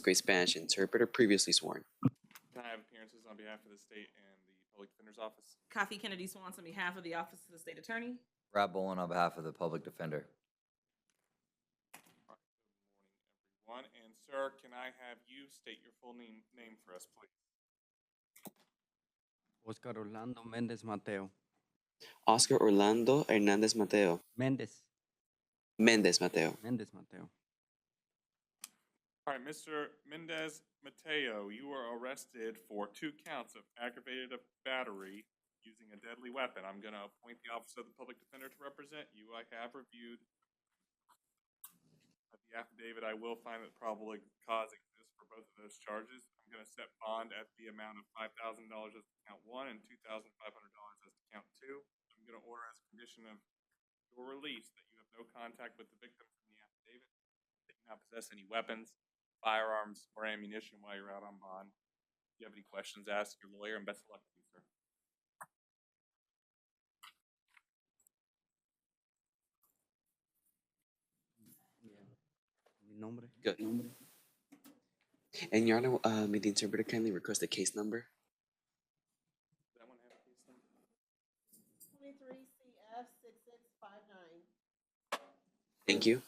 Great Spanish interpreter previously sworn. Can I have appearances on behalf of the state and the public defender's office? Coffee Kennedy Swans on behalf of the Office of the State Attorney. Rob Boland on behalf of the public defender. All right, good morning, everyone. And sir, can I have you state your full name for us, please? Oscar Orlando Méndez Mateo. Oscar Orlando Hernandez Mateo. Méndez. Mendez Mateo. Méndez Mateo. All right, Mr. Mendez Mateo, you were arrested for 2 counts of aggravated battery using a deadly weapon. I'm going to appoint the Office of the Public Defender to represent you. I have reviewed the affidavit. I will find that probable cause exists for both of those charges. I'm going to set bond at the amount of $5,000 as to count 1 and $2,500 as to count 2. I'm going to order as a condition of your release that you have no contact with the victim from the affidavit, that you not possess any weapons, firearms, or ammunition while you're out on bond. If you have any questions, ask your lawyer, and best of luck to you, sir. Mi nombre. Good. And Your Honor, may the interpreter kindly request the case number? Does that one have a case number? 23 CF 6659. Thank you.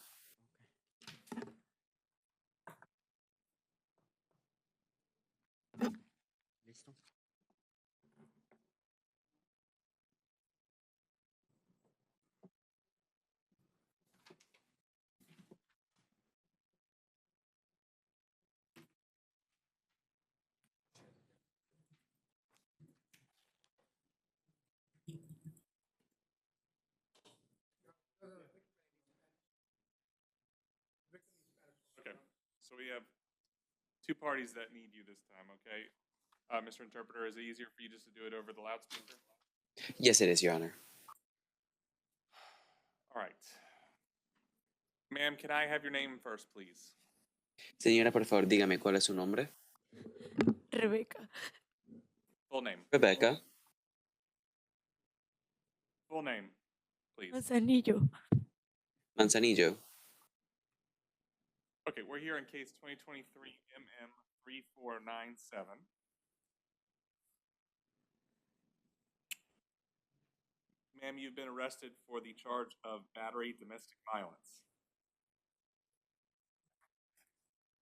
Listo. Okay, so we have 2 parties that need you this time, okay? Mr. Interpreter, is it easier for you just to do it over the loudspeaker? Yes, it is, Your Honor. All right. Ma'am, can I have your name first, please? Señora, por favor, dígame cuál es su nombre. Rebecca. Full name. Rebecca. Full name, please. Manzanillo. Manzanillo. Okay, we're here in case 2023 MM 3497. Ma'am, you've been arrested for the charge of battery domestic violence.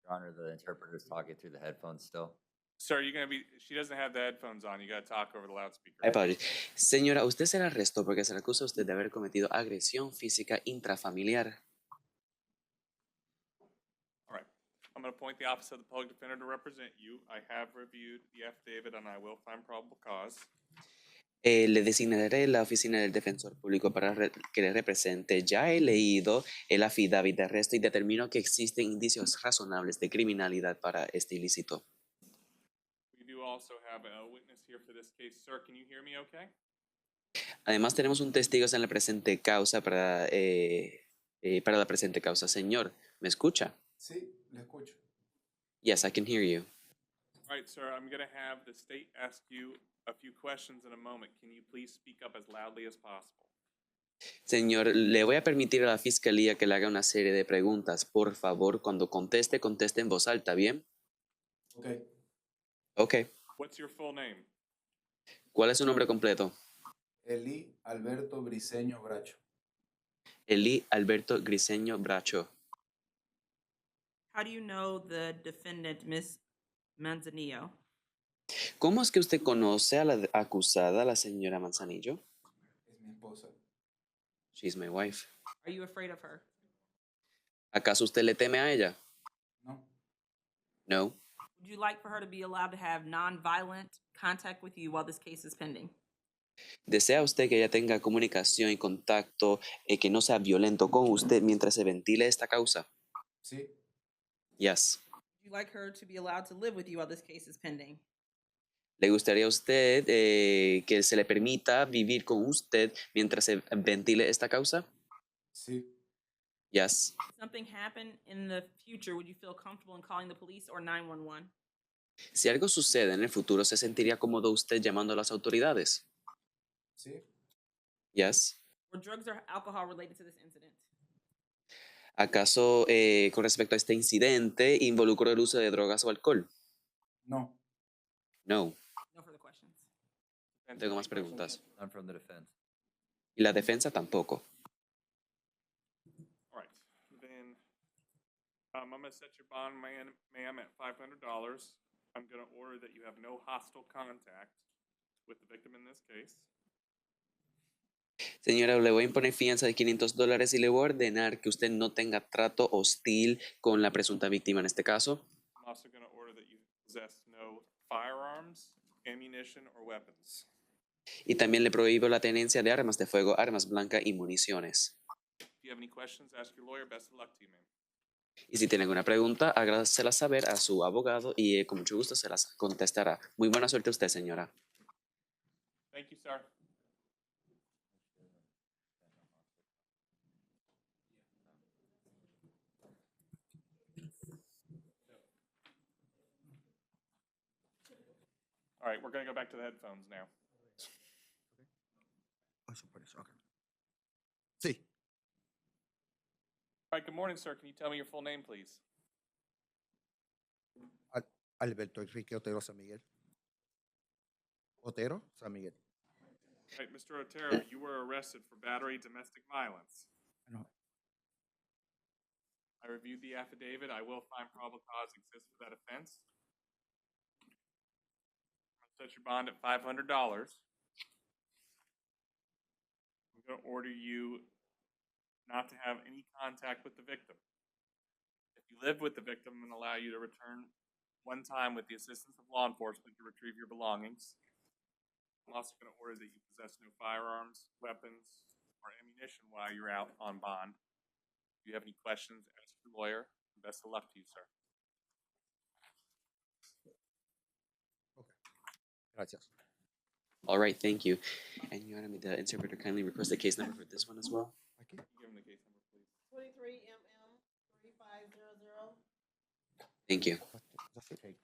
Your Honor, the interpreter is talking through the headphones still. Sir, you're gonna be, she doesn't have the headphones on, you gotta talk over the loudspeaker. I apologize. Señora, usted se le arrestó porque se le acusa a usted de haber cometido agresión física intrafamiliar. All right, I'm gonna appoint the Office of the Public Defender to represent you. I have reviewed the affidavit and I will find probable cause. Le designaré la oficina del defensor público para que le represente. Ya he leído el affidavit de arresto y determino que existen indicios razonables de criminalidad para este ilícito. We do also have a witness here for this case. Sir, can you hear me okay? Además, tenemos un testigo en la presente causa para la presente causa. Señor, ¿me escucha? Sí, le escucho. Yes, I can hear you. All right, sir, I'm gonna have the state ask you a few questions in a moment. Can you please speak up as loudly as possible? Señor, le voy a permitir a la fiscalía que le haga una serie de preguntas. Por favor, cuando conteste, conteste en voz alta, ¿bien? Ok. Ok. What's your full name? ¿Cuál es su nombre completo? Eli Alberto Briceño Bracho. Eli Alberto Griseño Bracho. How do you know the defendant, Miss Manzanillo? ¿Cómo es que usted conoce a la acusada, la señora Manzanillo? Es mi esposa. She's my wife. Are you afraid of her? ¿Acaso usted le teme a ella? No. No. Would you like for her to be allowed to have non-violent contact with you while this case is pending? ¿Desea usted que ella tenga comunicación y contacto que no sea violento con usted mientras se ventile esta causa? Sí. Yes. Would you like her to be allowed to live with you while this case is pending? ¿Le gustaría a usted que se le permita vivir con usted mientras se ventile esta causa? Sí. Yes. If something happened in the future, would you feel comfortable in calling the police or 911? Si algo sucede en el futuro, ¿se sentiría cómodo usted llamando a las autoridades? Sí. Yes. Were drugs or alcohol related to this incident? ¿Acaso con respecto a este incidente involucró el uso de drogas o alcohol? No. No. No further questions. No tengo más preguntas. None from the defense. Y la defensa tampoco. All right, then, I'm gonna set your bond, ma'am, at $500. I'm gonna order that you have no hostile contact with the victim in this case. Señora, le voy a imponer fianza de $500 y le voy a ordenar que usted no tenga trato hostil con la presunta víctima en este caso. I'm also gonna order that you possess no firearms, ammunition, or weapons. Y también le prohíbo la tenencia de armas de fuego, armas blancas y municiones. If you have any questions, ask your lawyer. Best of luck to you, ma'am. Y si tiene alguna pregunta, hágasela saber a su abogado y con mucho gusto se las contestará. Muy buena suerte a usted, señora. Thank you, sir. All right, we're gonna go back to the headphones now. Eso por eso, ok. Sí, All right, good morning, sir. Can you tell me your full name, please? Alberto Enrique Otero San Miguel. Otero San Miguel. All right, Mr. Otero, you were arrested for battery, domestic violence. No. I reviewed the affidavit. I will find probable cause exists for that offense. I'll set your bond at $500. I'm gonna order you not to have any contact with the victim. If you live with the victim, I'm gonna allow you to return one time with the assistance of law enforcement to retrieve your belongings. I'm also gonna order that you possess no firearms, weapons, or ammunition while you're out on bond. If you have any questions, ask your lawyer. Best of luck to you, sir. Gracias. All right, thank you. And Your Honor, may the interpreter kindly request the case number for this one as well? Aquí. Can you give him the case number, please? 23MM 3500. Thank you. Ya sé.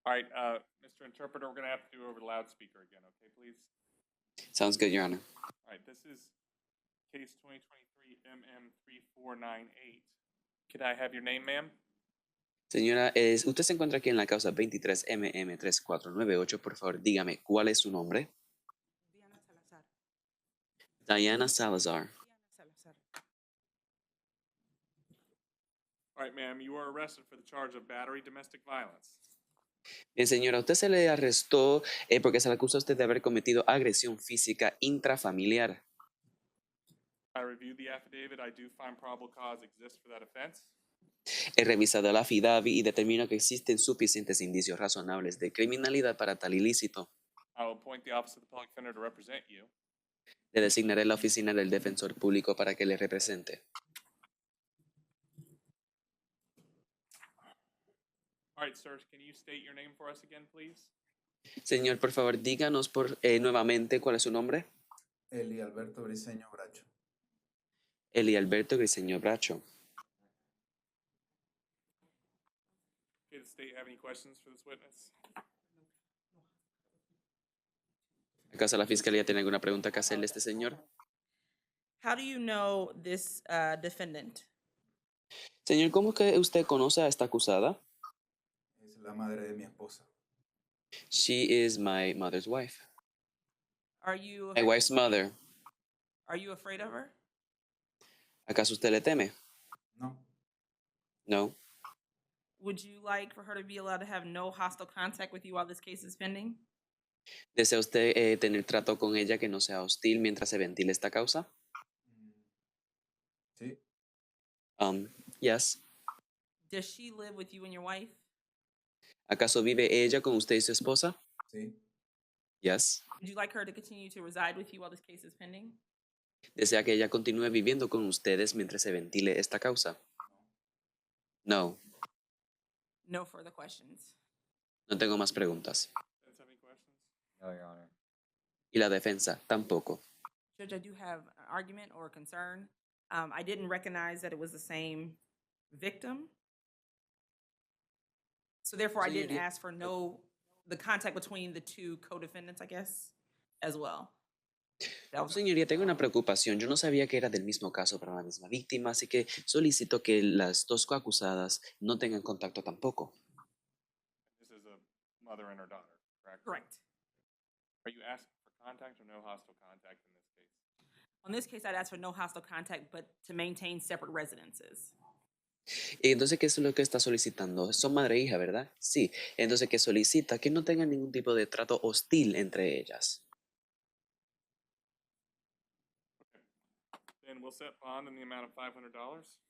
All right, Mr. Interpreter, we're gonna have to do over the loudspeaker again, okay, please? Sounds good, Your Honor. All right, this is case 2023 MM3498. Could I have your name, ma'am? Señora, usted se encuentra aquí en la causa 23MM3498. Por favor, dígame, ¿cuál es su nombre? Diana Salazar. Diana Salazar. Diana Salazar. All right, ma'am, you are arrested for the charge of battery, domestic violence. Bien, señora, usted se le arrestó porque se le acusa a usted de haber cometido agresión física intrafamiliar. I reviewed the affidavit. I do find probable cause exists for that offense. He revisado la affidavit y determino que existen suficientes indicios razonables de criminalidad para tal ilícito. I will appoint the Office of the Public Defender to represent you. Le designaré la oficina del defensor público para que le represente. All right, sir, can you state your name for us again, please? Señor, por favor, díganos nuevamente cuál es su nombre. Eli Alberto Briceño Bracho. Eli Alberto Griseño Bracho. Okay, does the state have any questions for this witness? ¿Acaso la fiscalía tiene alguna pregunta que hacerle a este señor? How do you know this defendant? Señor, ¿cómo que usted conoce a esta acusada? Es la madre de mi esposa. She is my mother's wife. Are you My wife's mother. afraid of her? ¿Acaso usted le teme? No. No. Would you like for her to be allowed to have no hostile contact with you while this case is pending? ¿Desea usted tener trato con ella que no sea hostil mientras se ventile esta causa? Sí. Yes. Does she live with you and your wife? ¿Acaso vive ella con usted y su esposa? Sí. Yes. Would you like her to continue to reside with you while this case is pending? ¿Desea que ella continúe viviendo con ustedes mientras se ventile esta causa? No. No further questions. No tengo más preguntas. Does have any questions? No, Your Honor. Y la defensa tampoco. Judge, I do have an argument or a concern. I didn't recognize that it was the same victim. So therefore, I didn't Señoría- ask for the contact between the two co-defendants, I guess, as well. That was- Señoría, tengo una preocupación. Yo no sabía que era del mismo caso para la misma víctima, así que solicito que las dos coacusadas no tengan contacto tampoco. This is a mother and her daughter, correct? Correct. Are you asking for contact or no hostile contact in this case? On this case, I'd ask for no hostile contact, but to maintain separate residences. Entonces, ¿qué es lo que está solicitando? Son madre e hija, ¿verdad? Sí. Entonces, ¿qué solicita? Que no tengan ningún tipo de trato hostil entre ellas. Then we'll set bond in the amount of $500.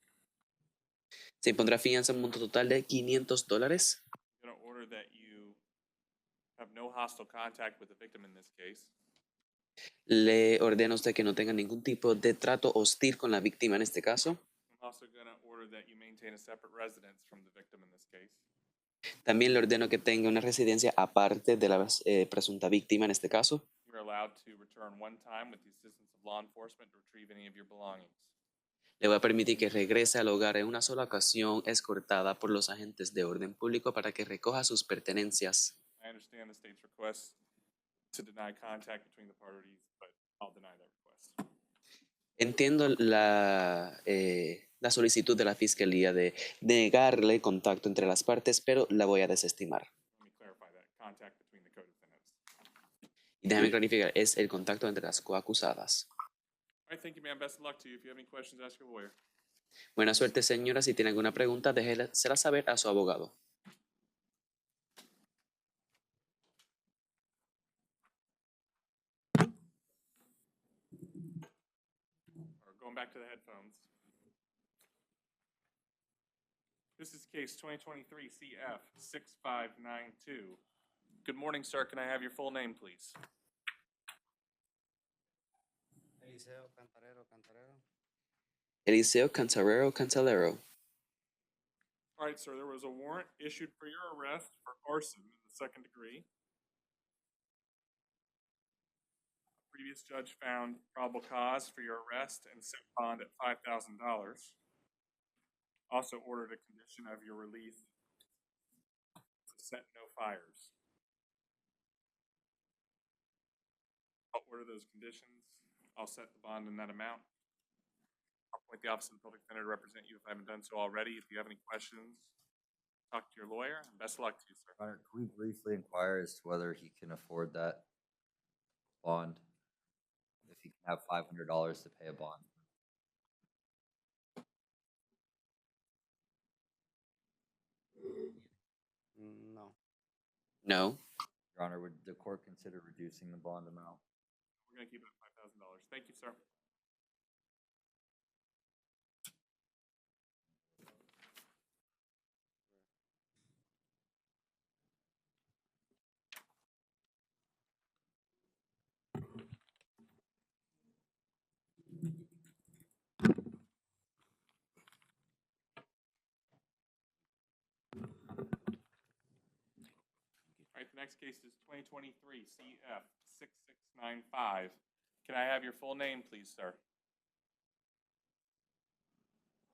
Se impondrá fianza en un monto total de $500. I'm gonna order that you have no hostile contact with the victim in this case. Le ordena a usted que no tenga ningún tipo de trato hostil con la víctima en este caso. I'm also gonna order that you maintain a separate residence from the victim in this case. También le ordeno que tenga una residencia aparte de la presunta víctima en este caso. You're allowed to return one time with the assistance of law enforcement to retrieve any of your belongings. Le voy a permitir que regrese al hogar en una sola ocasión, escortada por los agentes de orden público para que recoja sus pertenencias. I understand the state's request to deny contact between the parties, but I'll deny that request. Entiendo la solicitud de la fiscalía de negarle contacto entre las partes, pero la voy a desestimar. Let me clarify that. Contact between the co-defendants. Y déjame clarificar, es el contacto entre las coacusadas. All right, thank you, ma'am. Best of luck to you. If you have any questions, ask your lawyer. Buena suerte, señora. Si tiene alguna pregunta, déjesela saber a su abogado. Or going back to the headphones. This is case 2023 CF 6592. Good morning, sir. Can I have your full name, please? Eliseo Cantarero. Eliseo Cantarero. All right, sir. There was a warrant issued for your arrest for arson in the second degree. A previous judge found probable cause for your arrest and set bond at $5,000. Also ordered a condition of your release to set no fires. I'll order those conditions. I'll set the bond in that amount. I'll appoint the Office of the Public Defender to represent you if I haven't done so already. If you have any questions, talk to your lawyer, and best of luck to you, sir. Your Honor, can we briefly inquire as to whether he can afford that bond? If he can have $500 to pay a bond? No. No. Your Honor, would the court consider reducing the bond amount? We're gonna keep it at $5,000. Thank you, sir. All right, the next case is 2023 CF 6695. Can I have your full name, please, sir?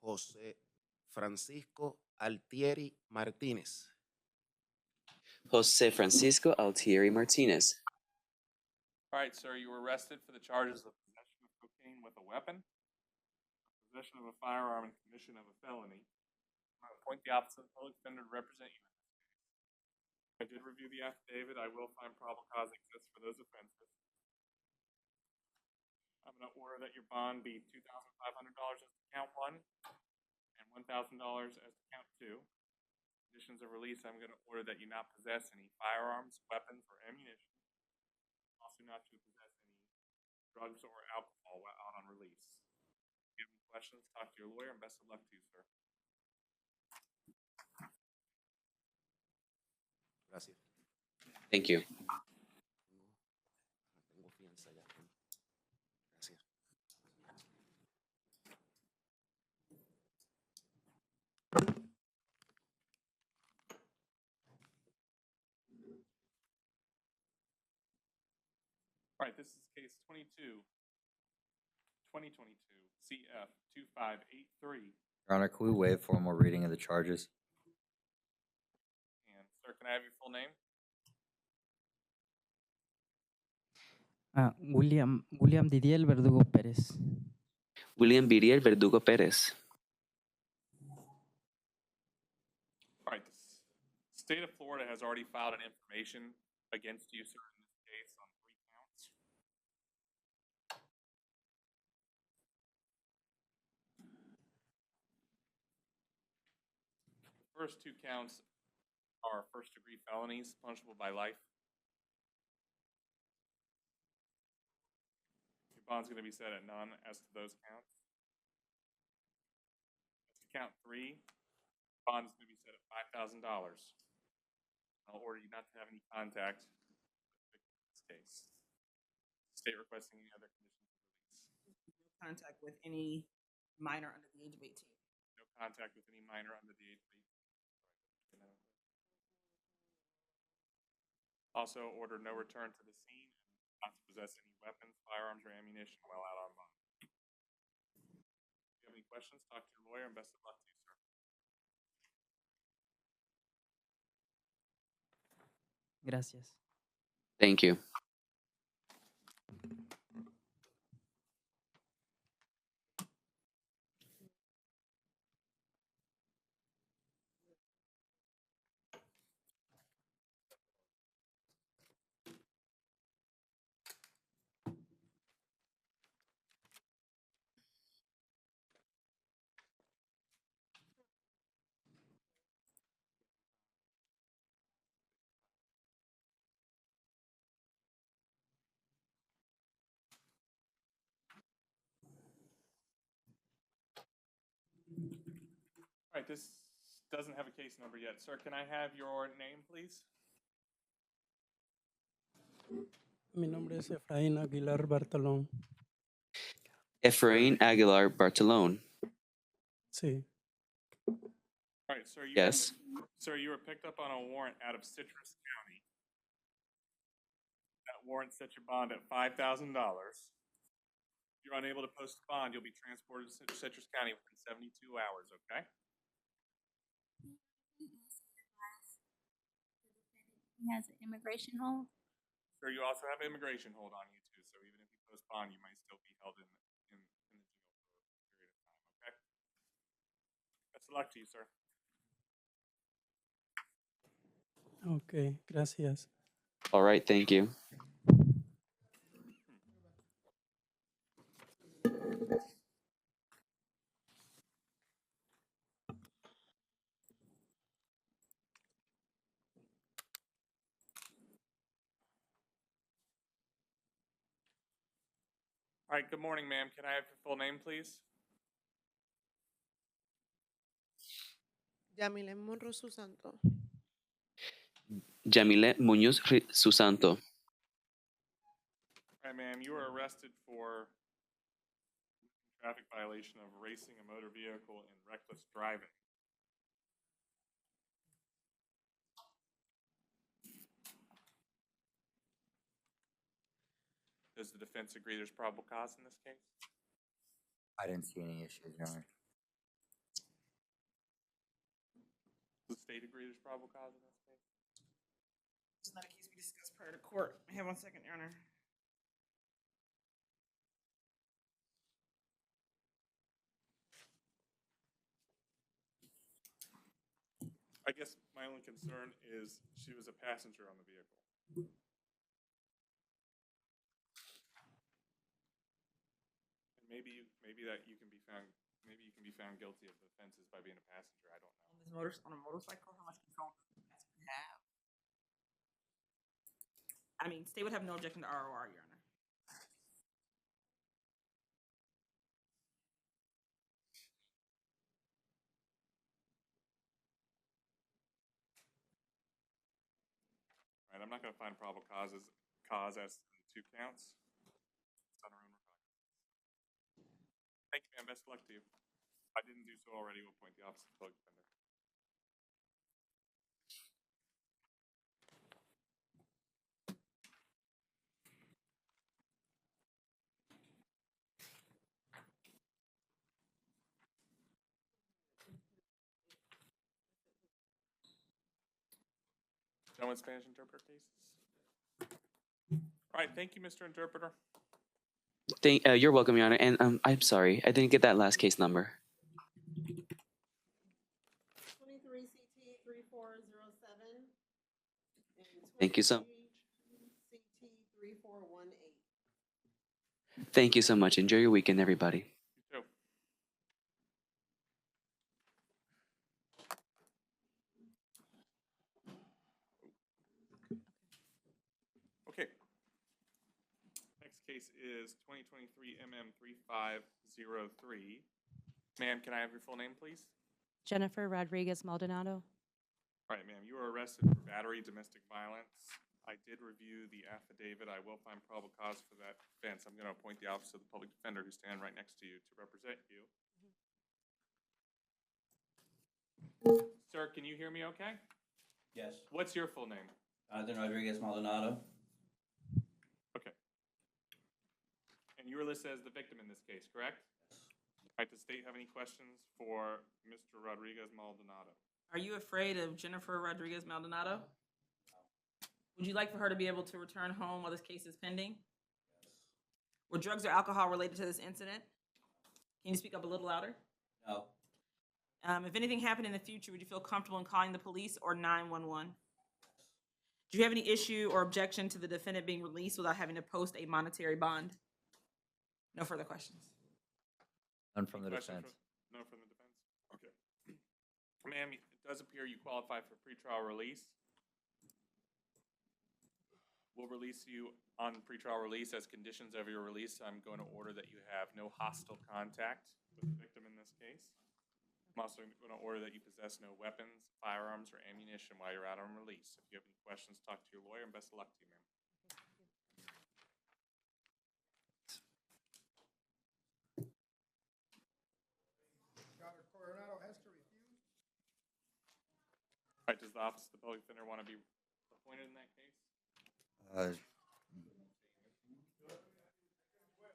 José Francisco Altieri Martínez. Jose Francisco Altieri Martinez. All right, sir, you were arrested for the charges of possession of cocaine with a weapon, possession of a firearm, and commission of a felony. I'm going to appoint the Office of the Public Defender to represent you in this case. I did review the affidavit. I will find probable cause exists for those offenses. I'm going to order that your bond be $2,500 as to count one and $1,000 as to count two. Conditions of release, I'm going to order that you not possess any firearms, weapons, or ammunition. Also not to possess any drugs or alcohol while out on release. If you have any questions, talk to your lawyer, and best of luck to you, sir. Gracias. Thank you. Tengo fianza ya. Gracias. All right, this is case 2022 CF 2583. Your Honor, can we waive formal reading of the charges? And Sir, can I have your full name? William Didier Verdugo Pérez. William Viriel Verdugo Pérez. All right, the state of Florida has already filed an information against you, sir, in this case on 3 counts. The first 2 counts are first-degree felonies, punishable by life. Your bond's going to be set at none as to those counts. As to count 3, bond is going to be set at $5,000. I'll order you not to have any contact with the victim in this case. State requesting any other conditions of release. No contact with any minor under the age of 18. No contact with any minor under the age of 18. Also order no return to the scene and not to possess any weapons, firearms, or ammunition while out on bond. If you have any questions, talk to your lawyer, and best of luck to you, sir. Gracias. Thank you. All right, this doesn't have a case number yet. Sir, can I have your name, please? Mi nombre es Efraín Aguilar Bartolón. Efrain Aguilar Bartolone. Sí, All right, sir. Yes. Sir, you were picked up on a warrant out of Citrus County. That warrant set your bond at $5,000. If you're unable to post a bond, you'll be transported to Citrus County within 72 hours, okay? He has an immigration hold. Sir, you also have immigration hold on you too, so even if you post bond, you might still be held in the jail for a period of time, okay? Best of luck to you, sir. ok, gracias. All right, thank you. All right, good morning, ma'am. Can I have your full name, please? Yamile Monroe Susanto. Yamile Muñoz Susanto. All right, ma'am, you were arrested for traffic violation of racing a motor vehicle and reckless driving. Does the defense agree there's probable cause in this case? I didn't see any issues, Your Honor. Does the state agree there's probable cause in this case? It's not a case we discussed prior to court. Have 1 second, Your Honor. I guess my only concern is she was a passenger on the vehicle. And maybe that you can be found, maybe you can be found guilty of offenses by being a passenger. I don't know. On a motorcycle, how much control does the passenger have? I mean, state would have no objection to ROR, Your Honor. All right, I'm not going to find probable cause as to the 2 counts. It's on our own requirement. Thank you, ma'am. Best of luck to you. If I didn't do so already, we'll appoint the Office of Public Defender. No one Spanish interpreter cases? All right, thank you, Mr. Interpreter. You're welcome, Your Honor. And I'm sorry, I didn't get that last case number. 23 CT 3407. And Thank you so. 23 CT 3418. Thank you so much. Enjoy your weekend, everybody. You too. Okay. Next case is 2023 MM 3503. Ma'am, can I have your full name, please? Jennifer Rodriguez Maldonado. All right, ma'am, you are arrested for battery, domestic violence. I did review the affidavit. I will find probable cause for that offense. I'm going to appoint the Office of the Public Defender who's standing right next to you to represent you. Sir, can you hear me okay? Yes. What's your full name? Jonathan Rodriguez Maldonado. Okay. And you were listed as the victim in this case, correct? All right, does the state have any questions for Mr. Rodriguez Maldonado? Are you afraid of Jennifer Rodriguez Maldonado? Would you like for her to be able to return home while this case is pending? Were drugs or alcohol related to this incident? Can you speak up a little louder? No. If anything happened in the future, would you feel comfortable in calling the police or 911? Do you have any issue or objection to the defendant being released without having to post a monetary bond? No further questions. None from the Any questions defense. No from the defense? Okay. Ma'am, it does appear you qualify for pretrial release. We'll release you on pretrial release. As conditions of your release, I'm going to order that you have no hostile contact with the victim in this case. I'm also going to order that you possess no weapons, firearms, or ammunition while you're out on release. If you have any questions, talk to your lawyer, and best of luck to you, ma'am. All right, does the Office of the Public Defender want to be appointed in that case?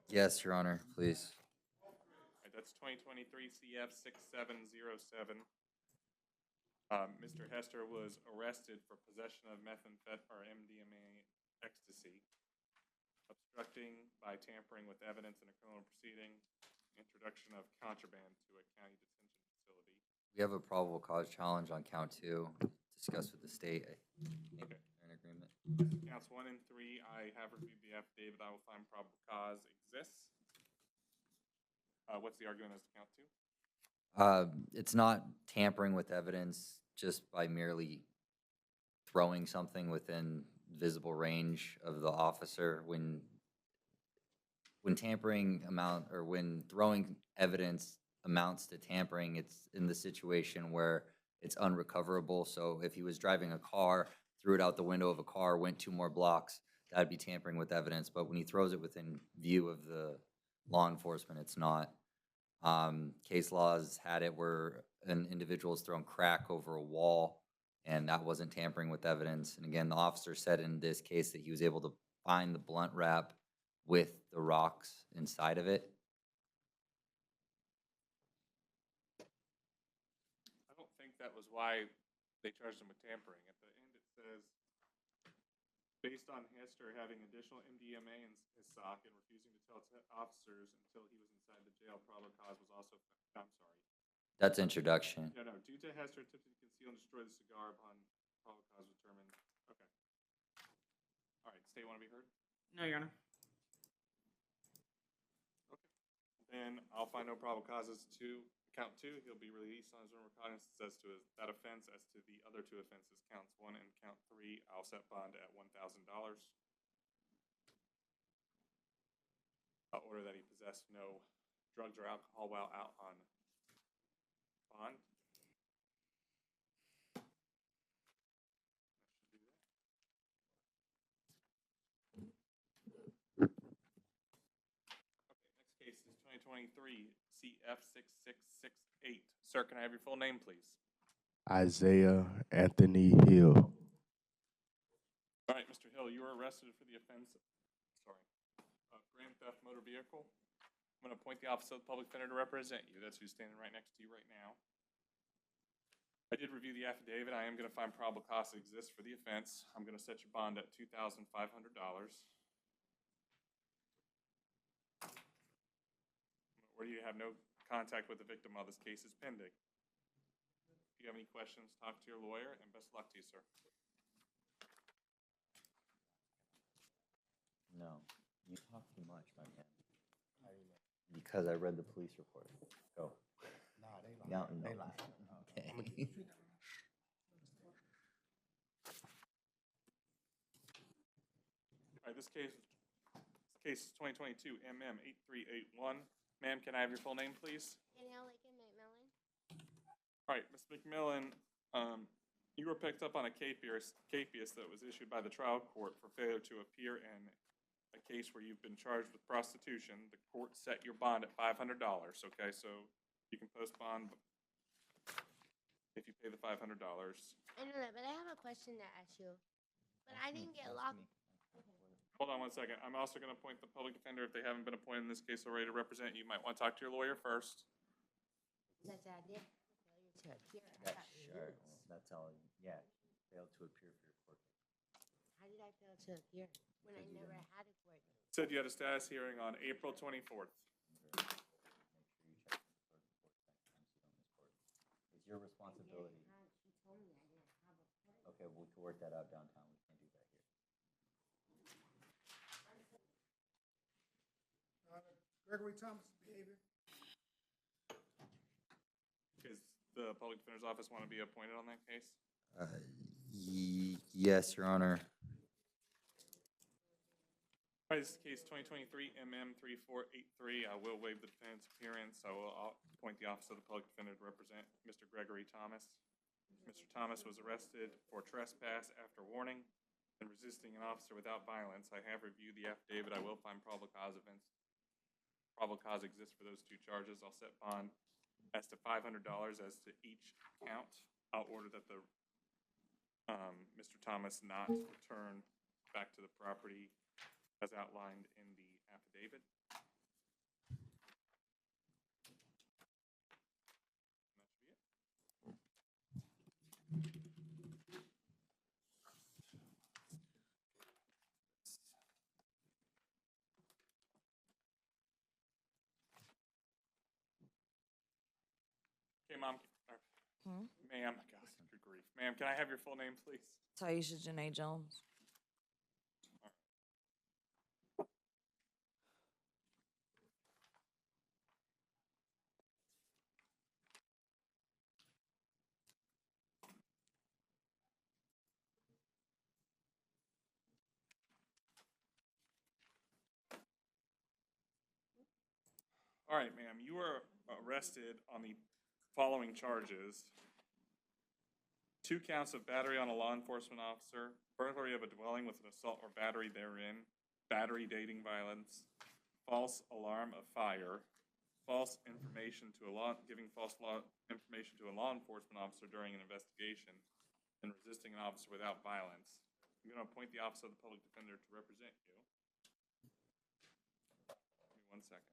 Yes, Your Honor, please. All right, that's 2023 CF 6707. Mr. Hester was arrested for possession of methamphetamine or MDMA ecstasy, obstructing by tampering with evidence in a criminal proceeding, introduction of contraband to a county detention facility. We have a probable cause challenge on count 2, discussed with the state. Okay. They're in agreement. Counts 1 and 3, I have reviewed the affidavit. I will find probable cause exists. What's the argument as to count 2? It's not tampering with evidence just by merely throwing something within visible range of the officer. When tampering when throwing evidence amounts to tampering, it's in the situation where it's unrecoverable. So if he was driving a car, threw it out the window of a car, went 2 more blocks, that'd be tampering with evidence. But when he throws it within view of the law enforcement, it's not. Case laws had it where an individual is throwing crack over a wall, and that wasn't tampering with evidence. And again, the officer said in this case that he was able to find the blunt wrap with the rocks inside of it. I don't think that was why they charged him with tampering. At the end, it says, based on Hester having additional MDMA in his sock and refusing to tell officers until he was inside the jail, probable cause was also, I'm sorry. That's introduction. No, due to Hester attempting to conceal and destroy the cigar upon probable cause determined. Okay. All right, state want to be heard? No, Your Honor. Okay. Then I'll find no probable causes to count 2. He'll be released on his own recognizance as to that offense. As to the other 2 offenses, counts 1 and count 3, I'll set bond at $1,000. I'll order that he possess no drugs or alcohol while out on bond. Okay, next case is 2023 CF 6668. Sir, can I have your full name, please? Isaiah Anthony Hill. All right, Mr. Hill, you were arrested for the offense, of grand theft motor vehicle. I'm going to appoint the Office of the Public Defender to represent you. That's who's standing right next to you right now. I did review the affidavit. I am gonna find probable cause exists for the offense. I'm gonna set your bond at $2,500. Where you have no contact with the victim while this case is pending. If you have any questions, talk to your lawyer, and best of luck to you, sir. No, you talk too much, my man. Because I read the police report. Go. Nah, they No, lie. They no. lie. Okay. All right, this case is 2022 MM 8381. Ma'am, can I have your full name, please? Danielle Lakin McMillan. All right, Ms. McMillan, you were picked up on a capias that was issued by the trial court for failure to appear in a case where you've been charged with prostitution. The court set your bond at $500, okay? So you can post bond if you pay the $500. I know that, but I have a question to ask you. But I didn't get locked. Hold on one second. I'm also going to appoint the public defender if they haven't been appointed in this case already to represent you. You might want to talk to your lawyer first. Judge, I did failure to appear. That's sure. Well, that's all. Yeah, failed to appear for your court date. How did I fail to appear when I Because you never didn't. had a court date? Said you had a status hearing on April 24th. Make sure you check with the clerk before next time you sit on this court. It's your responsibility. She told me I didn't have a court. Okay, we can work that out downtown. We can't do that here. Gregory Thomas' behavior. Does the public defender's office want to be appointed on that case? Yes, Your Honor. All right, this is case 2023 MM 3483. I will waive the defendant's appearance. I'll appoint the office of the public defender to represent Mr. Gregory Thomas. Mr. Thomas was arrested for trespass after warning and resisting an officer without violence. I have reviewed the affidavit. I will find probable cause exists for those two charges. I'll set bond as to $500 as to each count. I'll order that the Mr. Thomas not return back to the property as outlined in the affidavit. And that should be it. Okay, Mom, ma'am, God, good grief. Ma'am, can I have your full name, please? Taisha Janae Jones. All right, ma'am, you were arrested on the following charges: 2 counts of battery on a law enforcement officer, burglary of a dwelling with an assault or battery therein, battery dating violence, false alarm of fire, giving false information to a law enforcement officer during an investigation, and resisting an officer without violence. I'm going to appoint the office of the public defender to represent you. Give me 1 second.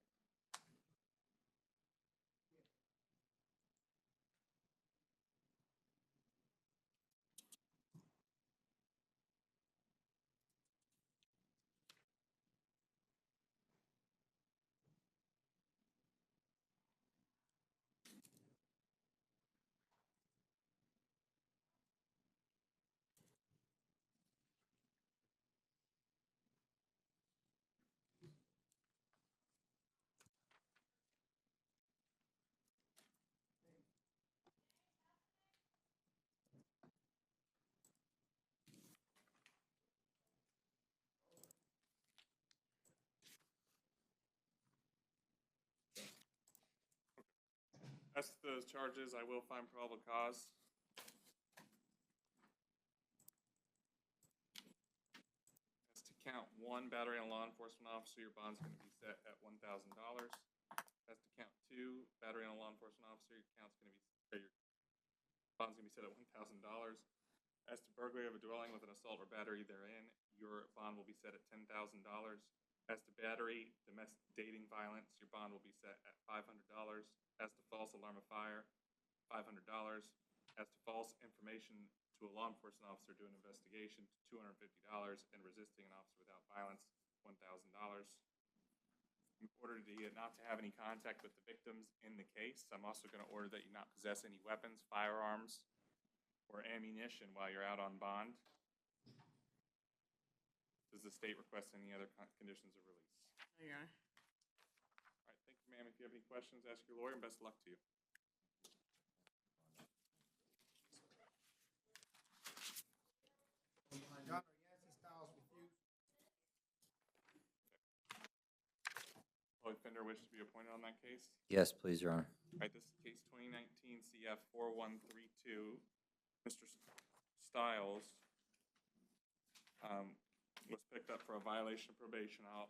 As to those charges, I will find probable cause. As to count 1, battery on a law enforcement officer, your bond's going to be set at $1,000. As to count 2, battery on a law enforcement officer, your bond's going to be set at $1,000. As to burglary of a dwelling with an assault or battery therein, your bond will be set at $10,000. As to battery, domestic dating violence, your bond will be set at $500. As to false alarm of fire, $500. as to false information to a law enforcement officer doing an investigation, $250, and resisting an officer without violence, $1,000. In order to get not to have any contact with the victims in the case, I'm also going to order that you not possess any weapons, firearms, or ammunition while you're out on bond. Does the state request any other conditions of release? There you are. All right, thank you, ma'am. If you have any questions, ask your lawyer, and best of luck to you. Your Honor, Yancey Styles refused. Public defender wish to be appointed on that case? Yes, please, Your Honor. All right, this is case 2019 CF 4132. Mr. Stiles was picked up for a violation of probation. I'll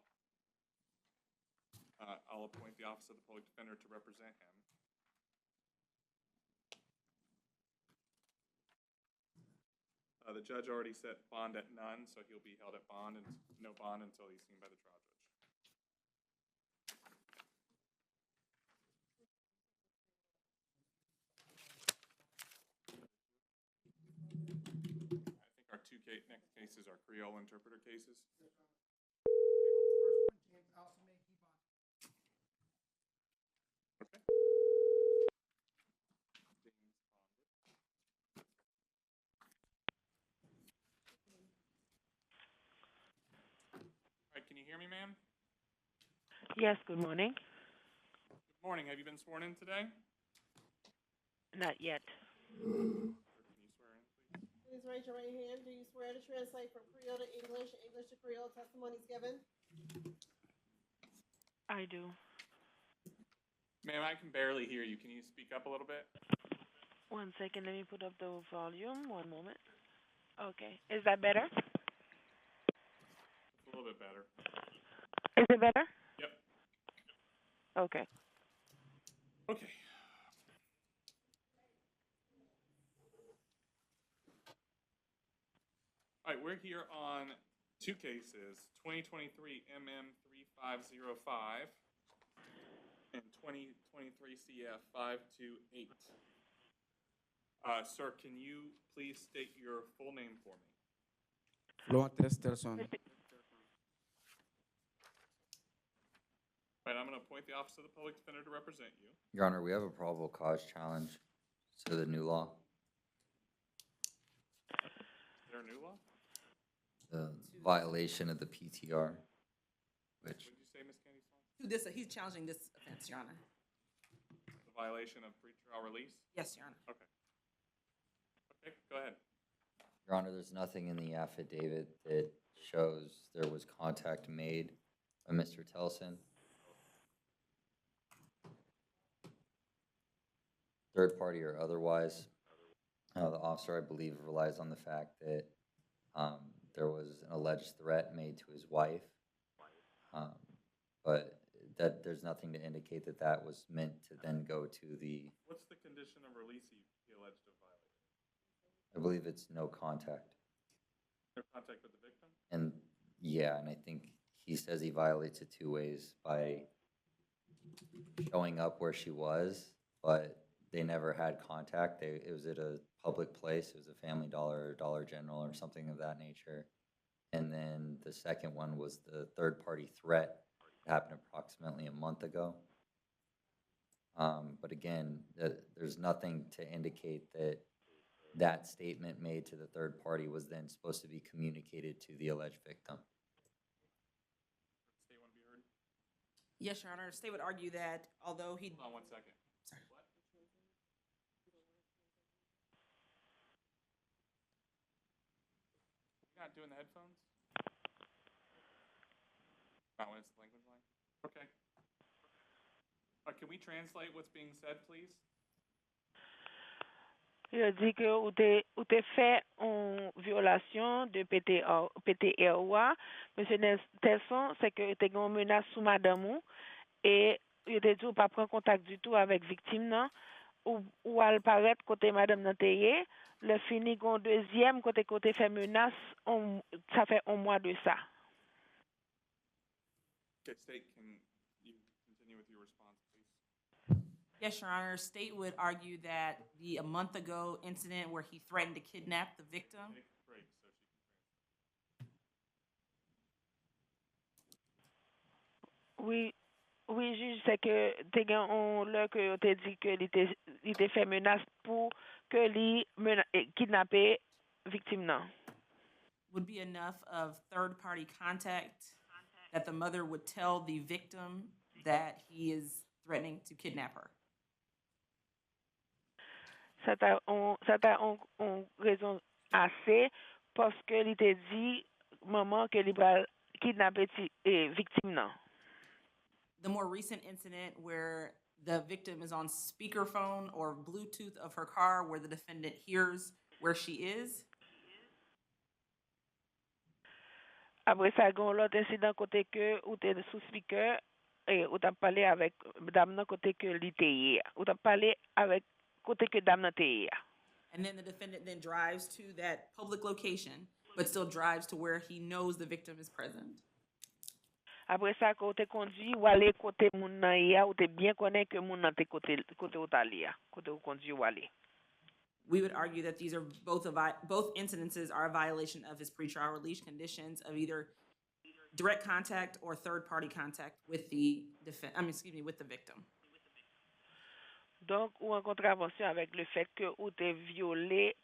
appoint the Office of the Public Defender to represent him. The judge already set bond at none, so he'll be held at bond and no bond until he's seen by the trial judge. I think our two next cases are Creole interpreter cases. Okay. All right, can you hear me, ma'am? Yes, good morning. Good morning. Have you been sworn in today? Not yet. Can you swear in, please? Please raise your right hand. Do you swear to translate from Creole to English, English to Creole testimonies given? I do. Ma'am, I can barely hear you. Can you speak up a little bit? 1 second, let me put up the volume. 1 moment. Okay. Is that better? It's a little bit better. Is it better? Yep. Okay. Okay. All right, we're here on two cases, 2023 MM3505 and 2023 CF 528. Sir, can you please state your full name for me? Florent Testerson. All right, I'm going to appoint the Office of the Public Defender to represent you. Your Honor, we have a probable cause challenge to the new law. Is there a new law? The violation of the PTR, which, What did you say, Ms. Candy Swan? He's challenging this offense, Your Honor. The violation of pretrial release? Yes, Your Honor. Okay. Okay, go ahead. Your Honor, there's nothing in the affidavit that shows there was contact made by Mr. Telson. Third party or otherwise, the officer, I believe, relies on the fact that there was an alleged threat made to his wife, but that there's nothing to indicate that that was meant to then go to the, What's the condition of release he alleged to have violated? I believe it's no contact. No contact with the victim? And yeah, and I think he says he violates it two ways, by showing up where she was, but they never had contact. It was at a public place. It was a Family Dollar or Dollar General or something of that nature. And then the second one was the third-party threat. It happened approximately a month ago. But again, there's nothing to indicate that that statement made to the third party was then supposed to be communicated to the alleged victim. State want to be heard? Yes, Your Honor. State would argue that although he. Hold on 1 second. Sorry. What? You're not doing the headphones? Not when it's the language line? Okay. Can we translate what's being said, please? Il a dit que ou t'es fait en violation de PTROA. Monsieur Telson, c'est que t'es une menace sous madame ou, et il te dit ou pas prendre contact du tout avec victime non, ou al paraître côté madame nan teye, le fini gon deuxième côté fait menace, ça fait un mois de ça. Okay, State, can you continue with your response, please? Yes, Your Honor. State would argue that a month ago incident where he threatened to kidnap the victim. Break, so she Oui, oui, juge, c'est que t'es gen on là que yo te dit que il te fait menace pour que li kidnapper victime nan. Would be enough of third-party contact that the mother would tell the victim that he is threatening to kidnap her. Ça t'a on raison assez parce que li te dit maman que li va kidnapper victime nan. The more recent incident where the victim is on speakerphone or Bluetooth of her car where the defendant hears where she is. Après ça, gon l'autre incident côté que ou te sous speaker et ou t'a parlé avec dame nan côté que li te hier. Ou t'a parlé avec côté que dame nan te hier. And then the defendant then drives to that public location, but still drives to where he knows the victim is present. Après ça, quand te conduit ou aller côté moun nan hier, ou te bien connaît que moun nan te côté ou t'ali côté ou conduit ou aller. We would argue that these are both incidences are a violation of his pretrial release conditions of either direct contact or third-party contact with the with the victim. Donc, ou en contravention avec le fait que ou te violé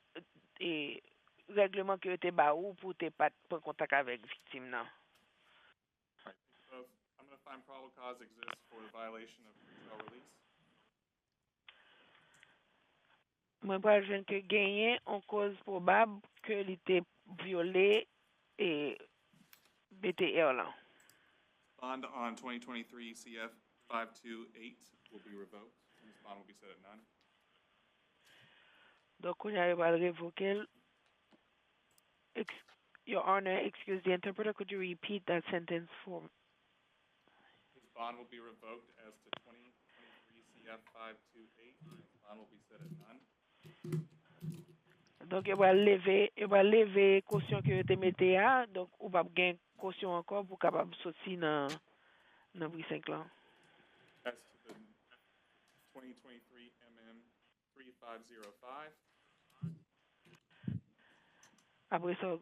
et règlement que te ba ou pour te pas prendre contact avec victime nan. I'm going to find probable cause exists for the violation of pretrial release. Moi, je viens que gagner en cause probable que il était violé et BTR là. Bond on 2023 CF 528 will be revoked. This bond will be set at none. Donc, on y arrive à le révoquer. Your Honor, excuse the interpreter, could you repeat that sentence for me? His bond will be revoked as to 2023 CF 528. His bond will be set at none. Donc, il va lever caution que tu mettais à, donc, ou va gagner caution encore pour capable sortir dans prix 5 là. As to the 2023 MM 3505. Après ça,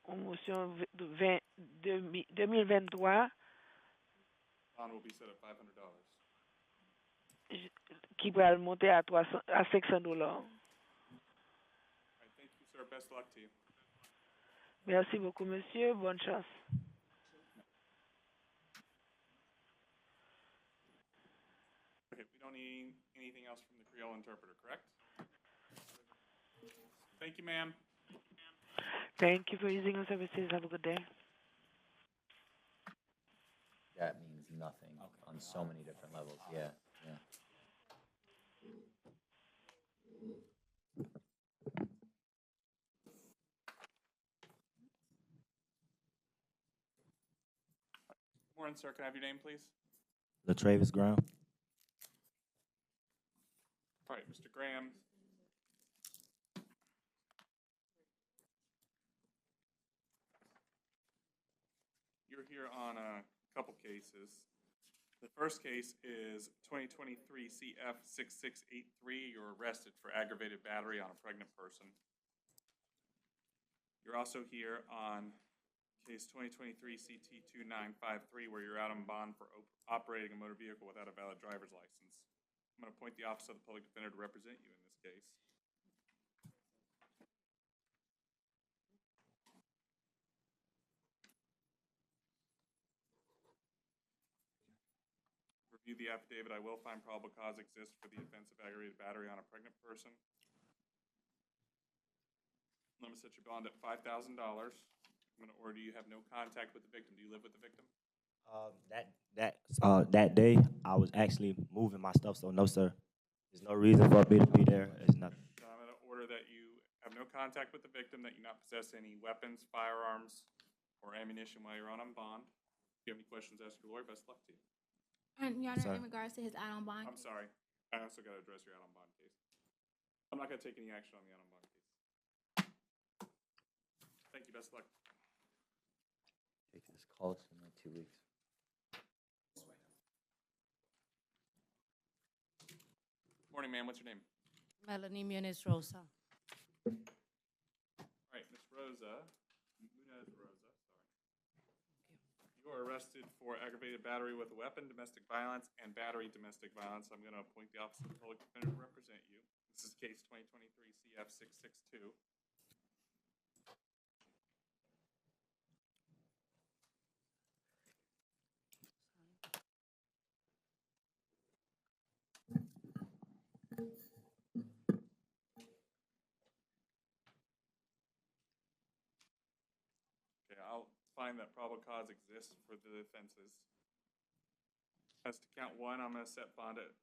on motion 2023 Bond will be set at $500. qui va monter à $500. Thank you, sir. Best luck to you. Merci beaucoup, monsieur. Bonne chance. Okay, we don't need anything else from the Creole interpreter, correct? Thank you, ma'am. Thank you for using our services. Have a good day. That means nothing on so many different levels. Yeah, yeah. Morning, sir. Can I have your name, please? LaTravis Graham. All right, Mr. Graham. You're here on a couple cases. The first case is 2023 CF 6683. You're arrested for aggravated battery on a pregnant person. You're also here on case 2023 CT 2953, where you're out on bond for operating a motor vehicle without a valid driver's license. I'm going to appoint the Office of the Public Defender to represent you in this case. Review the affidavit. I will find probable cause exists for the offense of aggravated battery on a pregnant person. I'm going to set your bond at $5,000. I'm going to order you have no contact with the victim. Do you live with the victim? That day, I was actually moving my stuff, so no, sir. There's no reason for me to be there. It's nothing. So I'm going to order that you have no contact with the victim, that you not possess any weapons, firearms, or ammunition while you're on bond. If you have any questions, ask your lawyer. Best luck to you. Your Honor, Sorry. in regards to his out-on bond. I'm sorry. I also got to address your out on bond case. I'm not going to take any action on the out on bond case. Thank you. Best luck. Take this call in like 2 weeks. morning, ma'am. What's your name? Melanie Muniz Rosa. All right, Ms. Rosa, Munez Rosa, sorry. You are arrested for aggravated battery with a weapon, domestic violence, and battery domestic violence. I'm going to appoint the Office of the Public Defender to represent you. This is case 2023 CF 662. Okay, I'll find that probable cause exists for the offenses. As to count one, I'm gonna set bond at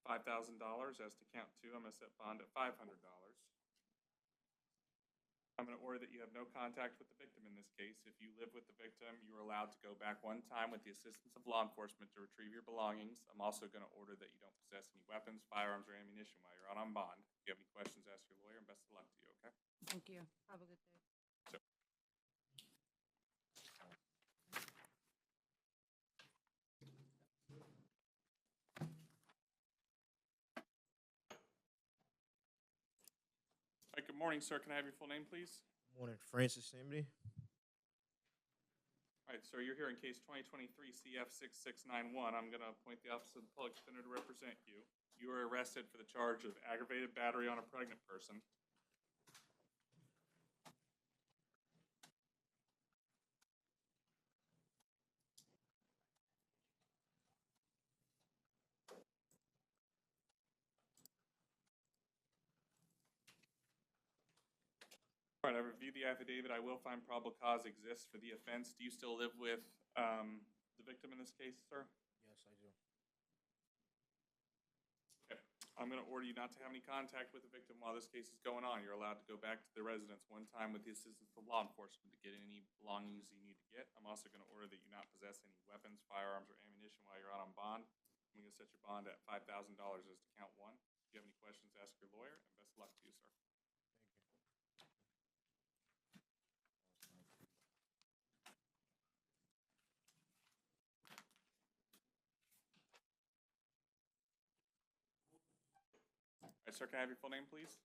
$5,000. As to count two, I'm gonna set bond at $500. I'm gonna order that you have no contact with the victim in this case. If you live with the victim, you are allowed to go back one time with the assistance of law enforcement to retrieve your belongings. I'm also gonna order that you don't possess any weapons, firearms, or ammunition while you're out on bond. If you have any questions, ask your lawyer, and best of luck to you, okay? Thank you. Have a good day. So, All right, good morning, sir. Can I have your full name, please? Morning, Francis Simney. All right, sir, you're here in case 2023 CF 6691. I'm going to appoint the Office of the Public Defender to represent you. You are arrested for the charge of aggravated battery on a pregnant person. All right, I reviewed the affidavit. I will find probable cause exists for the offense. Do you still live with the victim in this case, sir? Yes, I do. Okay. I'm going to order you not to have any contact with the victim while this case is going on. You're allowed to go back to the residence one time with the assistance of law enforcement to get any belongings you need to get. I'm also going to order that you not possess any weapons, firearms, or ammunition while you're out on bond. I'm going to set your bond at $5,000 as to count one. If you have any questions, ask your lawyer, and best of luck to you, sir. All right, sir, can I have your full name, please?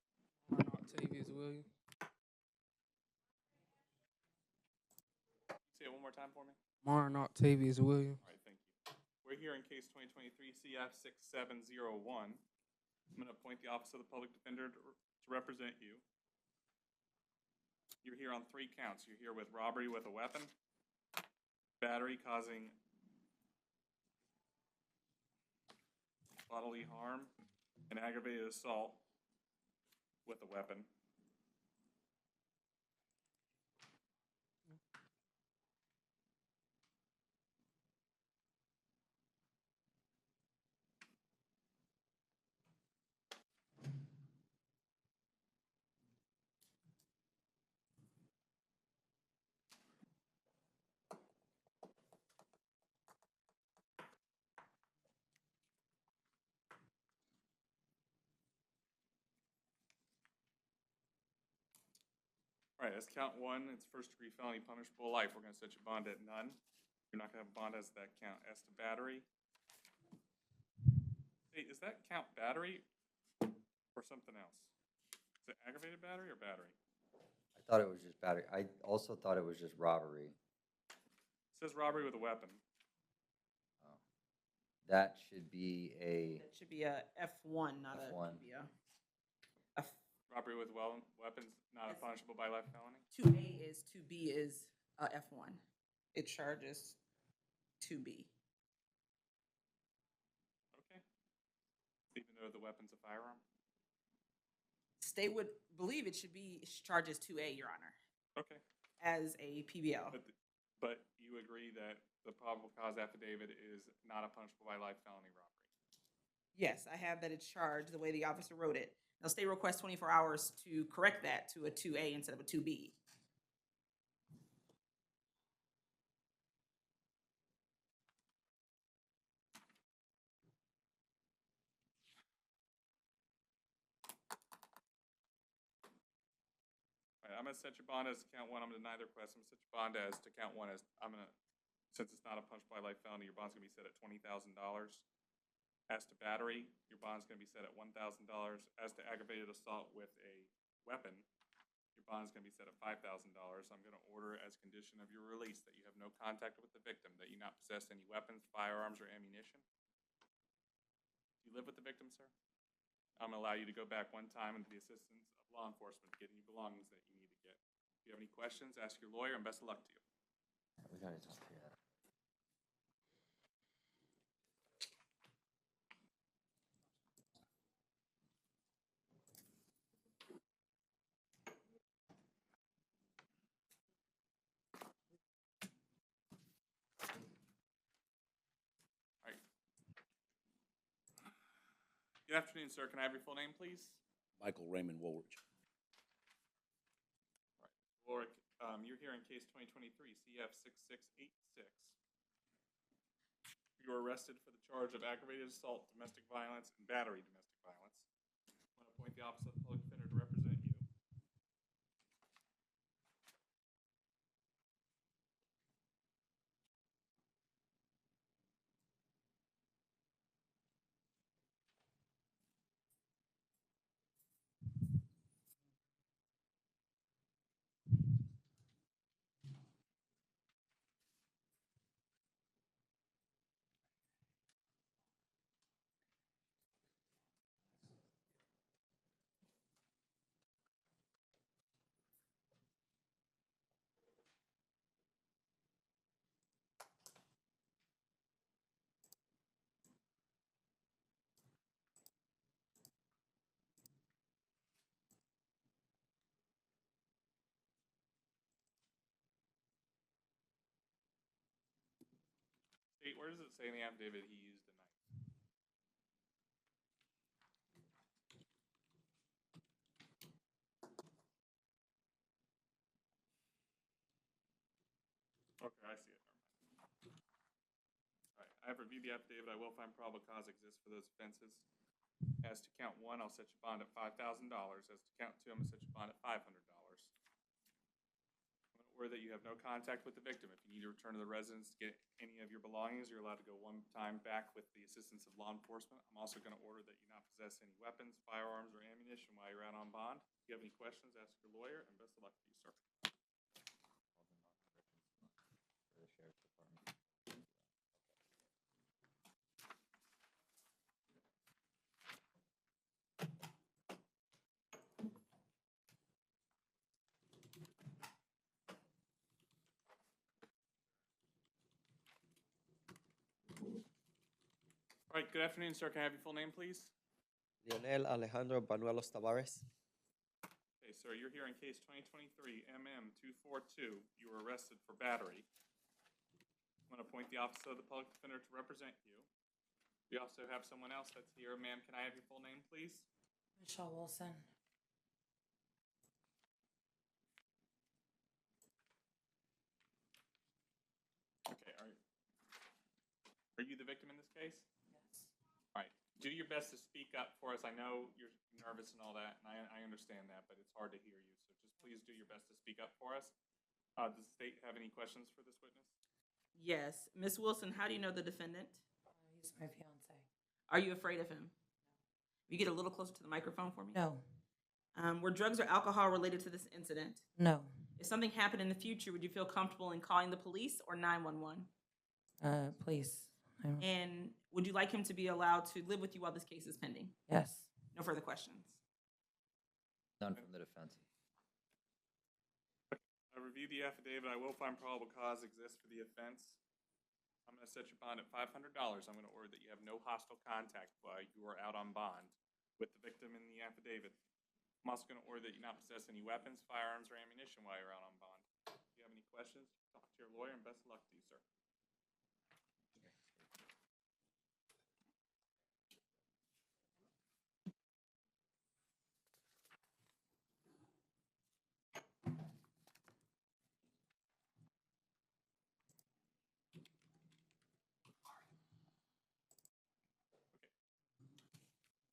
Octavius Williams. Say it one more time for me. Martin Octavius Williams. All right, thank you. We're here in case 2023 CF 6701. I'm going to appoint the Office of the Public Defender to represent you. You're here on 3 counts. You're here with robbery with a weapon, battery causing bodily harm, and aggravated assault with a weapon. All right, as count one, it's first degree felony punishable life. We're gonna set your bond at none. You're not gonna have a bond as that count. As to battery. Hey, is that count battery or something else? Is it aggravated battery or battery? I thought it was just battery. I also thought it was just robbery. It says robbery with a weapon. That should be a It should be a F1, not a F1. PBO. Robbery with weapons, not a punishable by life felony. 2A is, 2B is F1. It charges 2B. Okay. Even though the weapon's a firearm? State would believe it should be charges 2A, Your Honor, Okay. as a PBL. But you agree that the probable cause affidavit is not a punishable by life felony robbery? Yes, I have that it's charged the way the officer wrote it. Now, state requests 24 hours to correct that to a 2A instead of a 2B. All right, I'm gonna set your bond as to count one. I'm gonna deny the request. I'm gonna set your bond as to count one as, since it's not a punishable by life felony, your bond's gonna be set at $20,000. As to battery, your bond's gonna be set at $1,000. As to aggravated assault with a weapon, your bond's gonna be set at $5,000. I'm gonna order as condition of your release that you have no contact with the victim, that you not possess any weapons, firearms, or ammunition. Do you live with the victim, sir? I'm gonna allow you to go back one time into the assistance of law enforcement to get any belongings that you need to get. If you have any questions, ask your lawyer, and best of luck to you. We gotta talk to that. All right. Good afternoon, sir. Can I have your full name, please? Michael Raymond Woolridge. Warwick, you're here in case 2023 CF 6686. You were arrested for the charge of aggravated assault, domestic violence, and battery domestic violence. I want to appoint the Office of the Public Defender to represent you. State, where does it say in the affidavit he used a knife? Okay, I see it. Never mind. All right, I have reviewed the affidavit. I will find probable cause exists for those offenses. As to count one, I'll set your bond at $5,000. As to count two, I'm gonna set your bond at $500. I'm gonna order that you have no contact with the victim. If you need to return to the residence to get any of your belongings, you're allowed to go one time back with the assistance of law enforcement. I'm also gonna order that you not possess any weapons, firearms, or ammunition while you're out on bond. If you have any questions, ask your lawyer, and best of luck to you, sir. For the sheriff's department. All right, good afternoon, sir. Can I have your full name, please? Leonel Alejandro Banuelos Tavares. Okay, sir, you're here in case 2023 MM242. You were arrested for battery. I'm going to appoint the Office of the Public Defender to represent you. We also have someone else that's here. Ma'am, can I have your full name, please? Michelle Wilson. Okay, are you the victim in this case? Yes. All right, do your best to speak up for us. I know you're nervous and all that, and I understand that, but it's hard to hear you. So just please do your best to speak up for us. Does the state have any questions for this witness? Yes. Ms. Wilson, how do you know the defendant? He's my fiance. Are you afraid of him? You get a little closer to the microphone for me? No. Were drugs or alcohol related to this incident? No. If something happened in the future, would you feel comfortable in calling the police or 911? Please. And would you like him to be allowed to live with you while this case is pending? Yes. No further questions. None from the defense. I reviewed the affidavit. I will find probable cause exists for the offense. I'm going to set your bond at $500. I'm going to order that you have no hostile contact while you are out on bond with the victim in the affidavit. I'm also going to order that you not possess any weapons, firearms, or ammunition while you're out on bond. If you have any questions, talk to your lawyer, and best of luck to you, sir.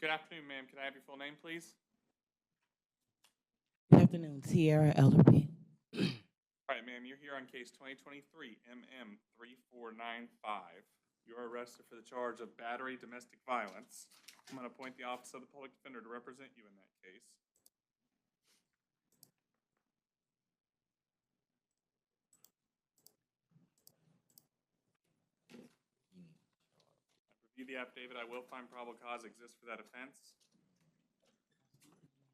Good afternoon, ma'am. Can I have your full name, please? Good afternoon, Tierra Ellerby. All right, ma'am, you're here on case 2023 MM3495. You are arrested for the charge of battery domestic violence. I'm going to appoint the Office of the Public Defender to represent you in that case. Review the affidavit. I will find probable cause exists for that offense.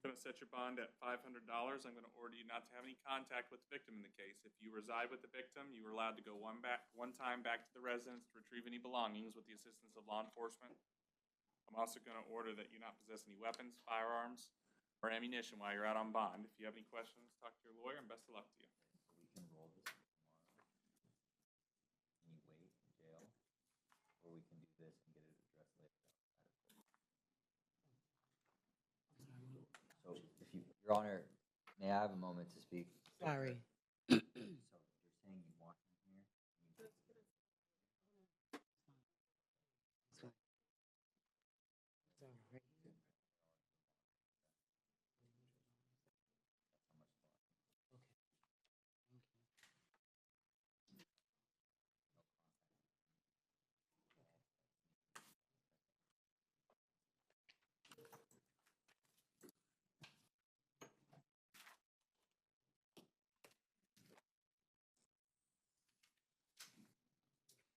I'm going to set your bond at $500. I'm going to order you not to have any contact with the victim in the case. If you reside with the victim, you are allowed to go one time back to the residence to retrieve any belongings with the assistance of law enforcement. I'm also going to order that you not possess any weapons, firearms, or ammunition while you're out on bond. If you have any questions, talk to your lawyer, and best of luck to you. We can roll this tomorrow. Can you wait in jail? Or we can do this and get it addressed later. So if you, Your Honor, may I have a moment to speak? Sorry. So you're saying you want him here?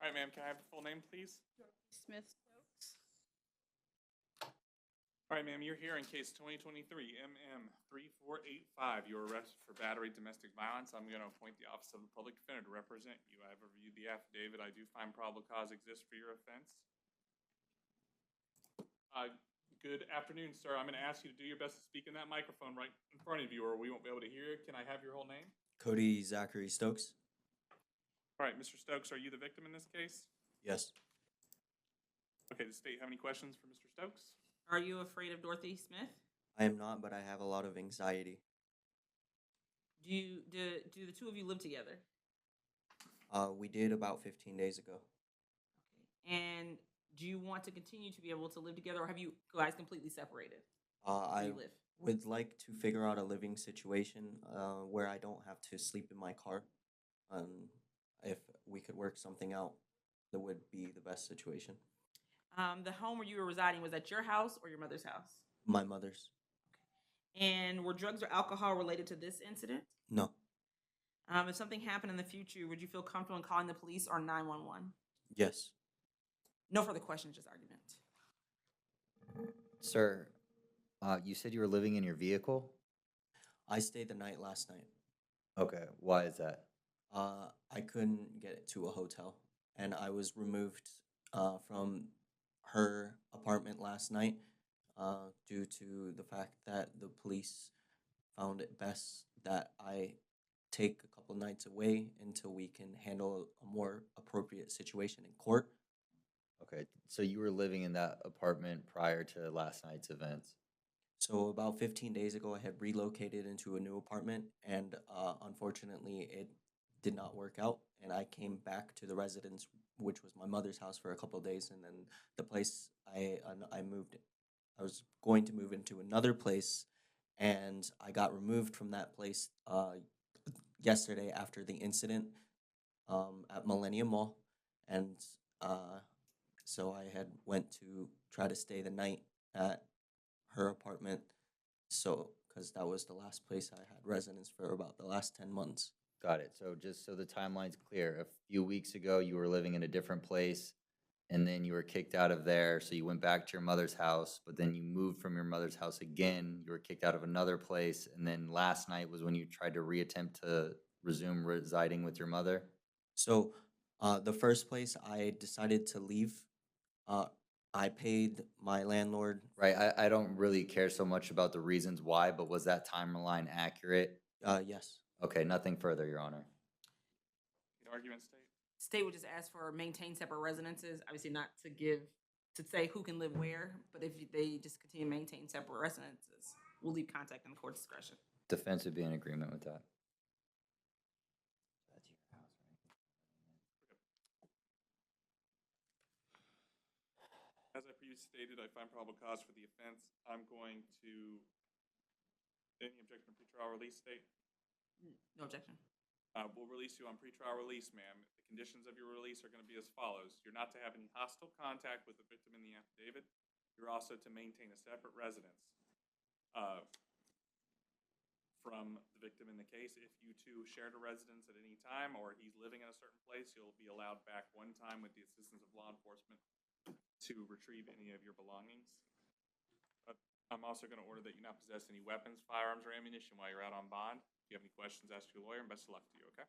All right, ma'am, can I have your full name, please? Smith Stokes. All right, ma'am, you're here in case 2023 MM3485. You're arrested for battery domestic violence. I'm going to appoint the Office of the Public Defender to represent you. I have reviewed the affidavit. I do find probable cause exists for your offense. Good afternoon, sir. I'm going to ask you to do your best to speak in that microphone right in front of you, or we won't be able to hear you. Can I have your whole name? Cody Zachary Stokes. All right, Mr. Stokes, are you the victim in this case? Yes. Okay, does the state have any questions for Mr. Stokes? Are you afraid of Dorothy Smith? I am not, but I have a lot of anxiety. Do the two of you live together? We did about 15 days ago. And do you want to continue to be able to live together, or have you guys completely separated? I live? would like to figure out a living situation where I don't have to sleep in my car. If we could work something out, that would be the best situation. The home where you were residing, was that your house or your mother's house? My mother's. And were drugs or alcohol related to this incident? No. If something happened in the future, would you feel comfortable in calling the police or 911? Yes. No further questions, just argument. Sir, you said you were living in your vehicle? I stayed the night last night. Okay, why is that? I couldn't get to a hotel, and I was removed from her apartment last night due to the fact that the police found it best that I take a couple nights away until we can handle a more appropriate situation in court. Okay, so you were living in that apartment prior to last night's events? So about 15 days ago, I had relocated into a new apartment, and unfortunately, it did not work out, and I came back to the residence, which was my mother's house, for a couple of days, and then the place I moved, I was going to move into another place, and I got removed from that place yesterday after the incident at Millennium Mall, and so I had went to try to stay the night at her apartment, so because that was the last place I had residence for about the last 10 months. Got it. So just so the timeline's clear, a few weeks ago, you were living in a different place, and then you were kicked out of there, so you went back to your mother's house, but then you moved from your mother's house again, you were kicked out of another place, and then last night was when you tried to reattempt to resume residing with your mother? So the first place I decided to leave, I paid my landlord. Right, I don't really care so much about the reasons why, but was that timeline accurate? Yes. Okay, nothing further, Your Honor. The argument state. State would just ask for maintain separate residences, obviously not to say who can live where, but if they just continue to maintain separate residences, we'll leave contact in the court discretion. Defense would be in agreement with that. That's your house, right? As I previously stated, I find probable cause for the offense. I'm going to, any objection to pretrial release state? No objection. We'll release you on pretrial release, ma'am. The conditions of your release are gonna be as follows. You're not to have any hostile contact with the victim in the affidavit. You're also to maintain a separate residence from the victim in the case. If you two shared a residence at any time, or he's living in a certain place, you'll be allowed back one time with the assistance of law enforcement to retrieve any of your belongings. I'm also gonna order that you not possess any weapons, firearms, or ammunition while you're out on bond. If you have any questions, ask your lawyer, and best of luck to you, okay?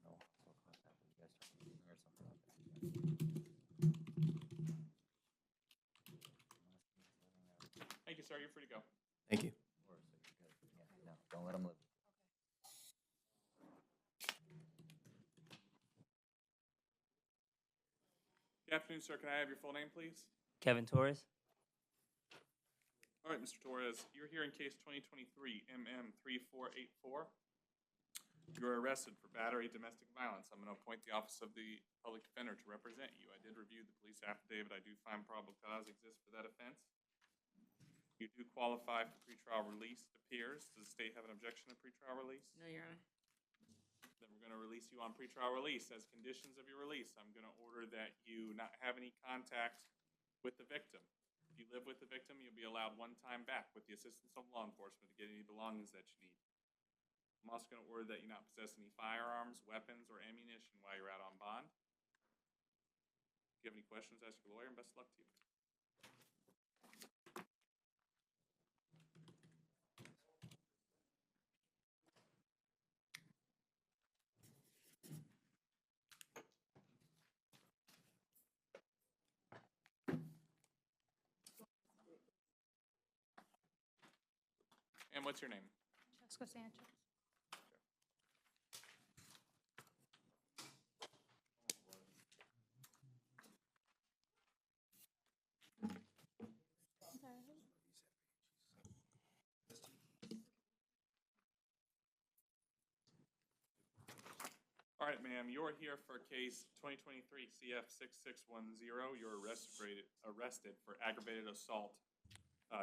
No hostile contact with you guys or something like that. Thank you, sir. You're free to go. Thank you. No, don't let him live. Good afternoon, sir. Can I have your full name, please? Kevin Torres. All right, Mr. Torres, you're here in case 2023 MM3484. You're arrested for battery, domestic violence. I'm going to appoint the Office of the Public Defender to represent you. I did review the police affidavit. I do find probable cause exists for that offense. You do qualify for pretrial release, it appears. Does the state have an objection to pretrial release? No, Your Honor. Then we're going to release you on pretrial release. As conditions of your release, I'm going to order that you not have any contact with the victim. If you live with the victim, you'll be allowed one time back with the assistance of law enforcement to get any belongings that you need. I'm also going to order that you not possess any firearms, weapons, or ammunition while you're out on bond. If you have any questions, ask your lawyer, and best of luck to you. And what's your name? Jessica Sanchez. All right, ma'am, you're here for case 2023 CF6610. You're arrested for aggravated assault,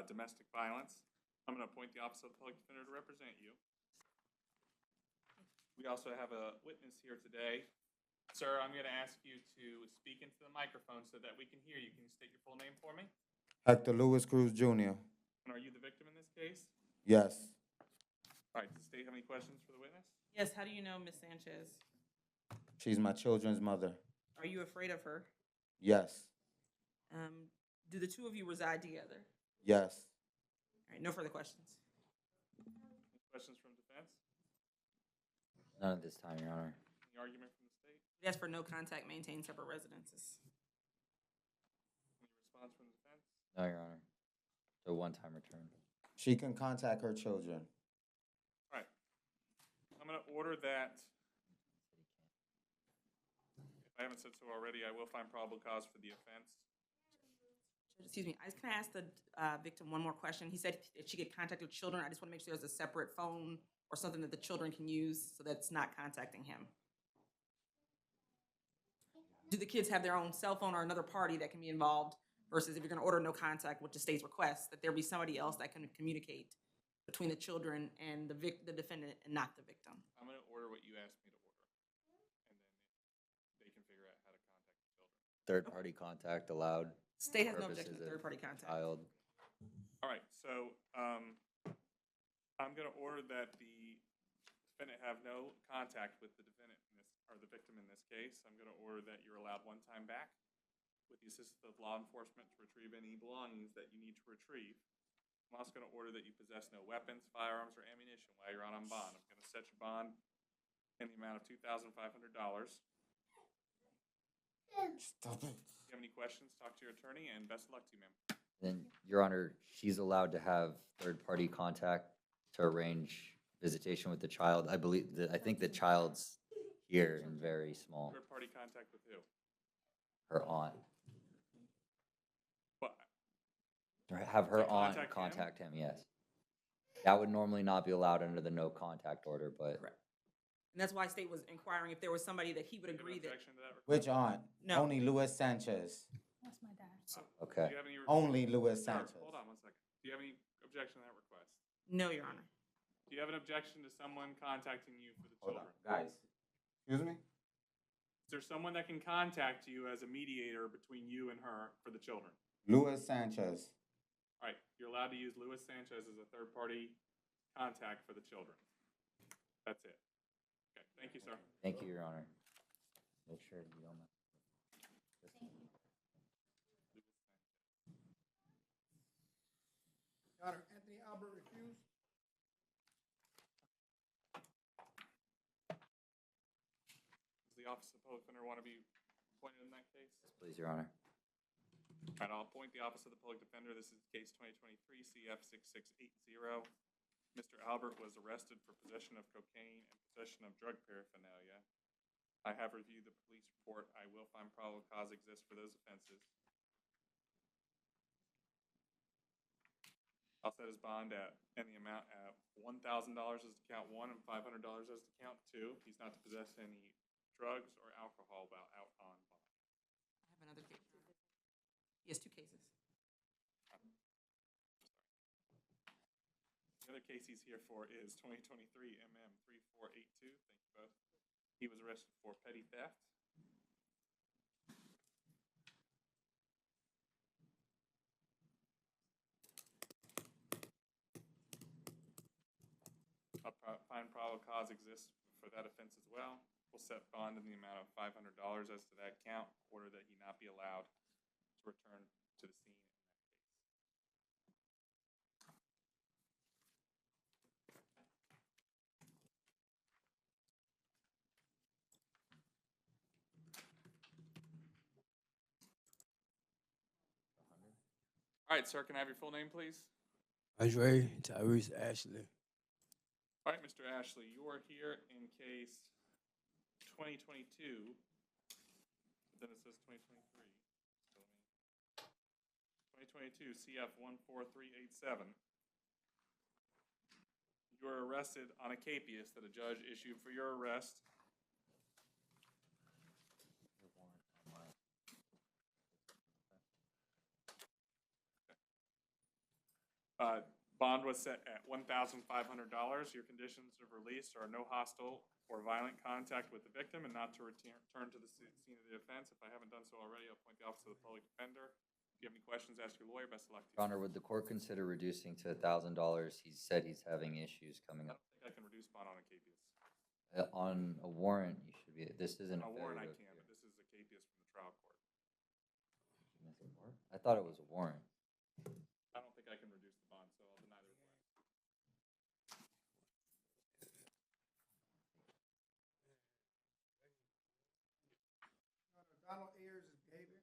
domestic violence. I'm going to appoint the Office of the Public Defender to represent you. We also have a witness here today. Sir, I'm going to ask you to speak into the microphone so that we can hear you. Can you state your full name for me? Hector Lewis Cruz Jr. And are you the victim in this case? Yes. All right, does the state have any questions for the witness? Yes, how do you know Ms. Sanchez? She's my children's mother. Are you afraid of her? Yes. Do the two of you reside together? Yes. All right, no further questions. Any questions from defense? None at this time, Your Honor. Any argument from the state? We ask for no contact, maintain separate residences. Any response from the defense? No, Your Honor. So one-time return. She can contact her children. All right. I'm going to order that, if I haven't said so already, I will find probable cause for the offense. Excuse me, I just kind of asked the victim one more question. He said that she could contact her children. I just want to make sure there's a separate phone or something that the children can use so that's not contacting him. Do the kids have their own cell phone or another party that can be involved versus if you're going to order no contact, which the state's request, that there be somebody else that can communicate between the children and the defendant and not the victim? I'm going to order what you asked me to order, and then they can figure out how to contact the children. Third-party contact allowed. State has no objection to Purposes of third-party contact. Child. All right, so I'm going to order that the defendant have no contact with the defendant in this, or the victim in this case. I'm going to order that you're allowed one time back with the assistance of law enforcement to retrieve any belongings that you need to retrieve. I'm also going to order that you possess no weapons, firearms, or ammunition while you're out on bond. I'm going to set your bond in the amount of $2,500. Stop it. If you have any questions, talk to your attorney, and best of luck to you, ma'am. Then, Your Honor, she's allowed to have third-party contact to arrange visitation with the child. I think the child's here and very small. Third-party contact with who? Her aunt. What? Or have her To aunt contact him? contact him, yes. That would normally not be allowed under the no contact order, but Correct. And that's why state was inquiring if there was somebody that he would You have an agree that. objection to that request? Which aunt? No. Only Luis Sanchez. That's my dad. Do okay. you have any? Only Luis Sir, Sanchez. hold on one second. Do you have any objection to that request? No, Your Honor. Do you have an objection to someone contacting you for the Hold children? on, guys. Excuse me? Is there someone that can contact you as a mediator between you and her for the children? Luis Sanchez. All right, you're allowed to use Luis Sanchez as a third-party contact for the children. That's it. Okay, thank you, sir. Thank you, Your Honor. Make sure you don't. Your Honor, Anthony Albert refused. Does the Office of Public Defender want to be appointed in that case? Please, Your Honor. All right, I'll appoint the Office of the Public Defender. This is case 2023 CF 6680. Mr. Albert was arrested for possession of cocaine and possession of drug paraphernalia. I have reviewed the police report. I will find probable cause exists for those offenses. I'll set his bond at any amount at $1,000 as to count one and $500 as to count two. He's not to possess any drugs or alcohol while out on bond. I have another case. He has two cases. The other case he's here for is 2023 MM 3482. Thank you both. He was arrested for petty theft. I'll find probable cause exists for that offense as well. We'll set bond in the amount of $500 as to that count, order that he not be allowed to return to the scene in that case. All right, sir, can I have your full name, please? Andre Tyrese Ashley. All right, Mr. Ashley, you are here in case 2022, but then it says 2023. So 2022 CF 14387. You were arrested on a capias that a judge issued for your arrest. Bond was set at $1,500. Your conditions of release are no hostile or violent contact with the victim and not to return to the scene of the offense. If I haven't done so already, I'll appoint the Office of the Public Defender. If you have any questions, ask your lawyer. Best of luck to you. Your Honor, would the court consider reducing to $1,000? He said he's having issues coming I up. don't think I can reduce bond on a capias. On a warrant, you should be, this isn't On a warrant I failure to can, but appear. this is a capias from the trial court. I thought it was a warrant. I don't think I can reduce the bond, so I'll deny the request. Donald Ayers' behavior.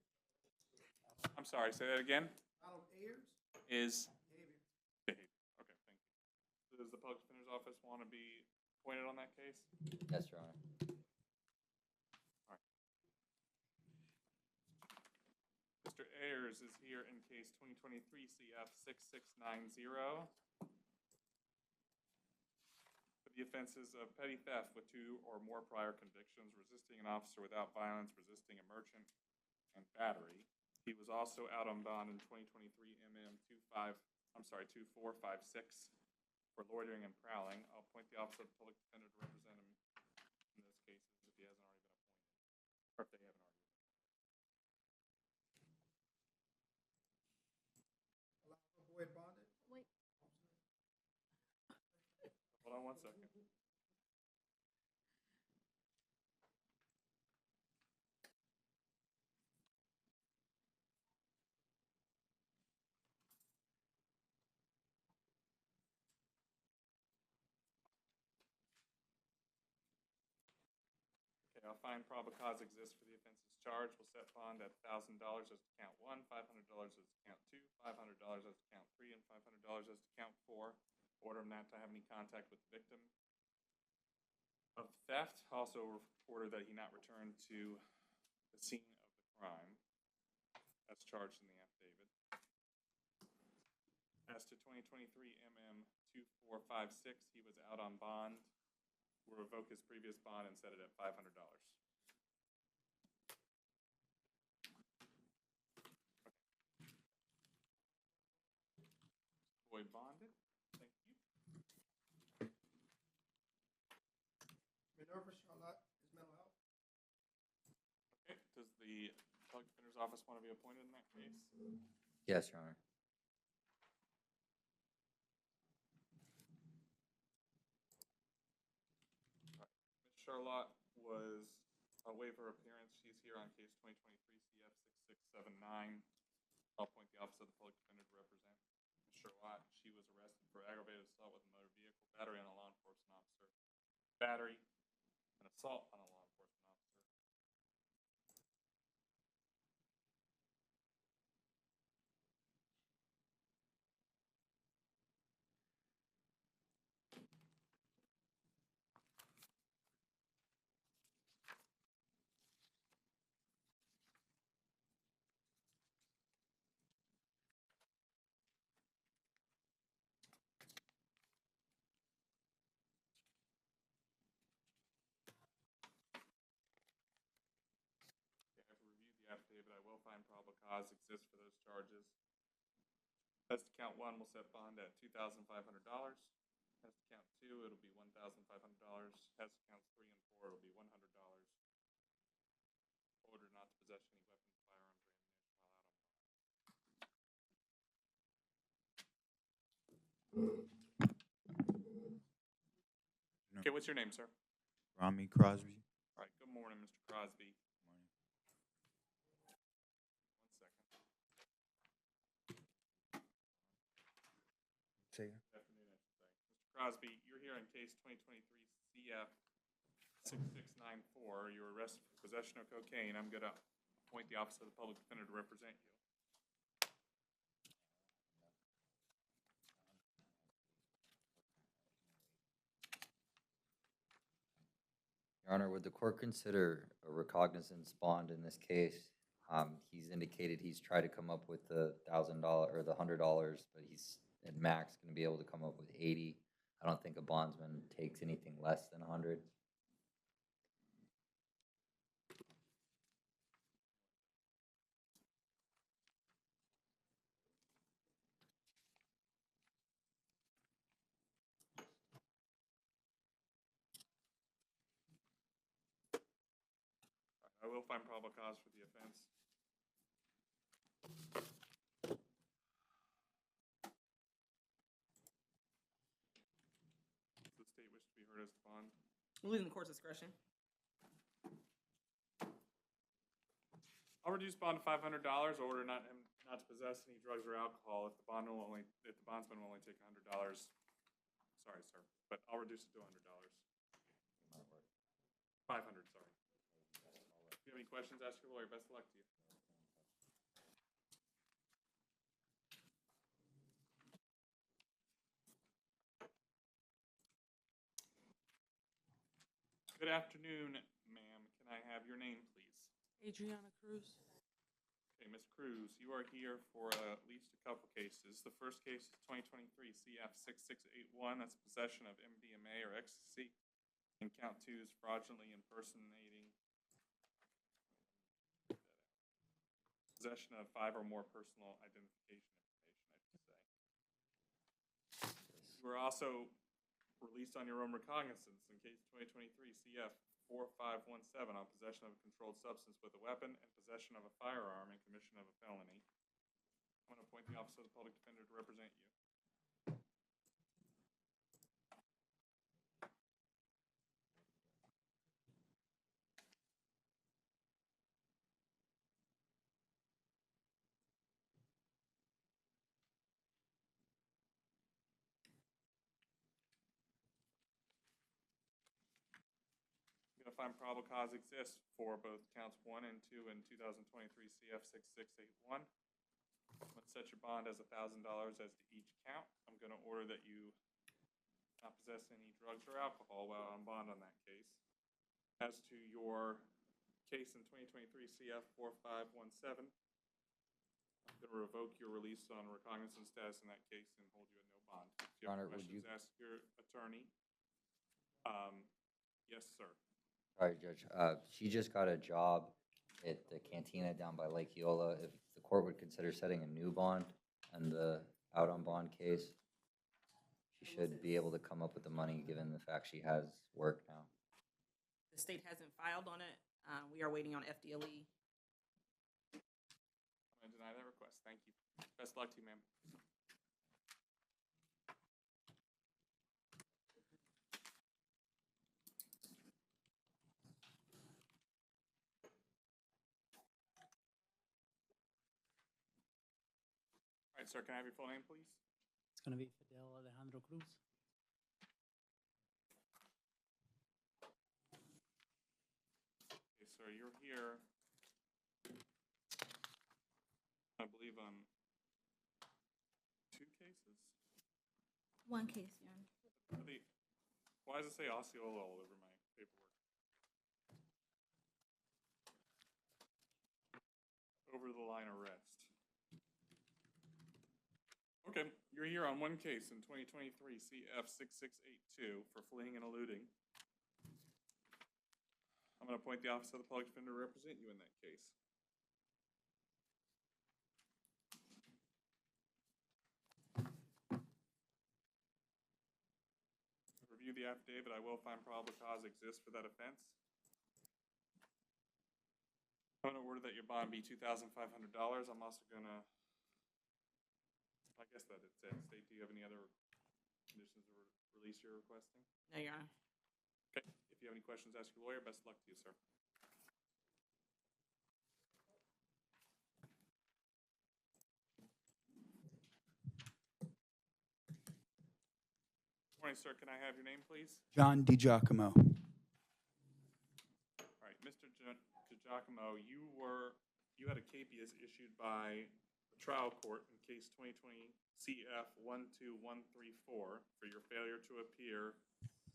I'm sorry, say that again? Donald Ayers' Is behavior. behavior. Okay, thank you. So does the Public Defender's Office want to be appointed on that case? Yes, Your Honor. All right. Mr. Ayers is here in case 2023 CF 6690. For the offenses of petty theft with 2 or more prior convictions, resisting an officer without violence, resisting a merchant, and battery. He was also out on bond in 2023 MM 2456 for loitering and prowling. I'll appoint the Office of the Public Defender to represent him in those cases if he hasn't already been appointed, or if they haven't already been appointed. Allow for void bonded. Wait. Hold on one second. Okay, I'll find probable cause exists for the offenses charged. We'll set bond at $1,000 as to count 1, $500 as to count 2, $500 as to count 3, and $500 as to count 4. Order him not to have any contact with the victim of theft. Also order that he not return to the scene of the crime as charged in the affidavit. As to 2023 MM 2456, he was out on bond. We'll revoke his previous bond and set it at $500. Void bonded. Thank you. Jennifer Charlotte is mental health. Okay, does the public defender's office want to be appointed in that case? Yes, Your Honor. Ms. Charlotte was a waiver appearance. She's here on case 2023 CF 6679. I'll appoint the office of the public defender to represent Ms. Charlotte. She was arrested for aggravated assault with a motor vehicle, battery on a law enforcement officer, battery, and assault on a law enforcement officer. Okay, I've reviewed the affidavit. I will find probable cause exists for those charges. As to count one, we'll set bond at $2,500. As to count two, it'll be $1,500. As to counts 3 and 4, it'll be $100. Order not to possess any weapons, firearms, or ammunition while out on bond. Okay, what's your name, sir? Rami Crosby. All right, good morning, Mr. Crosby. One second. Say Good afternoon, I should say. Mr. Crosby, you're here in case 2023 CF 6694. You were arrested for possession of cocaine. I'm going to appoint the office of the public defender to represent you. Your Honor, would the court consider a recognizance bond in this case? He's indicated he's tried to come up with the $1,000 or the $100, but he's at max going to be able to come up with 80. I don't think a bondsman takes anything less than 100. I will find probable cause for the offense. Does the state wish to be heard as to bond? We'll leave in the court's discretion. I'll reduce bond to $500. Order not to possess any drugs or alcohol. If the bondsman will only take $100. Sorry, sir, but I'll reduce it to $100. 500. Sorry. If you have any questions, ask your lawyer. Best of luck to you. Good afternoon, ma'am. Can I have your name, please? Adriana Cruz. Okay, Ms. Cruz, you are here for at least a couple cases. The first case is 2023 CF 6681. That's possession of MDMA or ecstasy. And count 2 is fraudulently impersonating possession of 5 or more personal identification information, I should say. You were also released on your own recognizance in case 2023 CF 4517 on possession of a controlled substance with a weapon and possession of a firearm and commission of a felony. I'm going to appoint the office of the public defender to represent you. I'm going to find probable cause exists for both counts 1 and 2 in 2023 CF 6681. I'm going to set your bond as $1,000 as to each count. I'm going to order that you not possess any drugs or alcohol while on bond on that case. As to your case in 2023 CF 4517, I'm going to revoke your release on recognizance status in that case and hold you at no bond. If you Your have Honor, would questions, you- ask your attorney. Yes, sir. Sorry, Judge. She just got a job at the cantina down by Lake Eola. If the court would consider setting a new bond on the out on bond case, she should be able to come up with the money given the fact she has work now. The state hasn't filed on it. We are waiting on FDLE. I'm gonna deny that request. Thank you. Best of luck to you, ma'am. All right, sir, can I have your full name, please? It's going to be Fidel Alejandro Cruz. Okay, sir, you're here, I believe, on 2 cases? One case, Your Honor. Why does it say Osceola all over my paperwork? Over the line arrest. Okay, you're here on 1 case in 2023 CF 6682 for fleeing and eluding. I'm going to appoint the Office of the Public Defender to represent you in that case. Review the affidavit. I will find probable cause exists for that offense. I'm going to order that your bond be $2,500. I'm also going to, I guess that it's it. State, do you have any other conditions of release you're requesting? No, Your Honor. Okay, if you have any questions, ask your lawyer. Best of luck to you, sir. Morning, sir. Can I have your name, please? John DiGiacomo. All right, Mr. DiGiacomo, you had a capias issued by the trial court in case 2020 CF 12134 for your failure to appear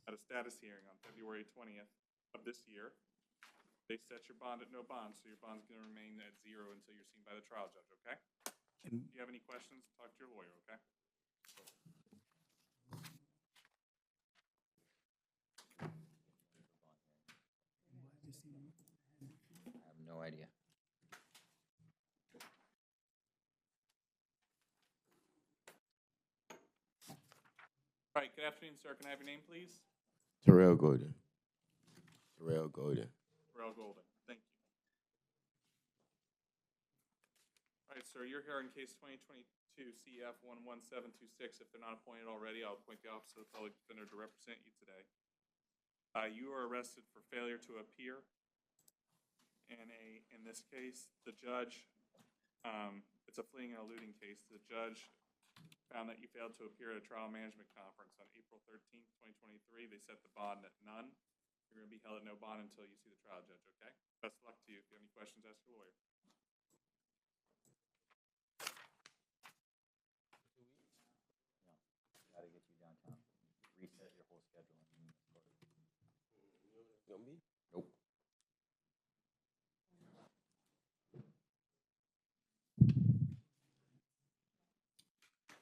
at a status hearing on February 20th of this year. They set your bond at no bond, so your bond's going to remain at 0 until you're seen by the trial judge, okay? If you have any questions, talk to your lawyer, okay? I have no idea. All right, good afternoon, sir. Can I have your name, please? Terrell Golden. Terrell Golden. Terrell Golden. Thank you. All right, sir, you're here in case 2022 CF 11726. If they're not appointed already, I'll appoint the Office of the Public Defender to represent you today. You are arrested for failure to appear. In this case, the judge, it's a fleeing and eluding case. The judge found that you failed to appear at a trial management conference on April 13th, 2023. They set the bond at none. You're going to be held at no bond until you see the trial judge, okay? Best of luck to you. If you have any questions, ask your lawyer. Got to get you downtown. Reset your whole schedule. Gonna be? Nope.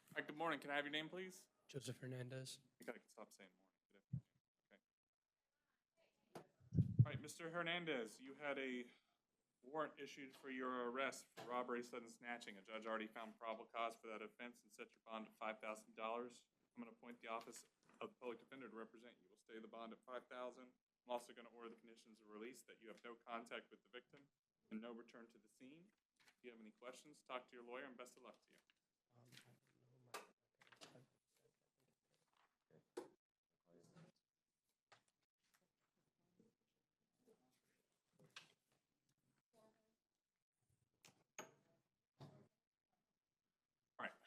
All right, good morning. Can I have your name, please? Joseph Hernandez. I gotta stop saying morning. Good afternoon. Okay. All right, Mr. Hernandez, you had a warrant issued for your arrest for robbery, sudden snatching. A judge already found probable cause for that offense and set your bond at $5,000. I'm going to appoint the Office of the Public Defender to represent you. We'll stay the bond at $5,000. I'm also going to order the conditions of release that you have no contact with the victim and no return to the scene. If you have any questions, talk to your lawyer, and best of luck to you. All right.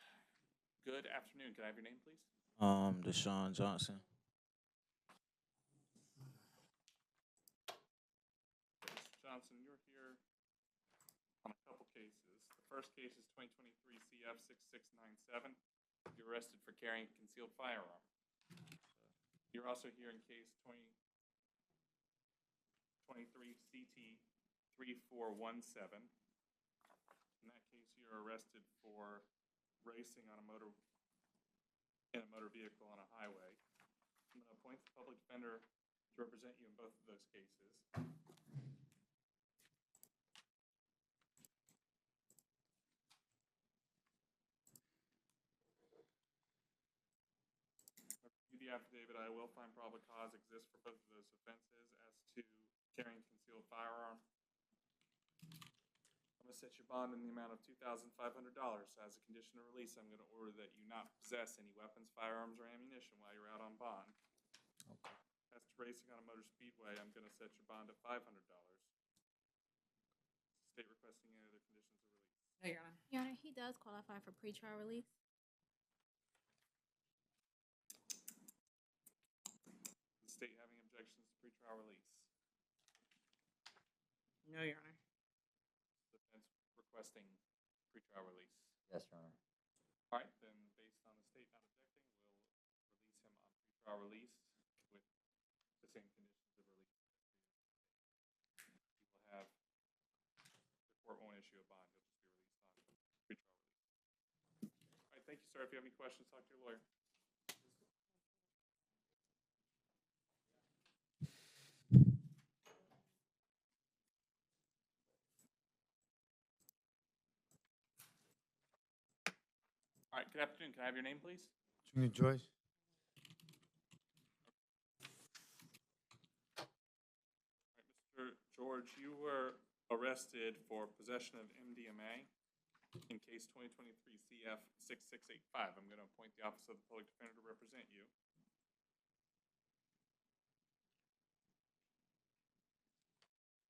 Good afternoon. Can I have your name, please? Deshaun Johnson. Johnson, you're here on a couple cases. The first case is 2023 CF 6697. You're arrested for carrying a concealed firearm. You're also here in case 2023 CT 3417. In that case, you're arrested for racing on in a motor vehicle on a highway. I'm going to appoint the public defender to represent you in both of those cases. The affidavit, I will find probable cause exists for both of those offenses. As to set your bond in the amount of $2,500. As a condition of release, I'm gonna order that you not possess any weapons, firearms, or ammunition while you're out on bond. Okay. As to racing on a motor speedway, I'm gonna set your bond at $500. State requesting any other conditions of release. No, Your Honor. Your Honor, he does qualify for pretrial release. Does the state have any objections to pretrial release? No, Your Honor. Defense requesting pretrial release. Yes, Your Honor. All right, then, based on the state not objecting, we'll release him on pretrial release with the same conditions of release. He will have, the court won't issue a bond, he'll just be released on pretrial release. All right, thank you, sir. If you have any questions, talk to your lawyer. All right, good afternoon. Can I have your name, please? Junior Joyce. Mr. George, you were arrested for possession of MDMA in case 2023 CF 6685. I'm going to appoint the Office of the Public Defender to represent you.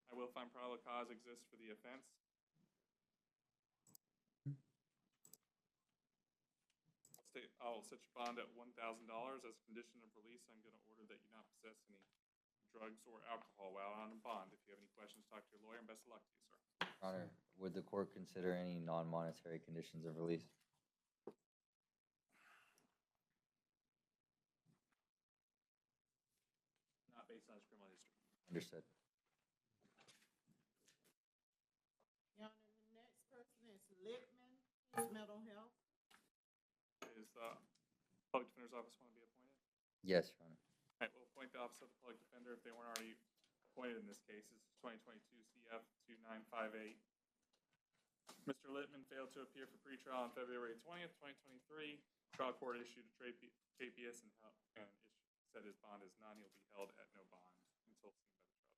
I will find probable cause exists for the offense. I'll set your bond at $1,000 as a condition of release. I'm going to order that you not possess any drugs or alcohol while on a bond. If you have any questions, talk to your lawyer, and best of luck to you, sir. Your Honor, would the court consider any non-monetary conditions of release? Not based on his criminal history. Understood. Your Honor, the next person is Littman, his mental health. Is Public Defender's Office want to be appointed? Yes, Your Honor. All right, we'll appoint the Office of the Public Defender if they weren't already appointed in this case. This is 2022 CF 2958. Mr. Littman failed to appear for pretrial on February 20th, 2023. Trial court issued a KPS and said his bond is none. He'll be held at no bond until seen by the trial judge.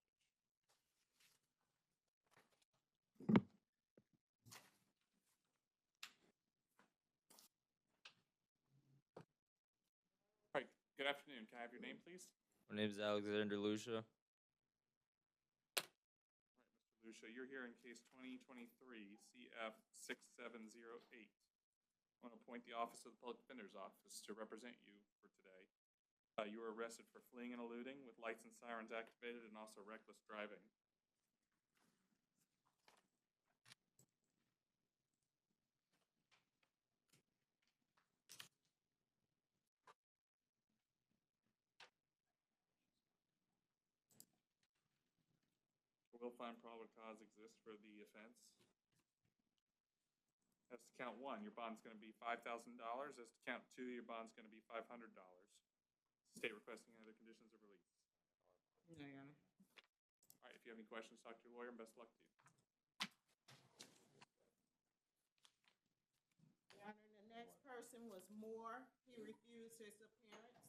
All right, good afternoon. Can I have your name, please? My name is Alexander Lucia. Mr. Lucia, you're here in case 2023 CF 6708. I want to appoint the Office of the Public Defender's Office to represent you for today. You were arrested for fleeing and eluding with lights and sirens activated and also reckless driving. We'll find probable cause exists for the offense. As to count one, your bond's going to be $5,000. As to count two, your bond's going to be $500. State requesting other conditions of release. No, Your Honor. All right, if you have any questions, talk to your lawyer, and best of luck to you. Your Honor, the next person was Moore. He refused his appearance.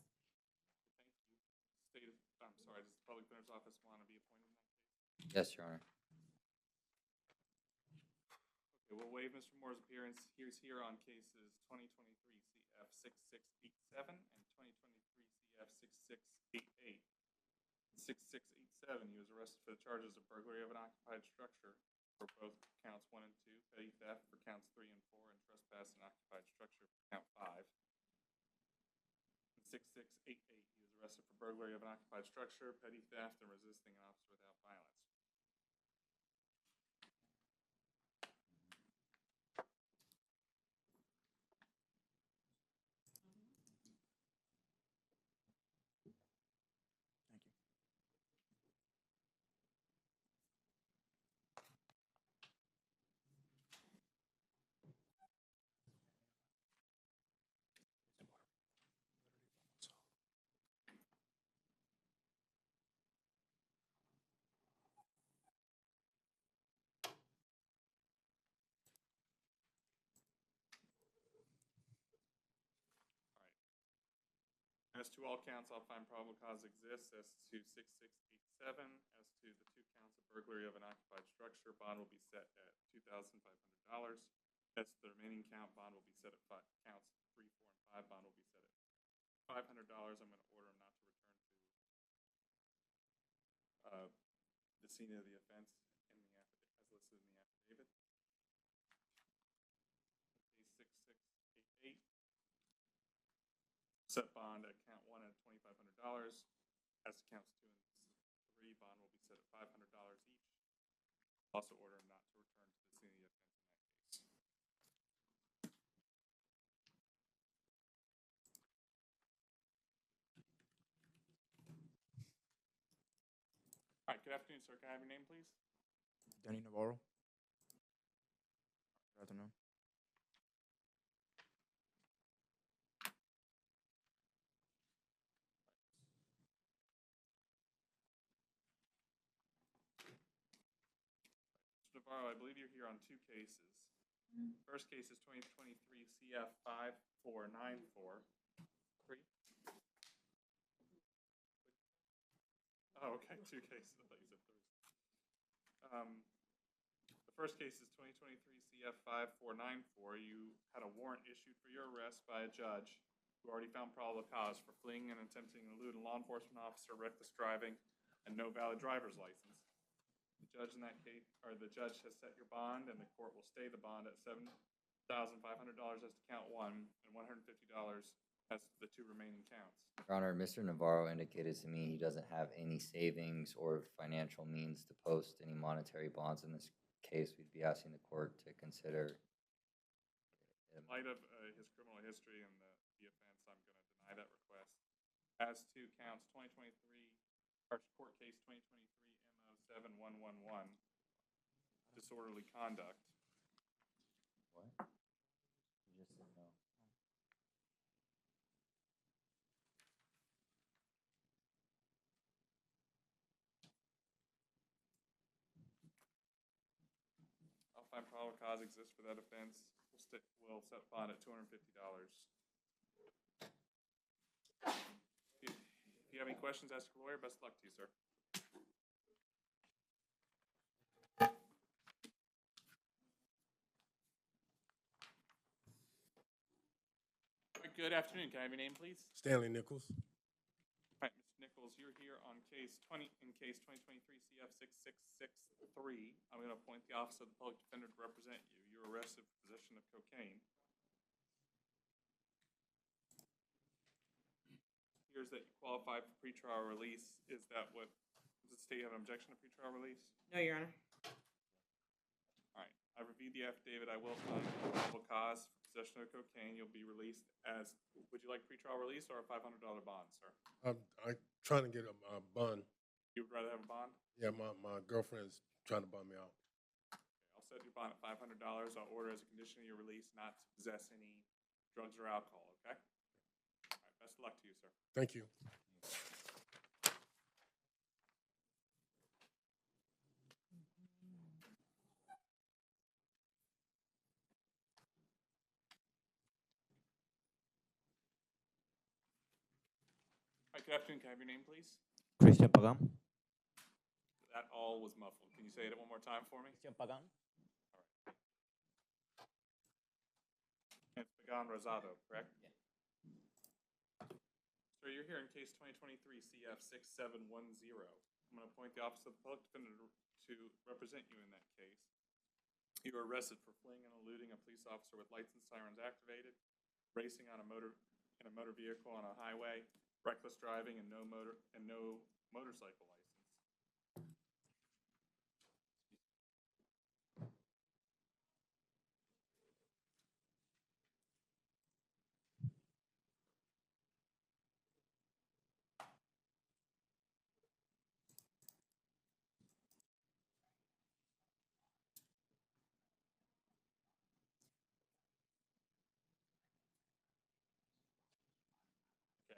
Thank you. I'm sorry, does the Public Defender's Office want to be appointed in that case? Yes, Your Honor. Okay, we'll waive Mr. Moore's appearance. He's here on cases 2023 CF 6687 and 2023 CF 6688. 6687, he was arrested for the charges of burglary of an occupied structure for both counts 1 and 2, petty theft for counts 3 and 4, and trespass in occupied structure for count 5. In 6688, he was arrested for burglary of an occupied structure, petty theft, and resisting an officer without violence. As to all counts, I'll find probable cause exists. As to 6687, as to the 2 counts of burglary of an occupied structure, bond will be set at $2,500. As to the remaining count, bond will be set at counts 3, 4, and 5. Bond will be set at $500. I'm going to order him not to return to the scene of the offense in the as listed in the affidavit. Case 6688. Set bond at count 1 at $2,500. As to counts 2 and 3, bond will be set at $500 each. Also order him not to return to the scene of the offense in that case. All right, good afternoon, sir. Can I have your name, please? Danny Navarro. Good afternoon. Mr. Navarro, I believe you're here on 2 cases. First case is 2023 CF 5494. 3? Oh, okay, 2 cases. I thought you said 3. The first case is 2023 CF 5494. You had a warrant issued for your arrest by a judge who already found probable cause for fleeing and attempting to elude a law enforcement officer, reckless driving, and no valid driver's license. The judge in that case, or the judge has set your bond, and the court will stay the bond at $7,500 as to count 1 and $150 as to the 2 remaining counts. Your Honor, Mr. Navarro indicated to me he doesn't have any savings or financial means to post any monetary bonds in this case. We'd be asking the court to consider. In light of his criminal history and the offense, I'm going to deny that request. As to counts 2023, or court case 2023 MO 7111, disorderly conduct. What? You just said no. I'll find probable cause exists for that offense. We'll set bond at $250. If you have any questions, ask your lawyer. Best of luck to you, sir. Good afternoon. Can I have your name, please? Stanley Nichols. All right, Mr. Nichols, you're here on case 2023 CF 6663. I'm going to appoint the Office of the Public Defender to represent you. You're arrested for possession of cocaine. Here's that you qualify for pretrial release. Is that what, does the state have an objection to pretrial release? No, Your Honor. All right, I reviewed the affidavit. I will find probable cause for possession of cocaine. You'll be released as, would you like pretrial release or a $500 bond, sir? I'm trying to get a bond. You would rather have a bond? Yeah, my girlfriend's trying to bond me out. Okay, I'll set your bond at $500. I'll order as a condition of your release not to possess any drugs or alcohol, okay? All right, best of luck to you, sir. Thank you. All right, good afternoon. Can I have your name, please? Christian Pagan. That all was muffled. Can you say it one more time for me? Christian Pagan. It's Pagan Rosado, correct? Yeah. Sir, you're here in case 2023 CF 6710. I'm going to appoint the Office of the Public Defender to represent you in that case. You were arrested for fleeing and eluding a police officer with lights and sirens activated, racing on a motor vehicle on a highway, reckless driving, and no motorcycle license.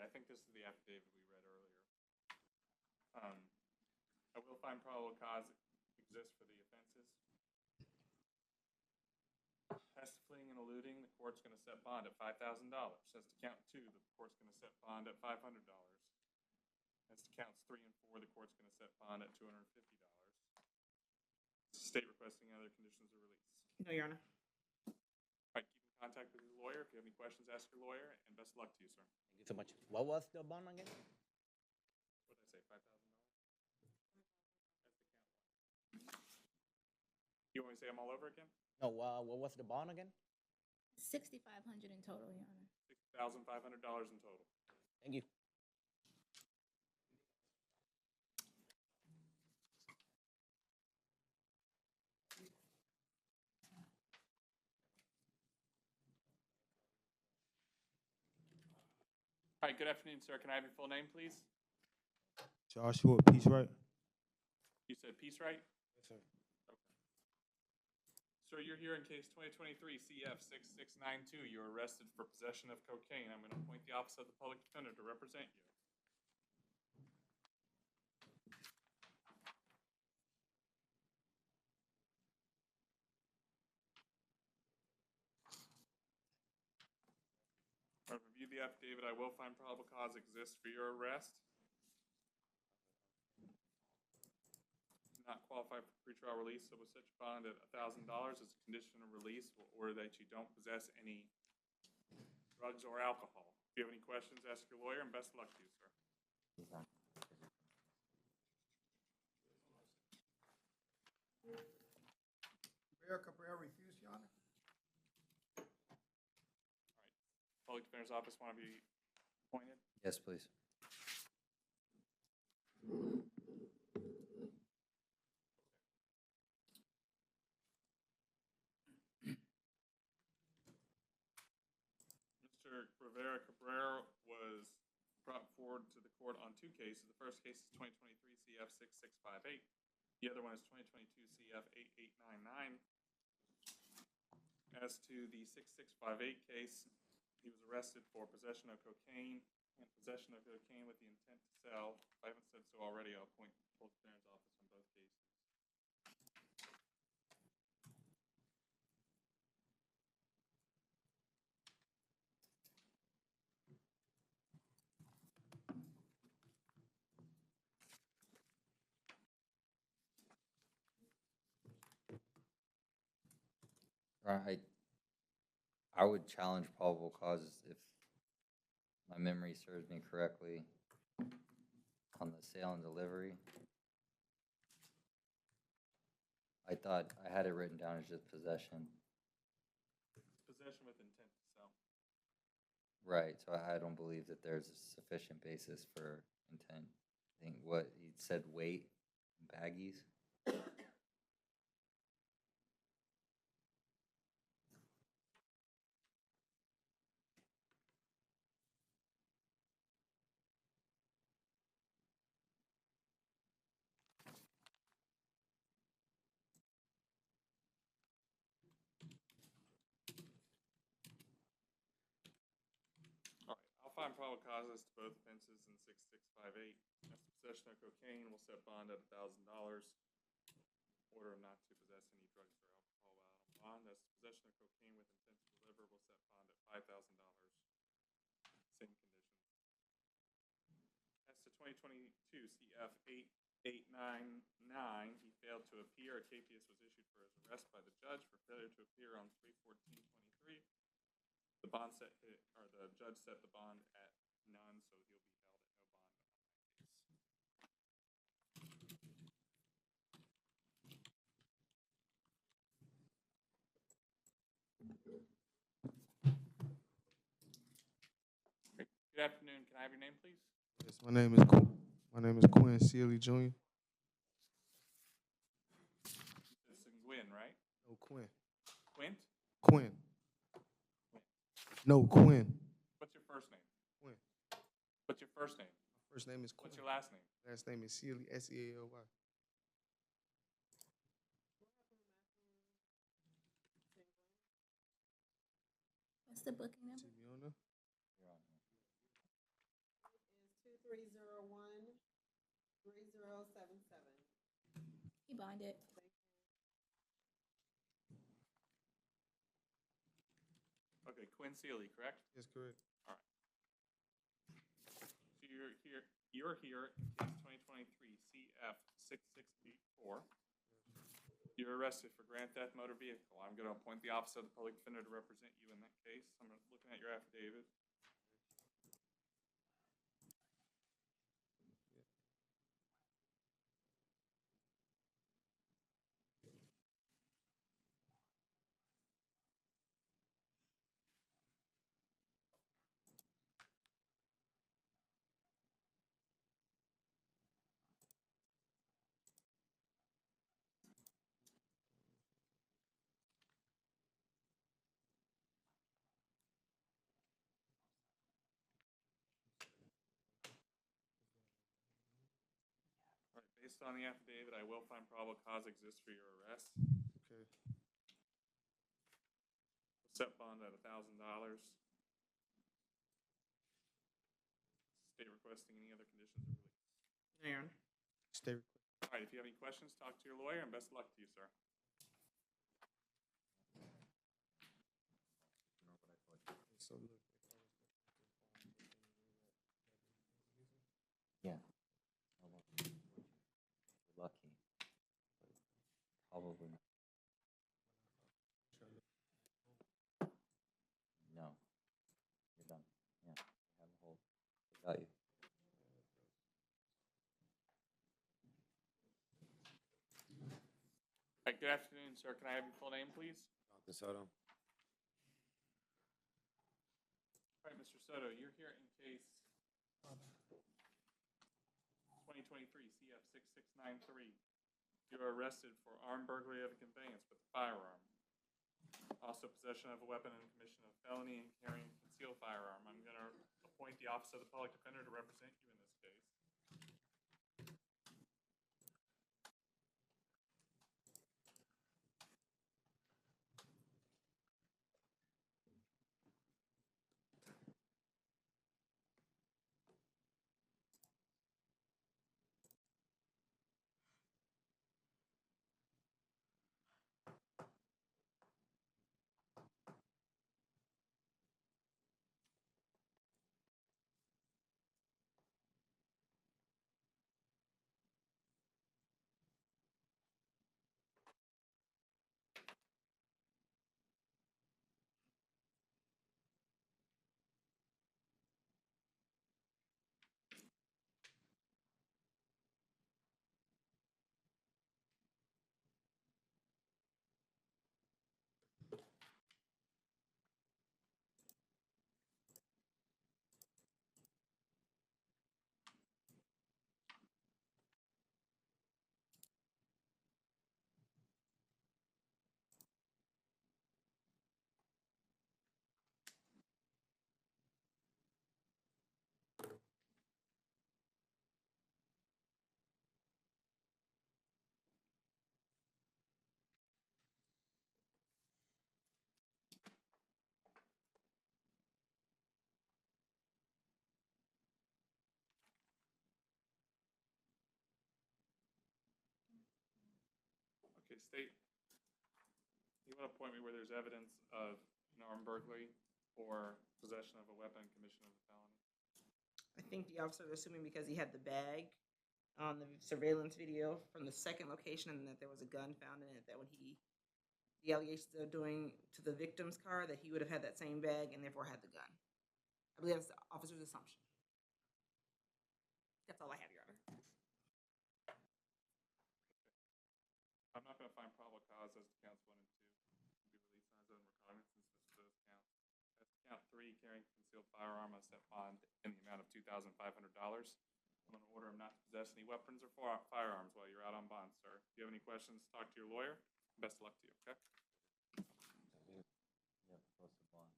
I think this is the affidavit we read earlier. I will find probable cause exists for the offenses. As to fleeing and eluding, the court's gonna set bond at $5,000. As to count 2, the court's gonna set bond at $500. As to counts 3 and 4, the court's gonna set bond at $250. State requesting other conditions of release. No, Your Honor. All right, keep in contact with your lawyer. If you have any questions, ask your lawyer, and best of luck to you, sir. Thank you so much. What was the bond again? What did I say, $5,000? You want me to say them all over again? No, what was the bond again? 6,500 in total, Your Honor. $6,500 in total. Thank you. All right, good afternoon, sir. Can I have your full name, please? Joshua Peace Right. You said Peace, right? Yes, sir. Sir, you're here in case 2023 CF 6692. You're arrested for possession of cocaine. I'm going to appoint the Office of the Public Defender to represent you. I've reviewed the affidavit. I will find probable cause exists for your arrest. Do not qualify for pretrial release, so we'll set your bond at $1,000 as a condition of release. We'll order that you don't possess any drugs or alcohol. If you have any questions, ask your lawyer, and best of luck to you, sir. Cabrera refused, Your Honor. Public Defender's Office want to be appointed? Yes, please. Mr. Rivera Cabrera was brought forward to the court on 2 cases. The first case is 2023 CF 6658. The other one is 2022 CF 8899. As to the 6658 case, he was arrested for possession of cocaine and possession of cocaine with the intent to sell. If I haven't said so already, I'll appoint the Public Defender's Office on both cases. I would challenge probable causes if my memory serves me correctly on the sale and delivery. I thought I had it written down as just possession. Possession with intent to sell. Right, so I don't believe that there's a sufficient basis for intent. I think what he said, weight, baggies. Find probable causes to both offenses in 6658. As to possession of cocaine, we'll set bond at $1,000. Order him not to possess any drugs or alcohol while on bond. As to possession of cocaine with intent to deliver, we'll set bond at $5,000. Same conditions. As to 2022 CF 8899, he failed to appear. A capias was issued for his arrest by the judge for failure to appear on 3/14/23. The bond set, or the judge set the bond at none, so he'll be held at no bond on that case. Good afternoon. Can I have your name, please? Yes, my name is Quinn Sealy Jr. This is Gwyn, right? No, Quinn. Quint? Quinn. No, Quinn. What's your first name? Quinn. What's your first name? My first name is Quinn. What's your last name? Last name is Sealy, S-E-A-L-Y. What's the booking number? See me on there? Is 2301-3077. He bonded. Okay, Quinn Sealy, correct? Yes, correct. All right. So you're here in case 2023 CF 6684. You're arrested for grand theft motor vehicle. I'm going to appoint the officer of the public defender to represent you in that case. I'm looking at your affidavit. All right, based on the affidavit, I will find probable cause exists for your arrest. Okay. Set bond at $1,000. State requesting any other conditions of release. No, Your Honor. Stay. All right, if you have any questions, talk to your lawyer, and best of luck to you, sir. So look. Yeah. You're lucky. Probably not. No. You're done. Yeah. You have a hold. They got you. All right, good afternoon, sir. Can I have your full name, please? Jonathan Soto. All right, Mr. Soto, you're here in case 2023 CF 6693. You're arrested for armed burglary of a conveyance with a firearm. Also possession of a weapon and commission of felony and carrying a concealed firearm. I'm going to appoint the officer of the public defender to represent you in this case. Okay, state. You want to point me where there's evidence of an armed burglary or possession of a weapon and commission of a felony? I think the officer was assuming because he had the bag on the surveillance video from the second location and that there was a gun found in it, that when the allegations are doing to the victim's car, that he would have had that same bag and therefore had the gun. I believe that's the officer's assumption. That's all I have, Your Honor. I'm not going to find probable cause as to counts 1 and 2. Be released on his own recognizance since this is count. As to count 3, carrying concealed firearm, a set bond in the amount of $2,500. I'm going to order him not to possess any weapons or firearms while you're out on bond, sir. If you have any questions, talk to your lawyer. Best of luck to you, okay? Yep, close to bond.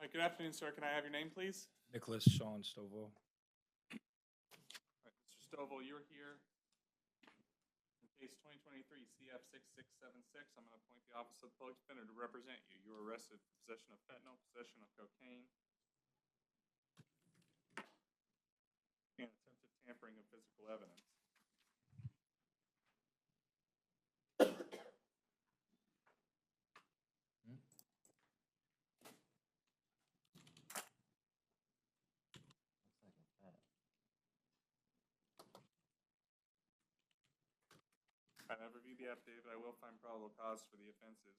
All right, good afternoon, sir. Can I have your name, please? Nicholas Sean Stovall. All right, Mr. Stovall, you're here in case 2023 CF 6676. I'm going to appoint the office of the public defender to represent you. You were arrested for possession of fentanyl, possession of cocaine, and attempted tampering of physical evidence. I've reviewed the affidavit. I will find probable cause for the offenses.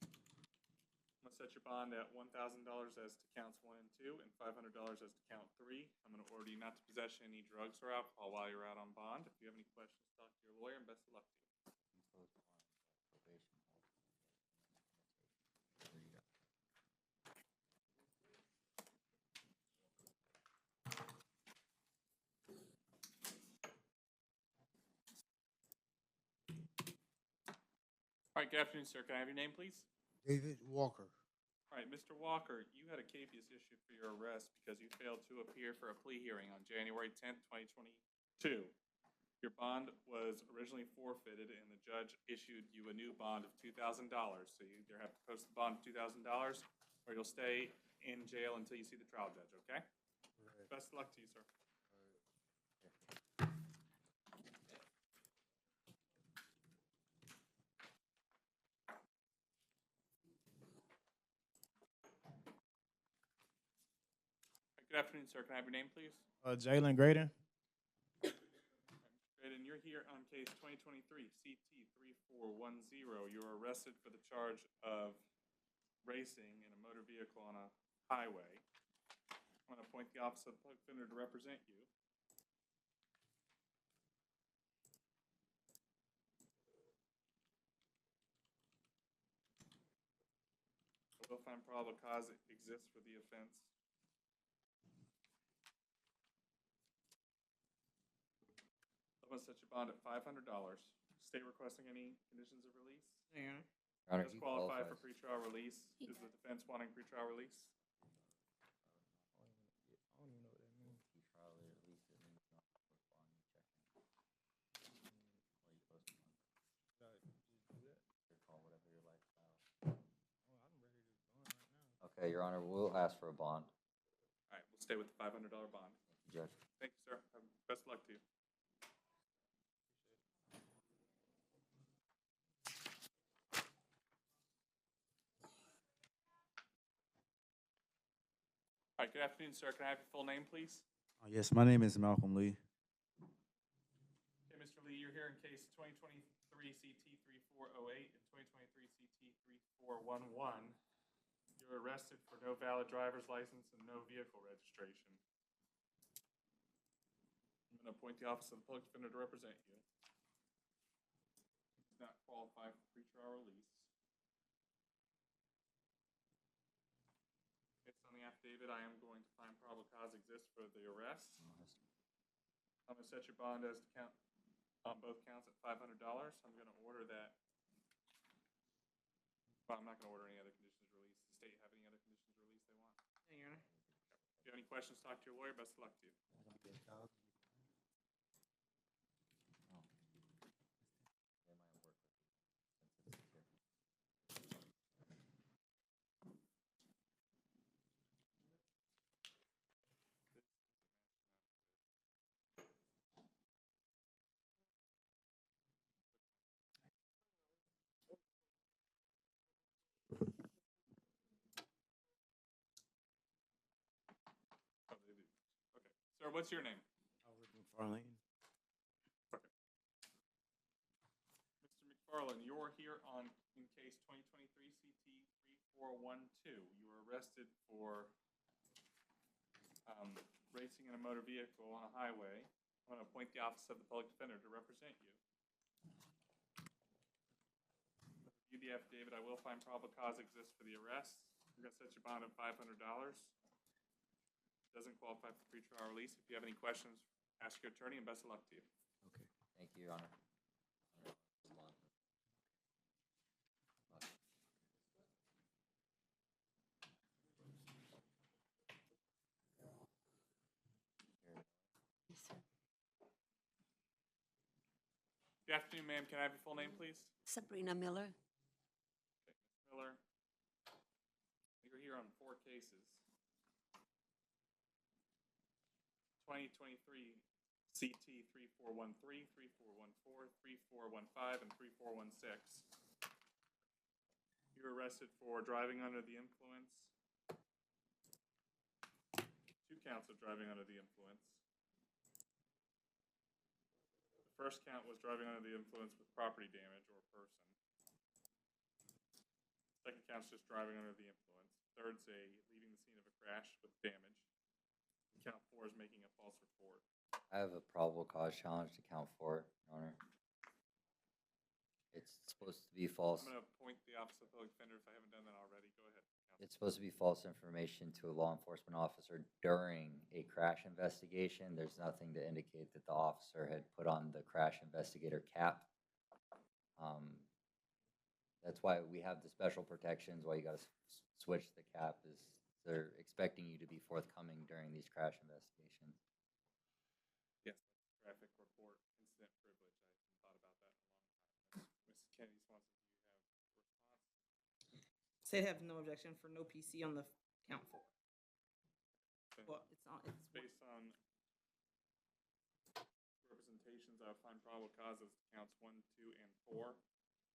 I'm gonna set your bond at $1,000 as to counts 1 and 2, and $500 as to count 3. I'm gonna order you not to possess any drugs or alcohol while you're out on bond. If you have any questions, talk to your lawyer, and best of luck to you. All right, good afternoon, sir. Can I have your name, please? David Walker. All right, Mr. Walker, you had a capious issue for your arrest because you failed to appear for a plea hearing on January 10th, 2022. Your bond was originally forfeited and the judge issued you a new bond of $2,000. So you either have to post the bond of $2,000 or you'll stay in jail until you see the trial judge, okay? Best of luck to you, sir. Good afternoon, sir. Can I have your name, please? Jalen Graydon. And you're here on case 2023 CT3410. You were arrested for the charge of racing in a motor vehicle on a highway. I'm going to appoint the Office of the Public Defender to represent you. We'll find probable cause that exists for the offense. I'm gonna set your bond at $500. State requesting any conditions of release? Yeah. Your Honor, Does he qualify qualifies. for pretrial release? Is the defense wanting pretrial release? I don't even know what that means. Okay, Your Honor, we'll ask for a bond. All right, we'll stay with the $500 bond. Judge. Thank you, sir. Best of luck to you. All right, good afternoon, sir. Can I have your full name, please? Yes, my name is Malcolm Lee. Okay, Mr. Lee, you're here in case 2023 CT3408 and 2023 CT3411. You were arrested for no valid driver's license and no vehicle registration. I'm going to appoint the Office of the Public Defender to represent you. He does not qualify for pretrial release. Based on the affidavit, I am going to find probable cause exists for the arrest. I'm going to set your bond as to count on both counts at $500. I'm going to order that. Well, I'm not going to order any other conditions of release. Does the state have any other conditions of release they want? Yeah, Your Honor. If you have any questions, talk to your lawyer. Best of luck to you. Oh, they do. Okay. Sir, what's your name? Howard McFarlane. Mr. McFarland, you're here in case 2023 CT3412. You were arrested for racing in a motor vehicle on a highway. I'm going to appoint the Office of the Public Defender to represent you. Review the affidavit. I will find probable cause exists for the arrest. I'm going to set your bond at $500. Doesn't qualify for pretrial release. If you have any questions, ask your attorney, and best of luck to you. Okay. Thank you, Your Honor. Good afternoon, ma'am. Can I have your full name, please? Sabrina Miller. Okay, Ms. Miller. You're here on 4 cases. 2023 CT3413, 3414, 3415, and 3416. You were arrested for driving under the influence. 2 counts of driving under the influence. first count was driving under the influence with property damage or person. Second count's just driving under the influence. Third's leaving the scene of a crash with damage. Count 4 is making a false report. I have a probable cause challenge to count 4, Your Honor. It's supposed to be false. I'm gonna appoint the Office of Public Defender if I haven't done that already. Go ahead. Counsel. It's supposed to be false information to a law enforcement officer during a crash investigation. There's nothing to indicate that the officer had put on the crash investigator cap. That's why we have the special protections, why you gotta switch the cap, is they're expecting you to be forthcoming during these crash investigations. Yes, traffic report, incident privilege. I haven't thought about that in a long time. Mrs. Kennedy Swanson, do you have a response? State have no objection for no PC on the count 4. Okay. Well, it's Based on representations, I'll find probable causes to counts 1, 2, and 4.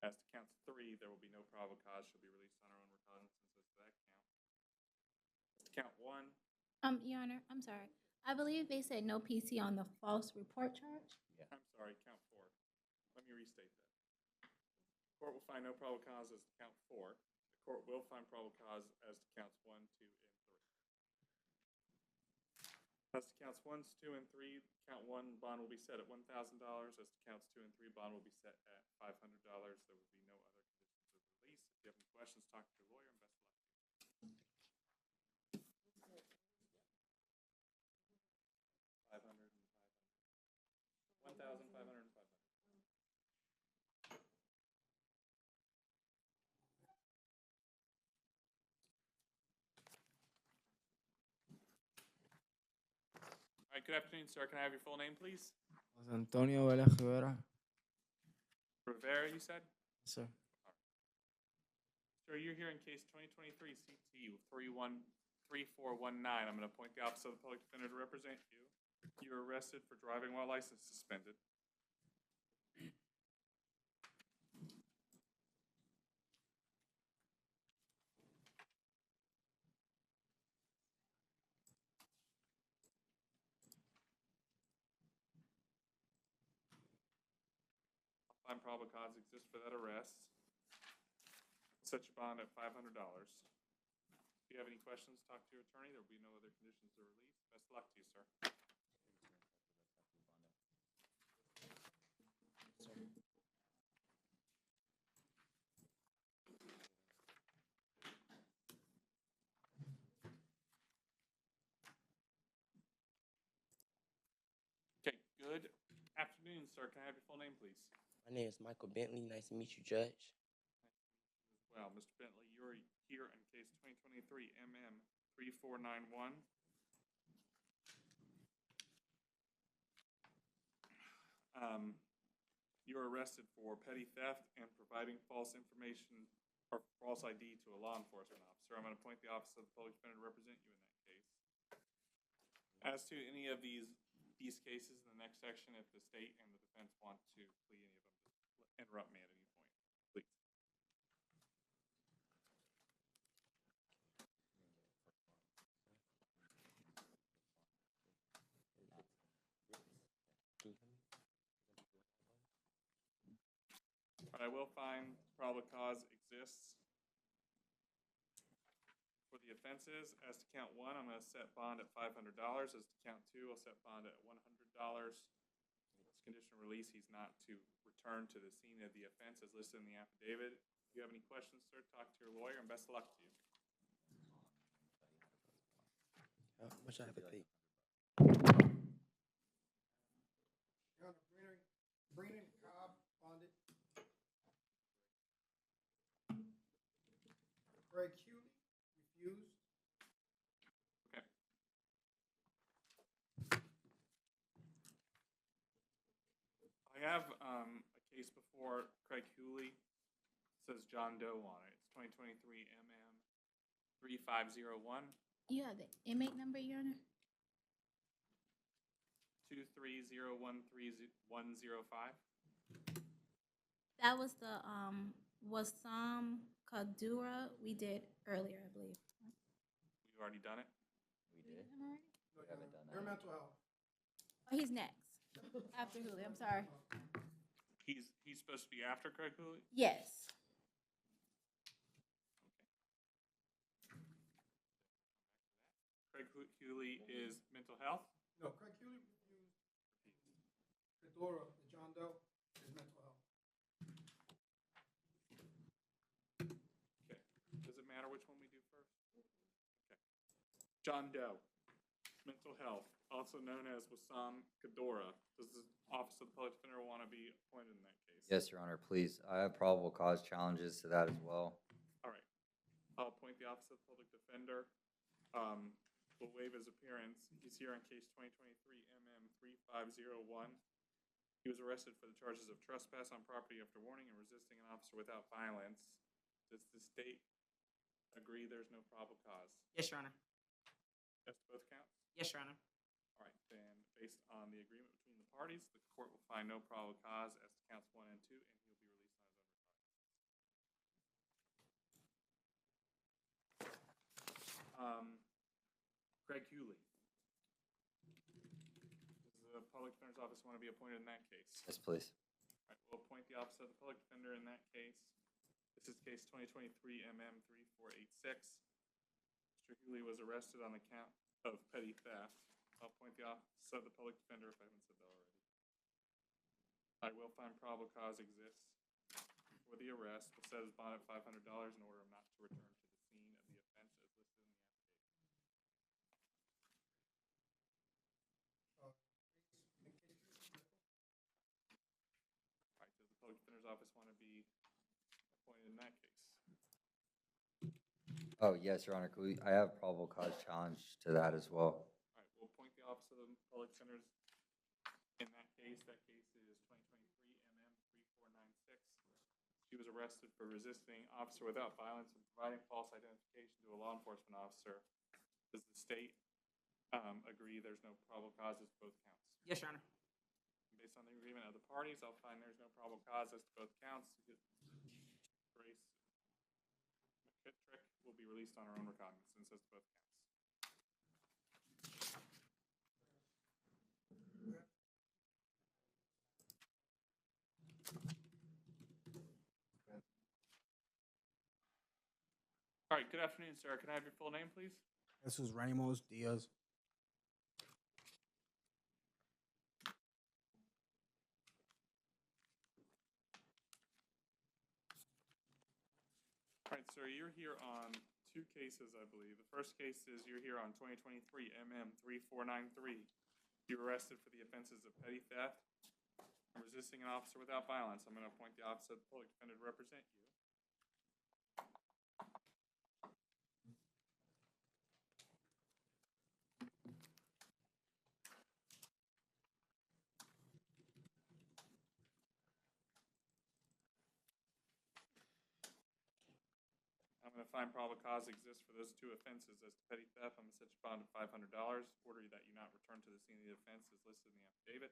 As to counts 3, there will be no probable cause. She'll be released on her own recognizance as to that count. As to count 1, Your Honor, I'm sorry. I believe they said no PC on the false report charge. I'm sorry, count 4. Let me restate that. The court will find no probable cause as to count 4. The court will find probable cause as to counts 1, 2, and 3. As to counts 1, 2, and 3, count 1 bond will be set at $1,000. As to counts 2 and 3, bond will be set at $500. There will be no other conditions of release. If you have any questions, talk to your lawyer, and best of luck to you. 500 and 500. 1,500 and 500. All right, good afternoon, sir. Can I have your full name, please? Jose Antonio Vélez Rivera. Rivera, you said? Sir. Sir, you're here in case 2023 CT 313419. I'm going to appoint the Office of the Public Defender to represent you. You were arrested for driving while license suspended. I'll find probable cause exists for that arrest. Set your bond at $500. If you have any questions, talk to your attorney. There will be no other conditions of release. Best of luck to you, sir. Okay, good afternoon, sir. Can I have your full name, please? My name is Michael Bentley. Nice to meet you, Judge. Well, Mr. Bentley, you're here in case 2023 MM 3491. You were arrested for petty theft and providing false information or false ID to a law enforcement officer. I'm going to appoint the Office of the Public Defender to represent you in that case. As to any of these cases in the next section, if the state and the defense want to plea any of them, just interrupt me at any point, please. But I will find probable cause exists for the offenses. As to count 1, I'm going to set bond at $500. As to count 2, I'll set bond at $100. As condition of release, he's not to return to the scene of the offense as listed in the affidavit. If you have any questions, sir, talk to your lawyer, and best of luck to you. How much I have to pay? Your Honor, Brennan Cobb bonded. Greg Hewley refused. Okay. I have a case before Craig Hewley. It says John Doe on it. It's 2023 MM 3501. You have the inmate number, Your Honor? 230130105. That was the Wassam Kadura we did earlier, I believe. We've already done it. We did. Him already? We haven't done Your that. mental health. Oh, he's next. After Julio, I'm sorry. He's supposed to be after Craig Cooley? Yes. Craig Cooley is mental health? No, Craig Hewley refused. Fedora, the John Doe, is mental health. Okay. Does it matter which one we do first? Okay. John Doe, mental health, also known as Wassam Kadora. Does the Office of the Public Defender want to be appointed in that case? Yes, Your Honor, please. I have probable cause challenges to that as well. All right. I'll appoint the Office of the Public Defender. Will waive his appearance. He's here on case 2023 MM3501. He was arrested for the charges of trespass on property after warning and resisting an officer without violence. Does the state agree there's no probable cause? Yes, Your Honor. Yes to both counts? Yes, Your Honor. All right, then, based on the agreement between the parties, the court will find no probable cause as to counts 1 and 2, and he'll be released on his own recognizance. Craig Hewley. Does the Public Defender's Office want to be appointed in that case? Yes, please. All right, we'll appoint the Office of the Public Defender in that case. This is case 2023 MM3486. Mr. Hewley was arrested on the count of petty theft. I'll appoint the Office of the Public Defender if I haven't said that already. I will find probable cause exists for the arrest. We'll set his bond at $500 in order of not to return to the scene of the offense as listed in the application. All right, does the Public Defender's Office want to be appointed in that case? Oh, yes, Your Honor. I have probable cause challenge to that as well. All right, we'll appoint the Office of the Public Defenders in that case. That case is 2023 MM3496. She was arrested for resisting officer without violence and providing false identification to a law enforcement officer. Does the state agree there's no probable causes to both counts? Yes, Your Honor. Based on the agreement of the parties, I'll find there's no probable cause as to both counts. Grace McKittrick will be released on her own recognizance as to both counts. All right, good afternoon, sir. Can I have your full name, please? Jesus Ramos Diaz. All right, sir, you're here on two cases, I believe. The first case is you're here on 2023 MM3493. You were arrested for the offenses of petty theft and resisting an officer without violence. I'm going to appoint the Office of the Public Defender to represent you. I'm going to find probable cause exists for those two offenses as to petty theft. I'm going to set your bond at $500. Order that you not return to the scene of the offense as listed in the affidavit.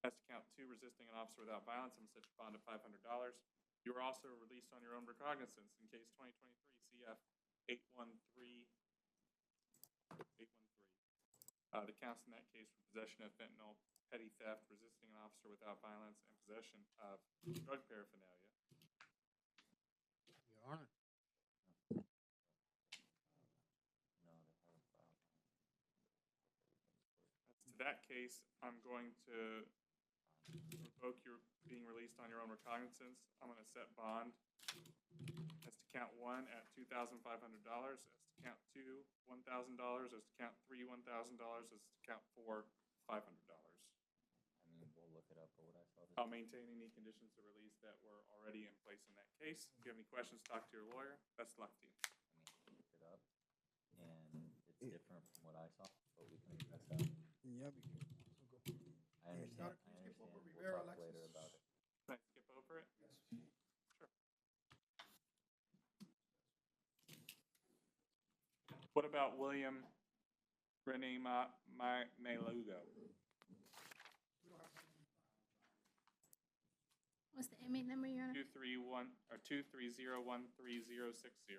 As to count 2, resisting an officer without violence, I'm going to set your bond at $500. You are also released on your own recognizance in case 2023 CF 813. The counts in that case were possession of fentanyl, petty theft, resisting an officer without violence, and possession of drug paraphernalia. Your Honor. To that case, I'm going to revoke your being released on your own recognizance. I'm going to set bond as to count 1 at $2,500, as to count 2, $1,000, as to count 3, $1,000, as to count 4, $500. I mean, we'll look it up, but what I saw. I'll maintain any conditions of release that were already in place in that case. If you have any questions, talk to your lawyer. Best of luck to you. I mean, look it up, and it's different from what I saw, but we can address that. Yeah, I understand. We'll talk later about it. Can I skip over it? Yes. Sure. What about William Rene Melugo? What's the inmate number, Your Honor? 230133060.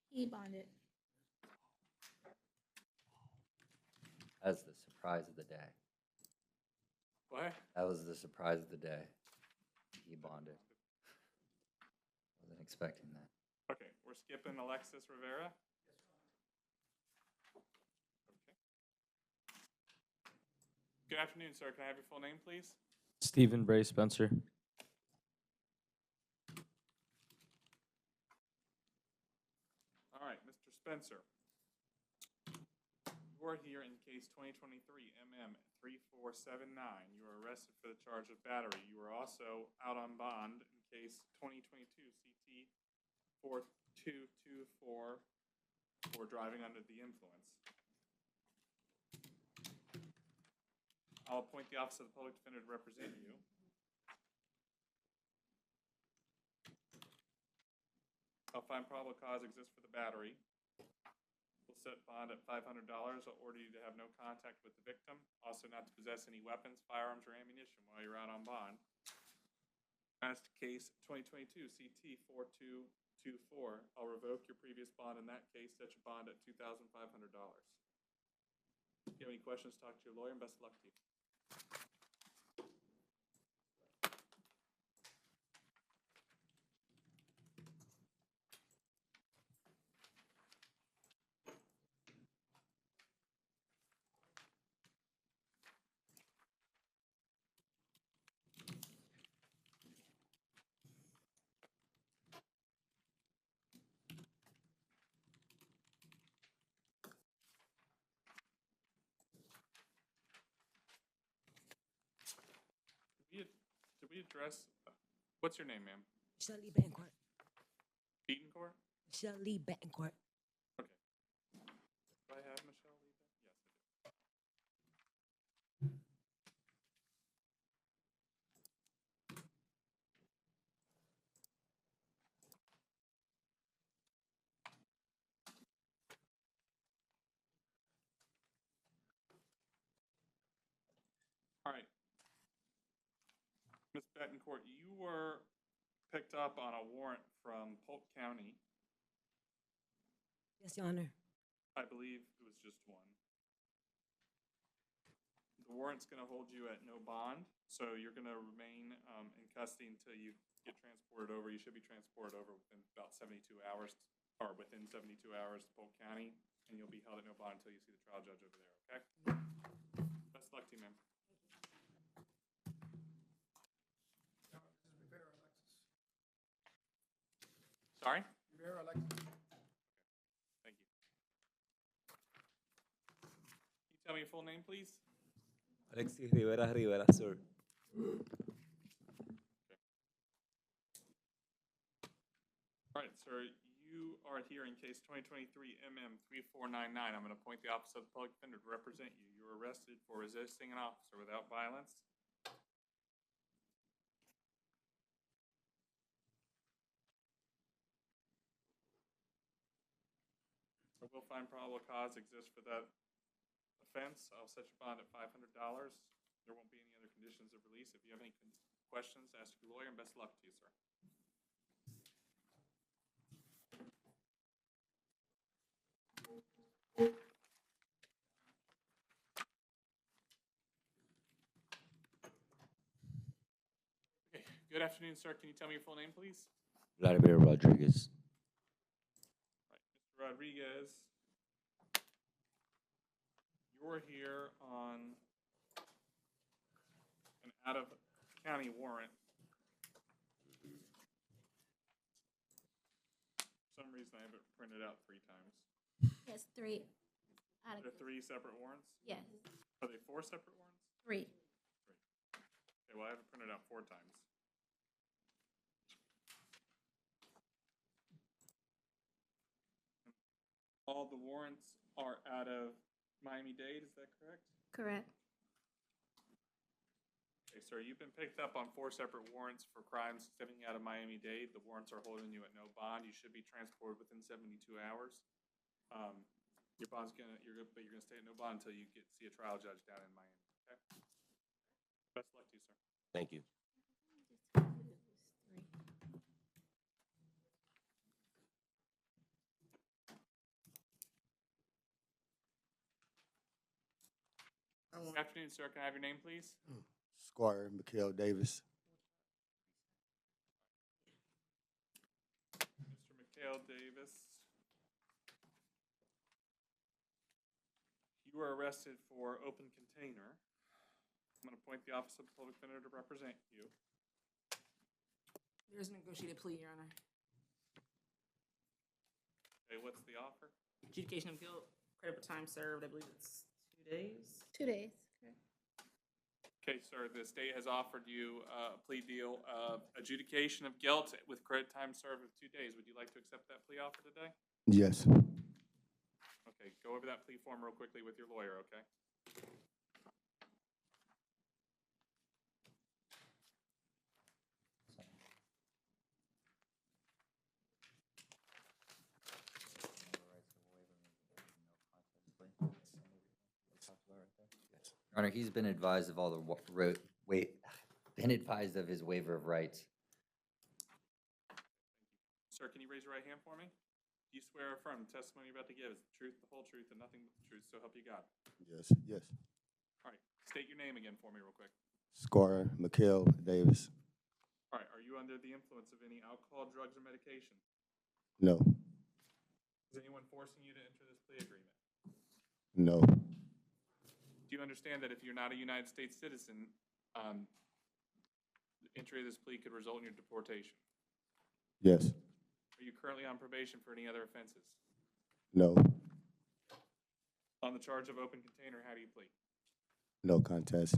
He bonded. That's the surprise of the day. What? That was the surprise of the day. He bonded. Wasn't expecting that. Okay, we're skipping Alexis Rivera. Okay. Good afternoon, sir. Can I have your full name, please? Stephen Bray Spencer. All right, Mr. Spencer. You are here in case 2023 MM 3479. You were arrested for the charge of battery. You are also out on bond in case 2022 CT 4224 for driving under the influence. I'll appoint the Office of the Public Defender to represent you. I'll find probable cause exists for the battery. We'll set bond at $500. I'll order you to have no contact with the victim, also not to possess any weapons, firearms, or ammunition while you're out on bond. As to case 2022 CT 4224, I'll revoke your previous bond in that case, set your bond at $2,500. If you have any questions, talk to your lawyer, and best of luck to you. Did we address, what's your name, ma'am? Shelly Bancourt. Beatoncourt? Shelly Bancourt. Okay. Do I have Michelle Lee? Yes, I do. All right. Ms. Betancourt, you were picked up on a warrant from Polk County. Yes, Your Honor. I believe it was just one. The warrant's going to hold you at no bond, so you're going to remain in custody until you get transported over. You should be transported over within about 72 hours, or within 72 hours to Polk County, and you'll be held at no bond until you see the trial judge over there, okay? Best of luck to you, ma'am. This is Rivera Alexis. Sorry? Rivera Alexis. Thank you. Can you tell me your full name, please? Alexis Rivera Rivera, sir. All right, sir, you are here in case 2023 MM 3499. I'm going to appoint the Office of the Public Defender to represent you. You were arrested for resisting an officer without violence. I will find probable cause exists for that offense. I'll set your bond at $500. There won't be any other conditions of release. If you have any questions, ask your lawyer, and best of luck to you, sir. Okay. Good afternoon, sir. Can you tell me your full name, please? Vladimir Rodriguez. Right, Mr. Rodriguez, you're here on an out-of-county warrant. For some reason, I have it printed out 3 times. Yes, 3. Are there 3 separate warrants? Yes, Are they 4 separate warrants? 3. Okay, well, I have it printed out 4 times. All the warrants are out of Miami-Dade, is that correct? Correct. Okay, sir, you've been picked up on 4 separate warrants for crimes stemming out of Miami-Dade. The warrants are holding you at no bond. You should be transported within 72 hours. Your bond's but you're gonna stay at no bond until you see a trial judge down in Miami, okay? Best of luck to you, sir. Thank you. Good afternoon, sir. Can I have your name, please? Squire Mikael Davis. Mr. Mikhail Davis. You were arrested for open container. I'm going to appoint the Office of Public Defender to represent you. There's a negotiated plea, Your Honor. Okay, what's the offer? Adjudication of guilt, credit for time served, I believe it's 2 days. 2 days. Correct. Okay, sir, the state has offered you a plea deal of adjudication of guilt with credit time served of 2 days. Would you like to accept that plea offer today? Yes. Okay, go over that plea form real quickly with your lawyer, okay? Your Honor, he's been advised of all the been advised of his waiver of rights. Sir, can you raise your right hand for me? Do you swear or affirm the testimony you're about to give is the truth, the whole truth, and nothing but the truth, so help you God? Yes. Yes. All right, state your name again for me real quick. Squire Mikael Davis. All right, are you under the influence of any alcohol, drugs, or medication? No. Is anyone forcing you to enter this plea agreement? No. Do you understand that if you're not a United States citizen, the entry of this plea could result in your deportation? Yes. Are you currently on probation for any other offenses? No. On the charge of open container, how do you plead? No contest.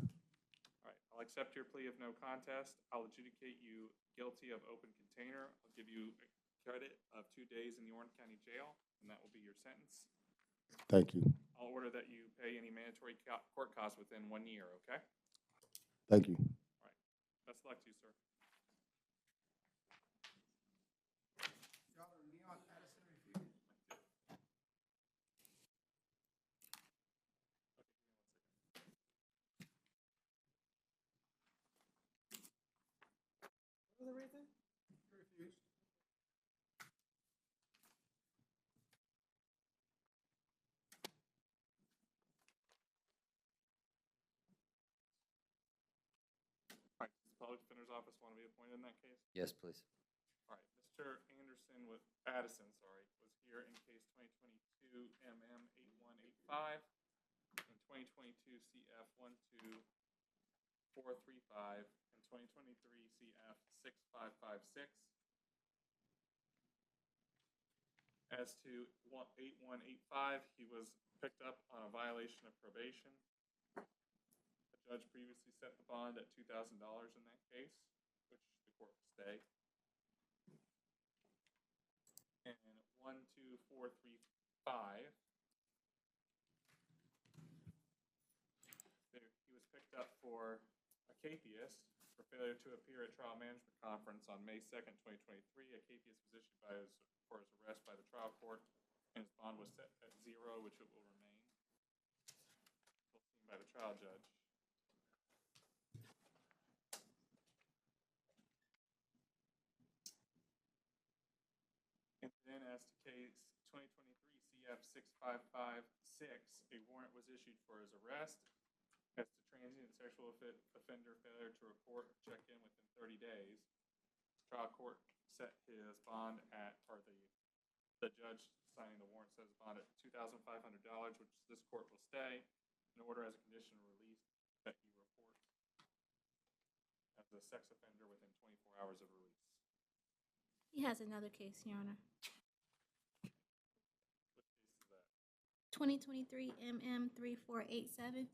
All right, I'll accept your plea of no contest. I'll adjudicate you guilty of open container. I'll give you a credit of 2 days in the Orange County Jail, and that will be your sentence. Thank you. I'll order that you pay any mandatory court costs within 1 year, okay? Thank you. All right, best of luck to you, sir. Your Honor, Leon Addison refused. What was the reason? He refused. All right, does the Public Defender's Office want to be appointed in that case? Yes, please. All right, Mr. Anderson was here in case 2022 MM 8185 and 2022 CF 12435 and 2023 CF 6556. As to 8185, he was picked up on a violation of probation. The judge previously set the bond at $2,000 in that case, which the court will stay. And 12435, he was picked up for Acapius for failure to appear at trial management conference on May 2nd, 2023. Acapius was issued for his arrest by the trial court, and his bond was set at 0, which it will remain. Seen by the trial judge. And then as to case 2023 CF 6556, a warrant was issued for his arrest. As to transient sexual offender failure to report or check in within 30 days, trial court set his bond at, or the judge signing the warrant set his bond at $2,500, which this court will stay, in order as a condition of release that he report as a sex offender within 24 hours of release. He has another case, Your Honor. What case is that? 2023 MM 3487.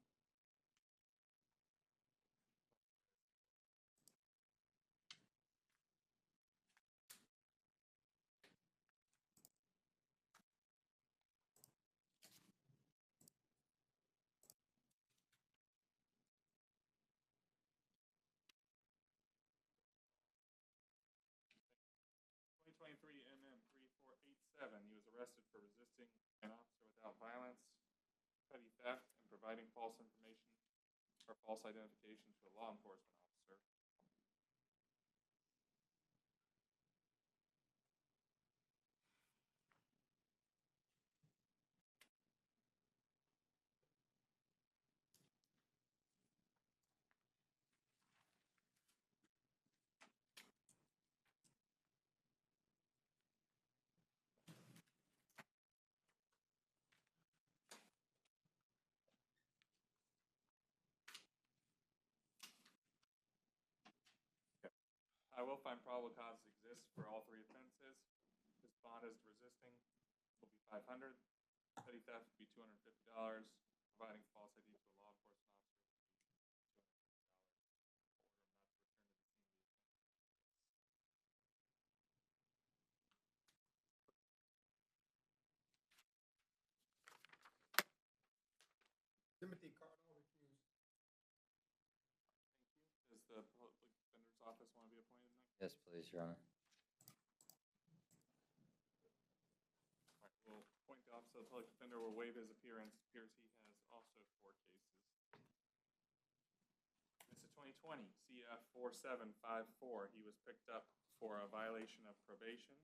MM 3487, he was arrested for resisting an officer without violence, petty theft, and providing false information or false identification to a law enforcement officer. I will find probable cause exists for all three offenses. This bond is resisting will be $500. Petty theft would be $250. Providing false ID to a law enforcement officer would be $250. Timothy Cardinal recused. Does the public defender's office want to be appointed next? Yes, please, Your Honor. All right, we'll appoint the office of the public defender. Will waive his appearance. Appears he has also 4 cases. This is 2020 CF 4754. He was picked up for a violation of probation.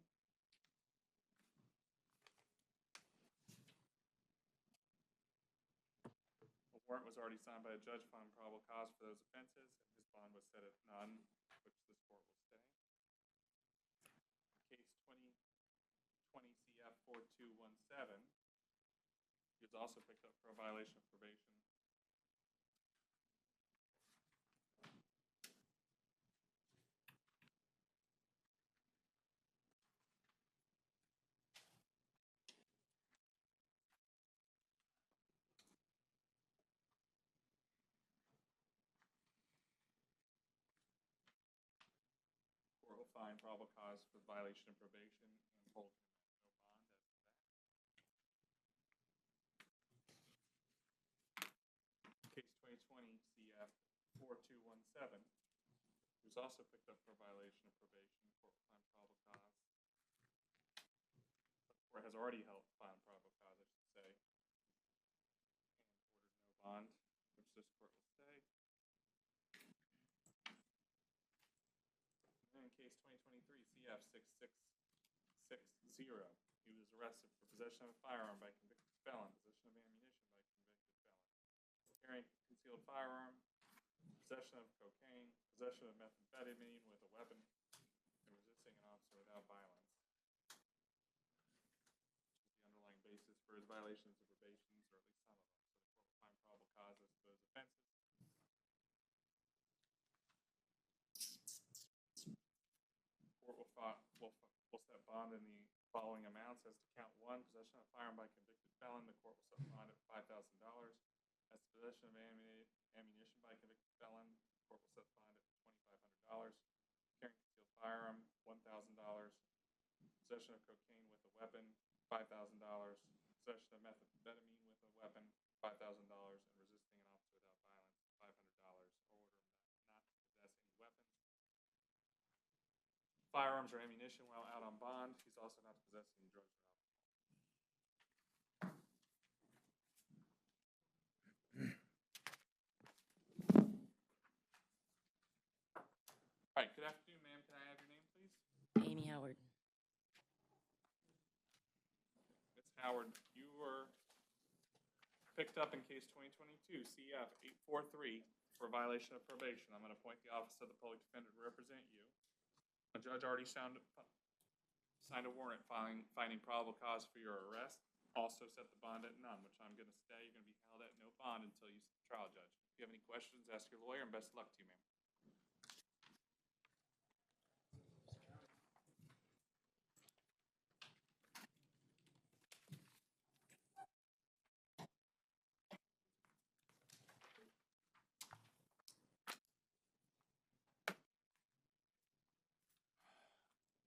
A warrant was already signed by a judge finding probable cause for those offenses, and his bond was set at none, which this court will stay. Case 2020 CF 4217. He was also picked up for a violation of probation. Court will find probable cause for violation of probation and hold him at no bond as to that. Case 2020 CF 4217, he was also picked up for a violation of probation. Court will find probable cause. The court has already found probable cause, I should say, and ordered no bond, which this court will stay. And in case 2023 CF 6660, he was arrested for possession of a firearm by convicted felon, possession of ammunition by convicted felon, carrying a concealed firearm, possession of cocaine, possession of methamphetamine with a weapon, and resisting an officer without violence. Which is the underlying basis for his violations of probations, or at least some of them. So the court will find probable causes for those offenses. Court will set bond in the following amounts. As to count 1, possession of a firearm by convicted felon, the court will set bond at $5,000. As to possession of ammunition by convicted felon, the court will set bond at $2,500. Carrying concealed firearm, $1,000. Possession of cocaine with a weapon, $5,000. Possession of methamphetamine with a weapon, $5,000. And resisting an officer without violence, $500. Or order him not to possess any weapons, firearms, or ammunition while out on bond. He's also not to possess any drugs or alcohol. All right, good afternoon, ma'am. Can I have your name, please? Amy Howard. Ms. Howard, you were picked up in case 2022 CF 843 for a violation of probation. I'm going to appoint the office of the public defender to represent you. A judge already signed a warrant finding probable cause for your arrest. Also set the bond at none, which I'm going to stay. You're going to be held at no bond until you see the trial judge. If you have any questions, ask your lawyer, and best of luck to you, ma'am.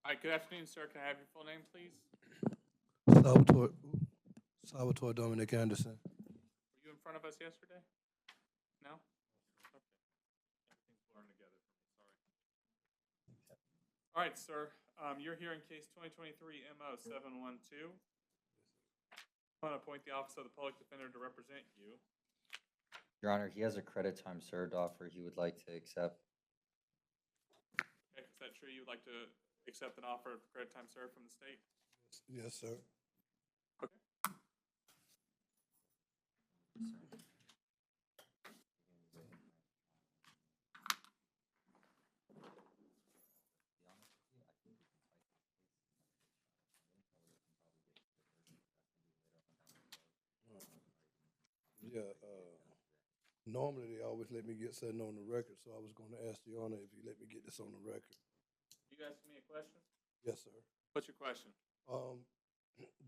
All right, good afternoon, sir. Can I have your full name, please? Salvatore Dominic Anderson. Were you in front of us yesterday? No? Okay. Everything's blurring together for me, sorry. All right, sir. You're here in case 2023 MO 712. I want to appoint the office of the public defender to represent you. Your Honor, he has a credit time served offer he would like to accept. Okay, is that true? You would like to accept an offer of credit time served from the state? Yes, sir. Okay. Yeah, normally they always let me get something on the record, so I was gonna ask the Honor if you let me get this on the record. you asking me a question? Yes, sir. What's your question?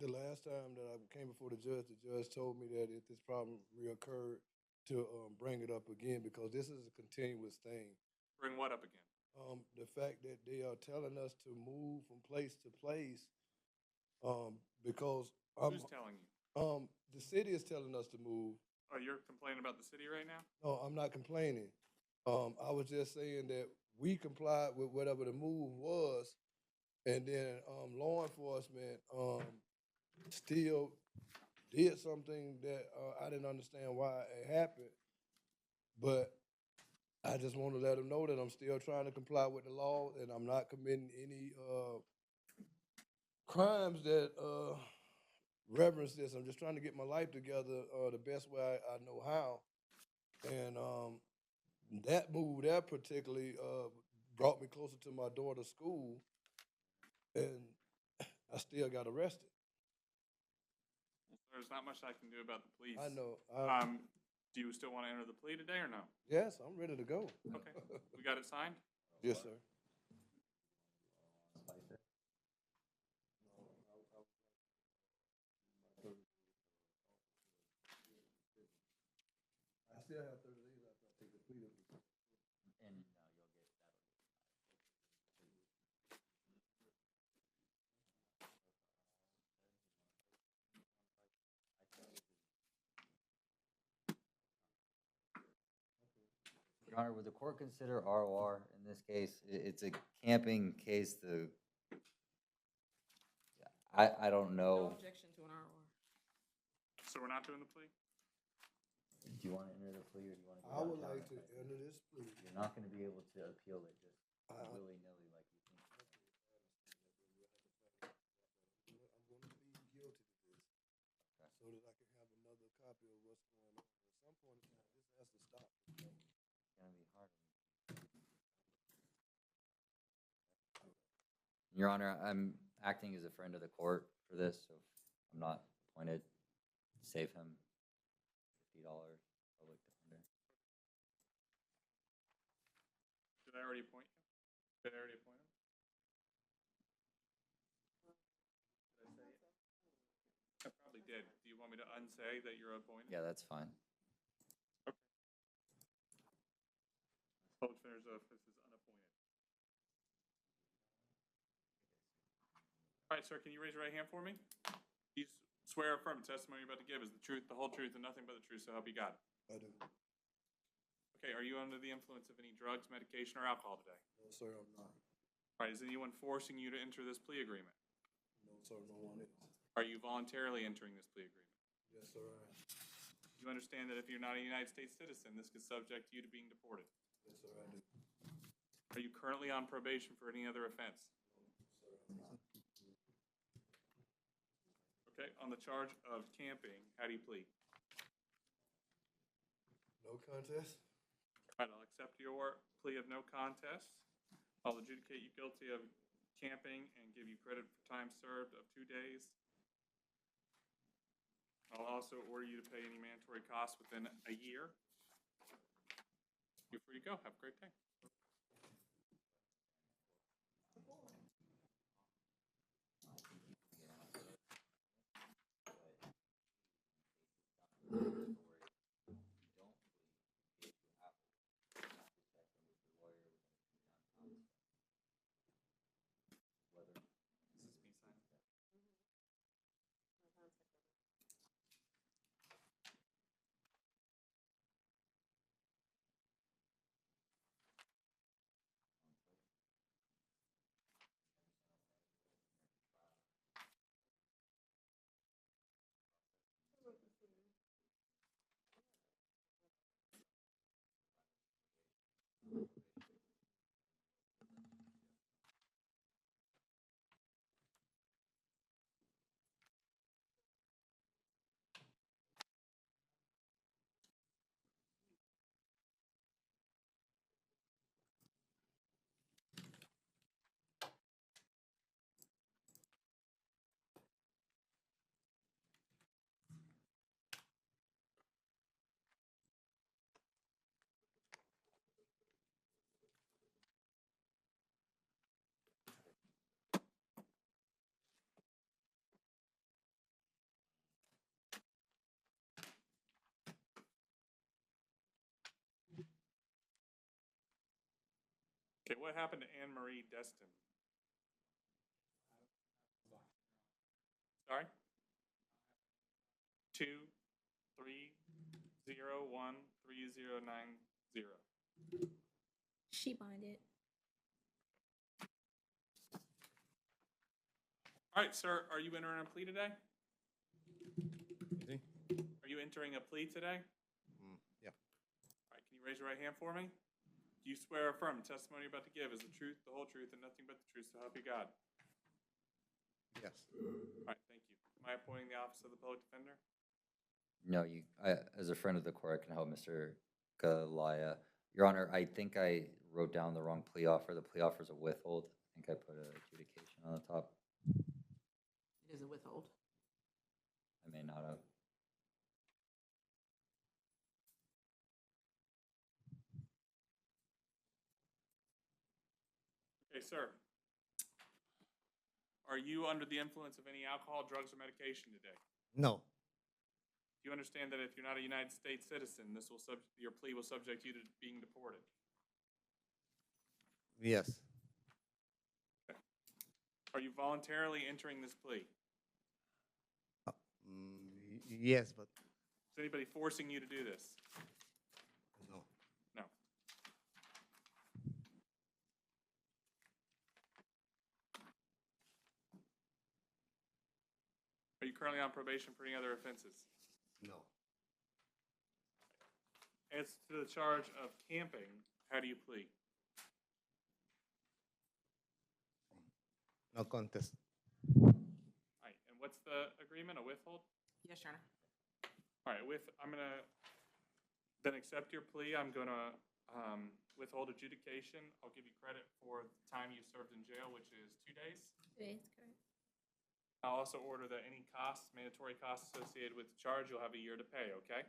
The last time that I came before the judge told me that if this problem reoccurred, to bring it up again because this is a continuous thing. Bring what up again? The fact that they are telling us to move from place to place, because Who's telling you? the city is telling us to move. Oh, you're complaining about the city right now? No, I'm not complaining. I was just saying that we complied with whatever the move was, and then law enforcement still did something that I didn't understand why it happened. But I just want to let them know that I'm still trying to comply with the law and I'm not committing any crimes that reverence this. I'm just trying to get my life together the best way I know how. And that move there particularly brought me closer to my daughter's school, and I still got arrested. There's not much I can do about the police. I know. Do you still want to enter the plea today or no? Yes, I'm ready to go. Okay. We got it signed? Yes, sir. I still have 30 days after I take the plea. And Your Honor, would the court consider ROR in this case? It's a camping case. I don't No know. objection to an ROR. So we're not doing the plea? Do you want to enter the plea or do you want to? I would like to enter this plea. You're not going to be able to appeal it just willy-nilly like you think. I'm going to plead guilty to this so that I can have another copy of what's going on. At some point in time, this has to stop. It's going to be hard. Your Honor, I'm acting as a friend of the court for this, so I'm not appointed. Save him $50 public defender. Did I already appoint you? Did I already appoint him? Did I say it? I probably did. Do you want me to unsay that you're appointed? Yeah, that's fine. Public defender's office is unappointed. All right, sir, can you raise your right hand for me? You swear or affirm the testimony you're about to give is the truth, the whole truth, and nothing but the truth, so help you God. I do. Okay, are you under the influence of any drugs, medication, or alcohol today? No, sir, I'm not. All right, is anyone forcing you to enter this plea agreement? No, sir, no one is. Are you voluntarily entering this plea agreement? Yes, sir, I am. You understand that if you're not a United States citizen, this could subject you to being deported? Yes, sir, I do. Are you currently on probation for any other offense? Sir, I'm not. Okay, on the charge of camping, how do you plead? No contest? All right, I'll accept your plea of no contest. I'll adjudicate you guilty of camping and give you credit for time served of 2 days. I'll also order you to pay any mandatory costs within a year. You're free to go. Have a great day. Okay, what happened to Anne Marie Destin? Sorry? 2-3-0-1-3-0-9-0. She bonded. All right, sir, are you entering a plea today? Easy. Are you entering a plea today? Yeah. All right, can you raise your right hand for me? Do you swear or affirm the testimony you're about to give is the truth, the whole truth, and nothing but the truth, so help you God? Yes. All right, thank you. Am I appointing the office of the public defender? No, as a friend of the court, I can help Mr. Galaya. Your Honor, I think I wrote down the wrong plea offer. The plea offer is a withhold. I think I put adjudication on the top. It is a withhold. I may not have. Okay, sir. Are you under the influence of any alcohol, drugs, or medication today? No. Do you understand that if you're not a United States citizen, your plea will subject you to being deported? Yes. Are you voluntarily entering this plea? Yes, but Is anybody forcing you to do this? no. No. Are you currently on probation for any other offenses? No. As to the charge of camping, how do you plead? No contest. All right, and what's the agreement, a withhold? Yes, Your Honor. All right, I'm gonna then accept your plea. I'm gonna withhold adjudication. I'll give you credit for the time you served in jail, which is 2 days. 2 days, correct. I'll also order that any costs, mandatory costs associated with the charge, you'll have a year to pay, okay?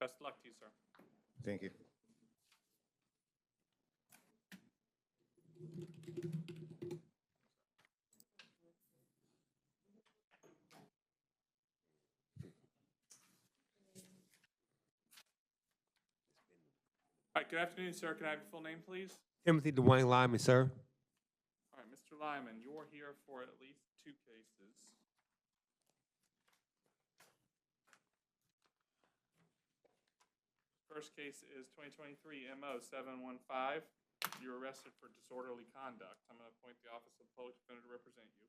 Best of luck to you, sir. Thank you. All right, good afternoon, sir. Can I have your full name, please? Timothy Dwayne Lyman, sir. All right, Mr. Lyman, you're here for at least 2 cases. First case is 2023 MO 715. You're arrested for disorderly conduct. I'm going to appoint the Office of Public Defender to represent you.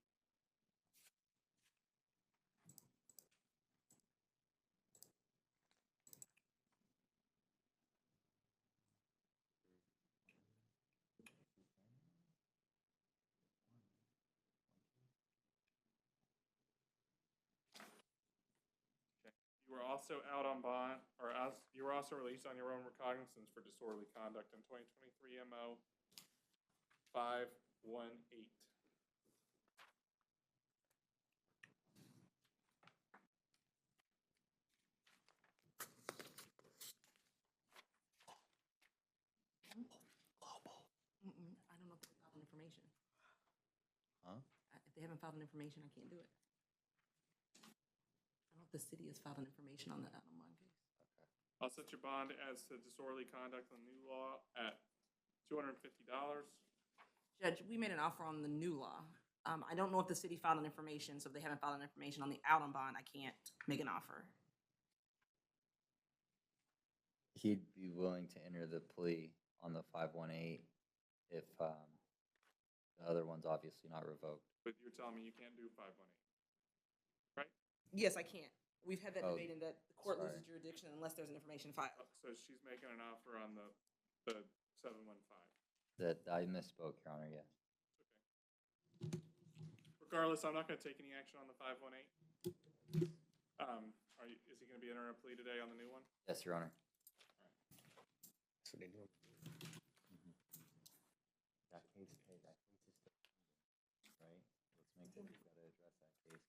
You were also out on bond, you were also released on your own recognizance for disorderly conduct in 2023 MO 518. I don't know if they filed information. Huh? If they haven't filed an information, I can't do it. I don't know if the city has filed an information on the Adam bond case. I'll set your bond as to disorderly conduct on the new law at $250. Judge, we made an offer on the new law. I don't know if the city filed an information, so if they haven't filed an information on the out on bond, I can't make an offer. He'd be willing to enter the plea on the 518 if the other one's obviously not revoked. But you're telling me you can't do 518, right? Yes, I can't. We've had that Oh, debate in that the court sorry. loses jurisdiction unless there's an information filed. So she's making an offer on the 715. That I misspoke, Your Honor, yes. Regardless, I'm not going to take any action on the 518. Is he going to be entering a plea today on the new one? Yes, Your Honor. That's what they do. That case is still right? Let's make sure we gotta address that case.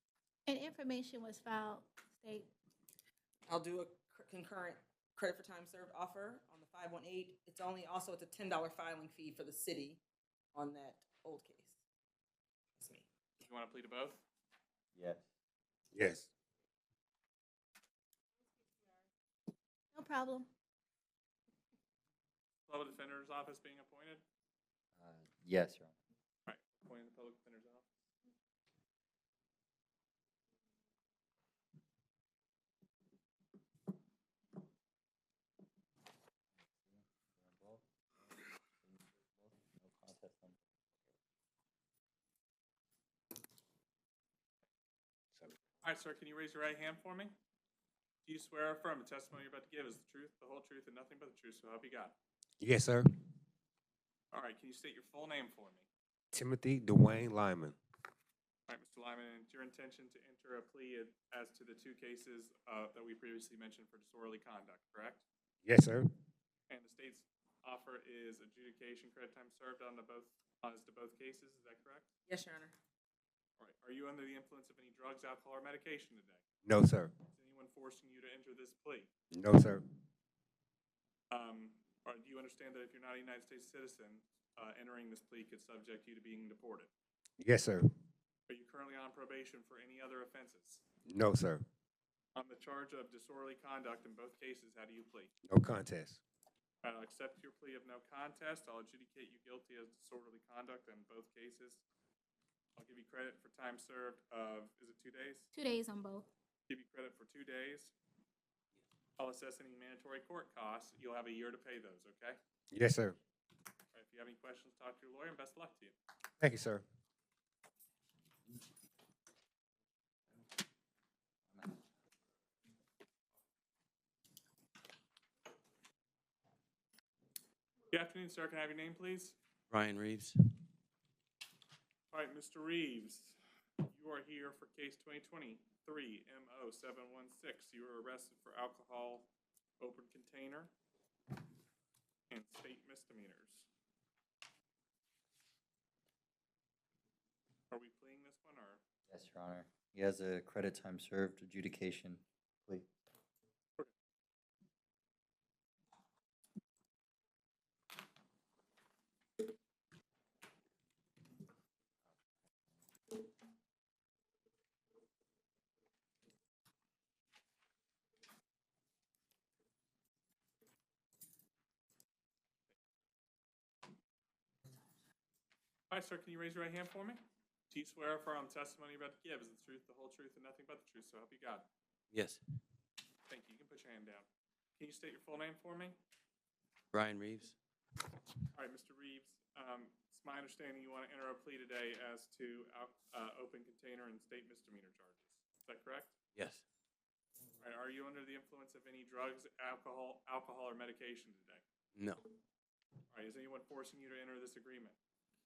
And information was filed, state. I'll do a concurrent credit for time served offer on the 518. It's a $10 filing fee for the city on that old case. That's me. You want to plead to both? Yes. Yes. No problem. Public Defender's Office being appointed? Yes, Your Honor. Right, appointing the public defender's office. All right, sir, can you raise your right hand for me? Do you swear or affirm the testimony you're about to give is the truth, the whole truth, and nothing but the truth, so help you God? Yes, sir. All right, can you state your full name for me? Timothy Dwayne Lyman. All right, Mr. Lyman, and it's your intention to enter a plea as to the two cases that we previously mentioned for disorderly conduct, correct? Yes, sir. And the state's offer is adjudication, credit time served on as to both cases, is that correct? Yes, Your Honor. All right, are you under the influence of any drugs, alcohol, or medication today? No, sir. Is anyone forcing you to enter this plea? No, sir. Or do you understand that if you're not a United States citizen, entering this plea could subject you to being deported? Yes, sir. Are you currently on probation for any other offenses? No, sir. On the charge of disorderly conduct in both cases, how do you plead? No contest. I'll accept your plea of no contest. I'll adjudicate you guilty of disorderly conduct in both cases. I'll give you credit for time served of, is it 2 days? 2 days on both. Give you credit for 2 days. I'll assess any mandatory court costs. You'll have a year to pay those, okay? Yes, sir. All right, if you have any questions, talk to your lawyer, and best of luck to you. Thank you, sir. Good afternoon, sir. Can I have your name, please? Ryan Reeves. All right, Mr. Reeves, you are here for case 2023 MO716. You were arrested for alcohol, open container, and state misdemeanors. Are we pleading this one, or? Yes, Your Honor. He has a credit time served adjudication plea. All right, sir, can you raise your right hand for me? Do you swear or affirm the testimony you're about to give is the truth, the whole truth, and nothing but the truth, so help you God? Yes. Thank you. You can put your hand down. Can you state your full name for me? Brian Reeves. All right, Mr. Reeves, it's my understanding you want to enter a plea today as to open container and state misdemeanor charges. Is that correct? Yes. All right, are you under the influence of any drugs, alcohol, or medication today? No. All right, is anyone forcing you to enter this agreement?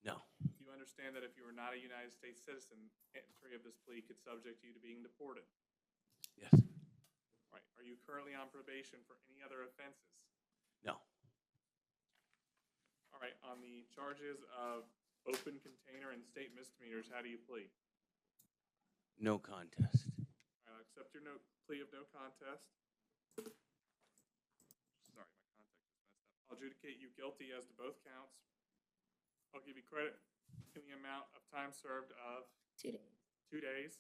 No. Do you understand that if you are not a United States citizen, entry of this plea could subject you to being deported? Yes. All right, are you currently on probation for any other offenses? No. All right, on the charges of open container and state misdemeanors, how do you plead? No contest. All right, I'll accept your plea of no contest. Sorry, my context is messed up. I'll adjudicate you guilty as to both counts. I'll give you credit in the amount of time served of 2 days. 2 days.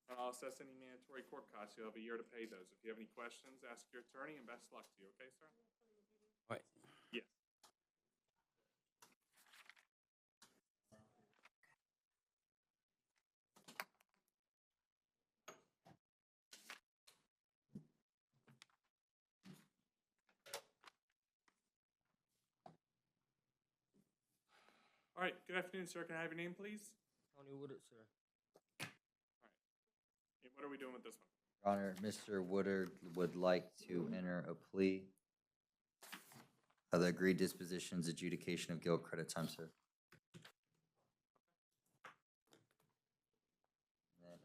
And I'll assess any mandatory court costs. You'll have a year to pay those. If you have any questions, ask your attorney, and best luck to you. Okay, sir? Right. Yes. All right, good afternoon, sir. Can I have your name, please? Tony Woodard, sir. And what are we doing with this one? Your Honor, Mr. Woodard would like to enter a plea of the agreed dispositions, adjudication of guilt, credit time served. And then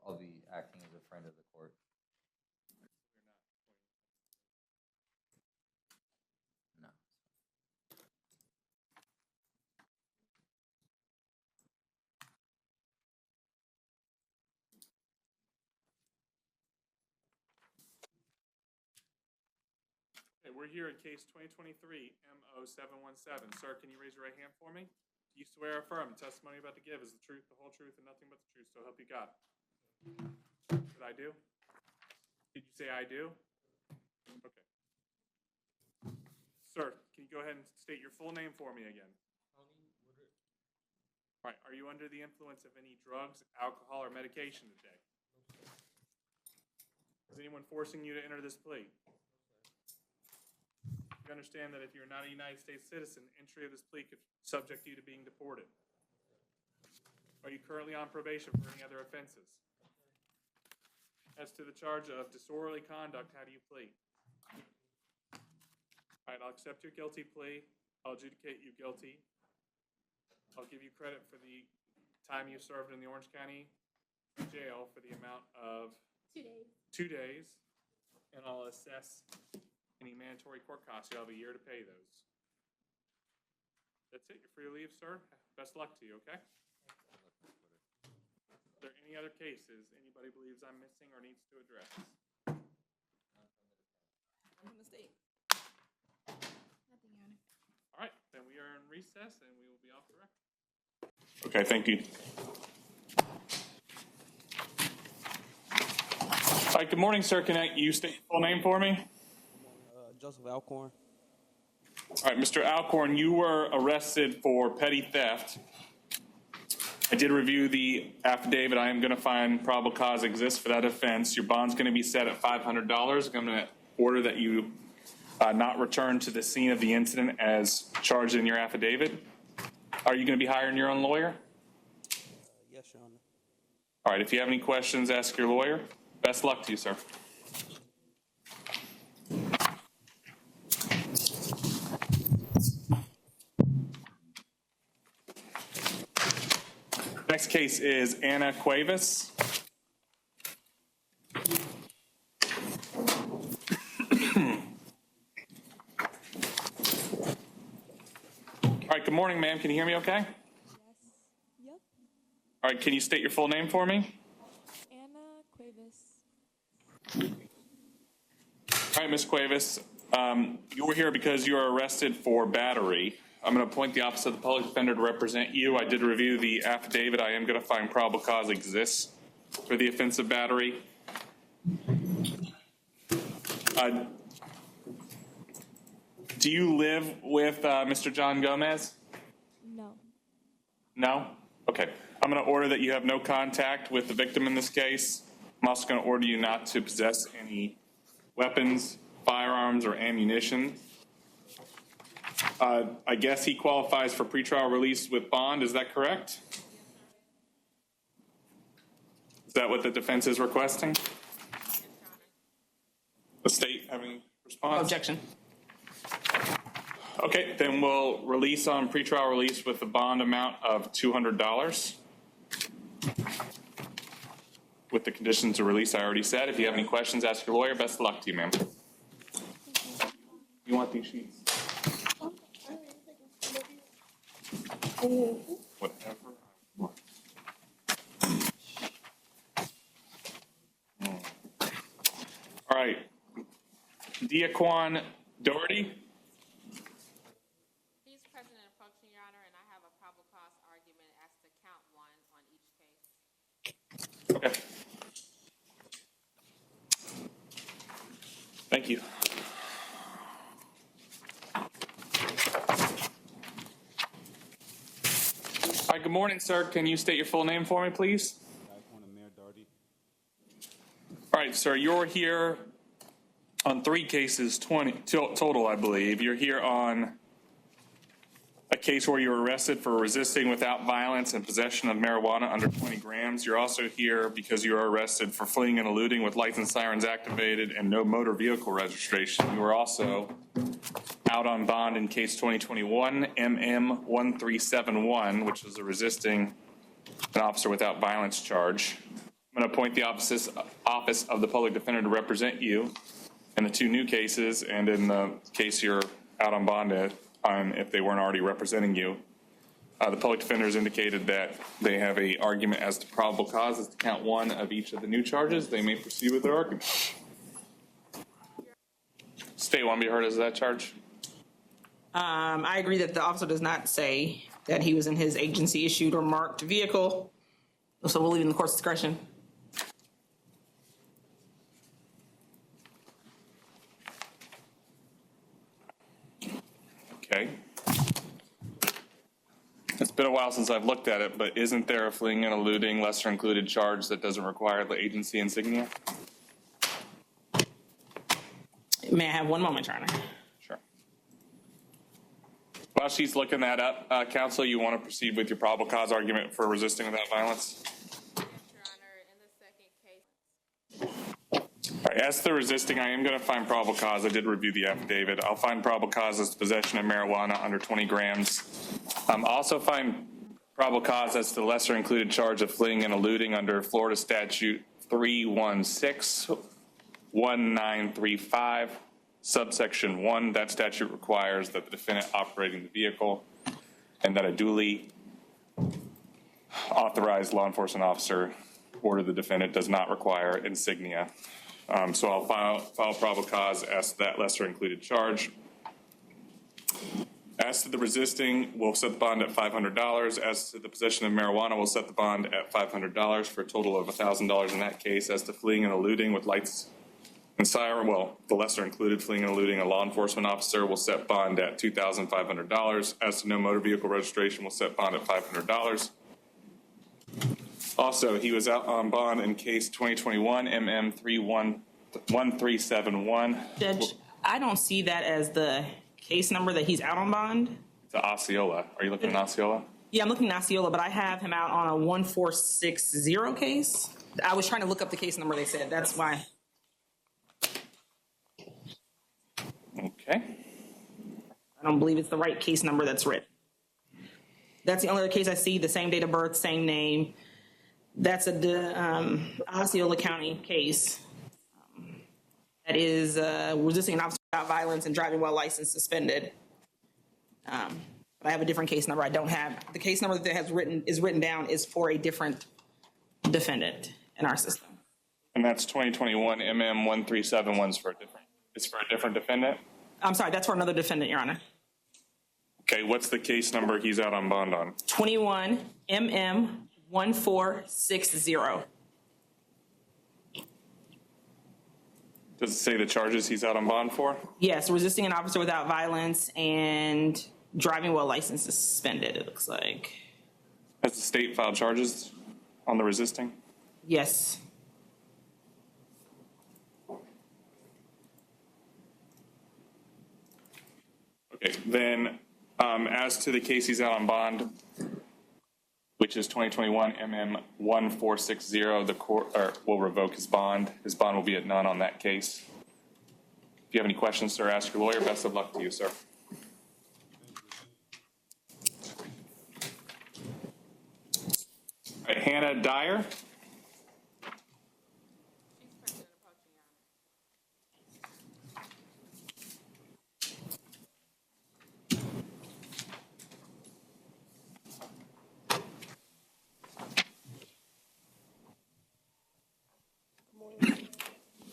I'll be acting as a friend of the court. No. Okay, we're here in case 2023 MO717. Sir, can you raise your right hand for me? Do you swear or affirm the testimony you're about to give is the truth, the whole truth, and nothing but the truth, so help you God? Did I do? Did you say I do? Okay. Sir, can you go ahead and state your full name for me again? Tony All right, are you under the influence of any drugs, alcohol, or medication today? Is anyone forcing you to enter this plea? You understand that if you're not a United States citizen, entry of this plea could subject you to being deported. Are you currently on probation for any other offenses? As to the charge of disorderly conduct, how do you plead? All right, I'll accept your guilty plea. I'll adjudicate you guilty. I'll give you credit for the time you served in the Orange County Jail for the amount of 2 days. 2 days, and I'll assess any mandatory court costs. You'll have a year to pay those. That's it. You're free to leave, sir. Best luck to you, okay? Are there any other cases anybody believes I'm missing or needs to address? From the state. Nothing, Your Honor. All right, then we are in recess and we will be off the record. Okay, thank you. All right, good morning, sir. Can you state your full name for me? Joseph Alcorn. All right, Mr. Alcorn, you were arrested for petty theft. I did review the affidavit. I am going to find probable cause exists for that offense. Your bond's going to be set at $500. I'm going to order that you not return to the scene of the incident as charged in your affidavit. Are you going to be hiring your own lawyer? Yes, Your Honor. All right, if you have any questions, ask your lawyer. Best luck to you, sir. Next case is Anna Cuevas. All right, good morning, ma'am. Can you hear me okay? Yes. Yep. All right, can you state your full name for me? Anna Cuevas. All right, Ms. Cuevas, you were here because you were arrested for battery. I'm going to appoint the Office of the Public Defender to represent you. I did review the affidavit. I am going to find probable cause exists for the offense of battery. Do you live with Mr. John Gomez? No. No? Okay. I'm going to order that you have no contact with the victim in this case. I'm also going to order you not to possess any weapons, firearms, or ammunition. I guess he qualifies for pretrial release with bond. Is that correct? Is that what the defense is requesting? The state having response? Objection. Okay, then we'll release on pretrial release with the bond amount of $200. With the conditions of release I already said. If you have any questions, ask your lawyer. Best of luck to you, ma'am. You want these sheets? Whatever. All right. Diaquan Doherty. He's present and approaching, Your Honor, and I have a probable cause argument as to count 1 on each case. Okay. Thank you. Hi, good morning, sir. Can you state your full name for me, please? All right, sir, you're here on 3 cases, 20 total, I believe. You're here on a case where you were arrested for resisting without violence and possession of marijuana under 20 grams. You're also here because you were arrested for fleeing and eluding with lights and sirens activated and no motor vehicle registration. You were also out on bond in case 2021 MM1371, which was a resisting an officer without violence charge. I'm going to appoint the Office of the Public Defender to represent you in the 2 new cases and in the case you're out on bond if they weren't already representing you. The public defenders indicated that they have a argument as to probable cause as to count 1 of each of the new charges. They may proceed with their argument. State want to be heard as to that charge? I agree that the officer does not say that he was in his agency issued or marked vehicle. So we'll leave it in the court's discretion. Okay. Ms. been a while since I've looked at it, but isn't there a fleeing and eluding lesser included charge that doesn't require the agency insignia? May I have one moment, Your Honor? Sure. While she's looking that up, counsel, you want to proceed with your probable cause argument for resisting without violence? All right, as to the resisting, I am going to find probable cause. I did review the affidavit. I'll find probable cause as to possession of marijuana under 20 grams. I'll also find probable cause as to the lesser included charge of fleeing and eluding under Florida Statute 316-1935, subsection 1. That statute requires that the defendant operating the vehicle and that a duly authorized law enforcement officer order the defendant does not require insignia. So I'll file probable cause as to that lesser included charge. As to the resisting, we'll set the bond at $500. As to the possession of marijuana, we'll set the bond at $500 for a total of $1,000 in that case. As to fleeing and eluding with lights and siren, well, the lesser included fleeing and eluding a law enforcement officer, will set bond at $2,500. As to no motor vehicle registration, we'll set bond at $500. Also, he was out on bond in case 2021 MM1371. Judge, I don't see that as the case number that he's out on bond. To Osceola. Are you looking at Osceola? Yeah, I'm looking at Osceola, but I have him out on a 1460 case. I was trying to look up the case number they said. That's why. Okay. I don't believe it's the right case number that's written. That's the only other case I see, the same date of birth, same name. That's a Osceola County case. That is resisting an officer without violence and driving while license suspended. But I have a different case number. I don't have the case number that is written down is for a different defendant in our system. And that's 2021 MM1371 for a different defendant? I'm sorry, that's for another defendant, Your Honor. Okay, what's the case number he's out on bond on? 21 MM1460. Does it say the charges he's out on bond for? Yes, resisting an officer without violence and driving while license is suspended, it looks like. Has the state filed charges on the resisting? Yes. Okay, then as to the case he's out on bond, which is 2021 MM1460, the court will revoke his bond. His bond will be at none on that case. If you have any questions, sir, ask your lawyer. Best of luck to you, sir. All right, Hannah Dyer.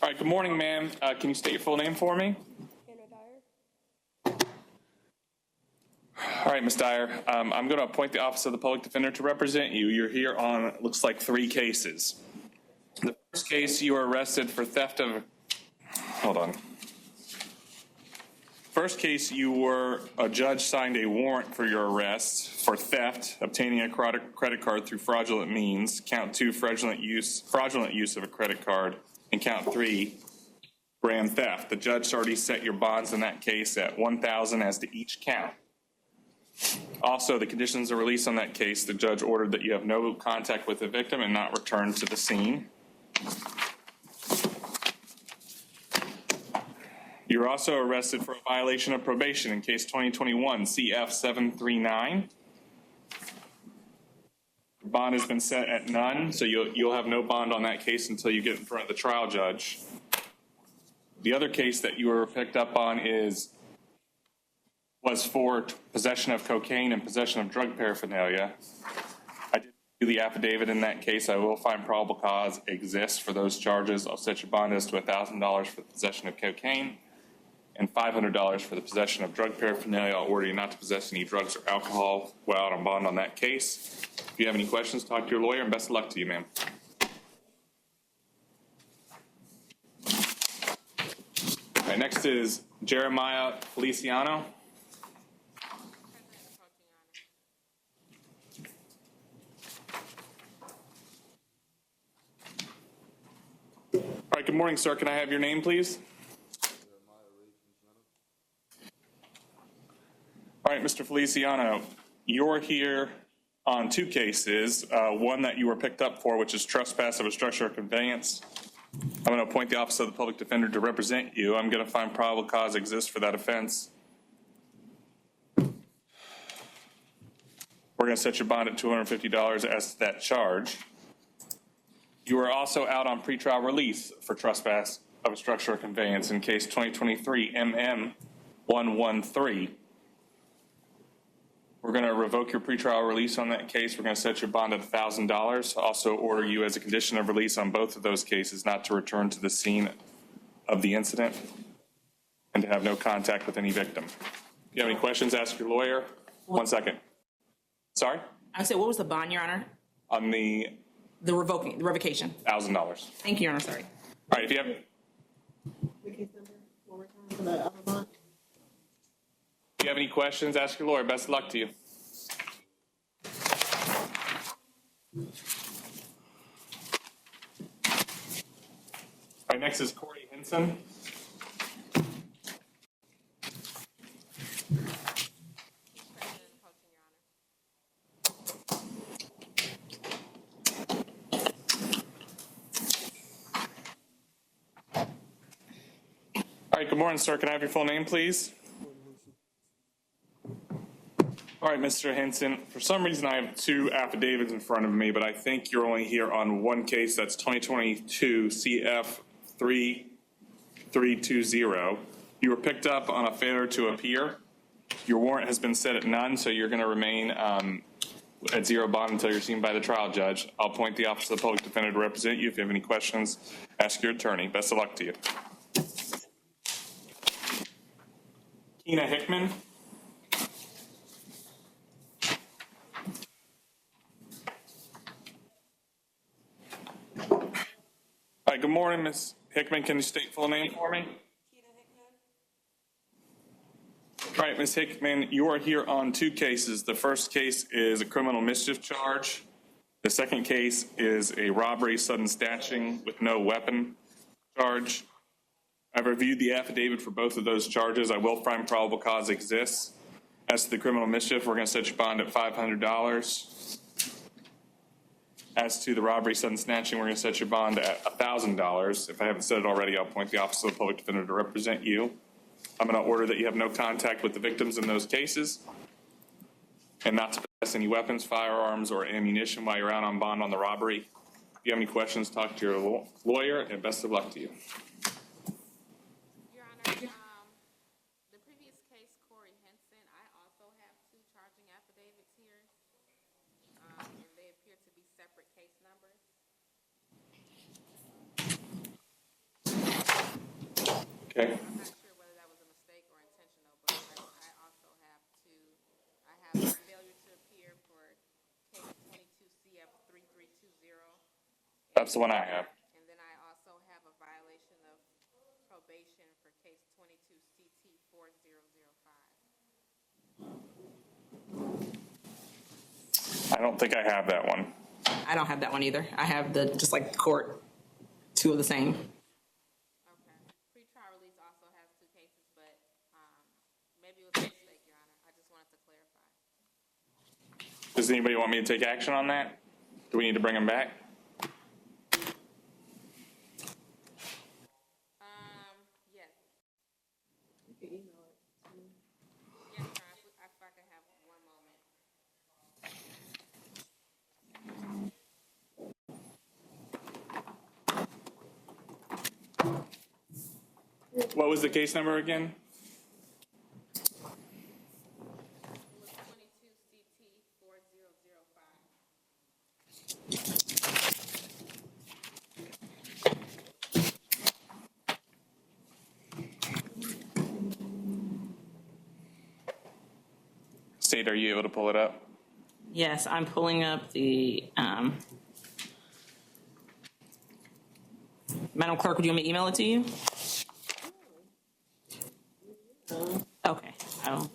All right, good morning, ma'am. Can you state your full name for me? All right, Ms. Dyer, I'm going to appoint the Office of the Public Defender to represent you. You're here on, looks like, 3 cases. The first case, you were arrested for theft of, hold on. First case, a judge signed a warrant for your arrest for theft, obtaining a credit card through fraudulent means. Count 2, fraudulent use of a credit card. And count 3, grand theft. The judge already set your bonds in that case at $1,000 as to each count. Also, the conditions of release on that case, the judge ordered that you have no contact with the victim and not return to the scene. You're also arrested for a violation of probation in case 2021 CF739. Bond has been set at none, so you'll have no bond on that case until you get in front of the trial judge. The other case that you were picked up on was for possession of cocaine and possession of drug paraphernalia. I did do the affidavit in that case. I will find probable cause exists for those charges. I'll set your bond as to $1,000 for the possession of cocaine and $500 for the possession of drug paraphernalia. I'll order you not to possess any drugs or alcohol while out on bond on that case. If you have any questions, talk to your lawyer, and best of luck to you, ma'am. All right, next is Jeremiah Feliciano. good morning, sir. Can I have your name, please? All right, Mr. Feliciano, you're here on two cases. One that you were picked up for, which is trespass of a structure or conveyance. I'm going to appoint the Office of the Public Defender to represent you. I'm going to find probable cause exists for that offense. We're going to set your bond at $250 as to that charge. You are also out on pretrial release for trespass of a structure or conveyance in case 2023 MM113. We're going to revoke your pretrial release on that case. We're going to set your bond at $1,000. Also order you as a condition of release on both of those cases not to return to the scene of the incident and to have no contact with any victim. If you have any questions, ask your lawyer. 1 second. Sorry? I said, what was the bond, Your Honor? On the revocation. $1,000. Thank you, Your Honor, sorry. All right, if you have The case number, one more time, for the other bond. If you have any questions, ask your lawyer. Best of luck to you. All right, next is Corey Henson. All right, good morning, sir. Can I have your full name, please? All right, Mr. Henson, for some reason I have two affidavits in front of me, but I think you're only here on one case. That's 2022 CF 3320. You were picked up on a failure to appear. Your warrant has been set at none, so you're going to remain at zero bond until you're seen by the trial judge. I'll appoint the Office of the Public Defender to represent you. If you have any questions, ask your attorney. Best of luck to you. Keena Hickman. All right, good morning, Ms. Hickman. Can you state full name for me? All right, Ms. Hickman, you are here on two cases. The first case is a criminal mischief charge. The second case is a robbery, sudden snatching with no weapon charge. I've reviewed the affidavit for both of those charges. I will find probable cause exists. As to the criminal mischief, we're going to set your bond at $500. As to the robbery, sudden snatching, we're going to set your bond at $1,000. If I haven't said it already, I'll appoint the Office of the Public Defender to represent you. I'm going to order that you have no contact with the victims in those cases and not to possess any weapons, firearms, or ammunition while you're out on bond on the robbery. If you have any questions, talk to your lawyer, and best of luck to you. Your Honor, the previous case, Corey Henson, I also have two charging affidavits here, and they appear to be separate case numbers. Okay. I'm not sure whether that was a mistake or intentional, but I also have two. I have a failure to appear for case 22 CF 3320. That's the one I have. And then I also have a violation of probation for case 22 CT 4005. I don't think I have that one. I don't have that one either. I have the, just like the court, two of the same. Okay. Pretrial release also has two cases, but maybe it was a mistake, Your Honor. I just wanted to clarify. Does anybody want me to take action on that? Do we need to bring him back? Yes. You can email it to me. Yes, Your Honor. If I could have one moment. What was the case number again? It was 22 CT 4005. State, are you able to pull it up? Yes, I'm pulling up the, Madam Clerk, would you want me to email it to you? Okay, I'll.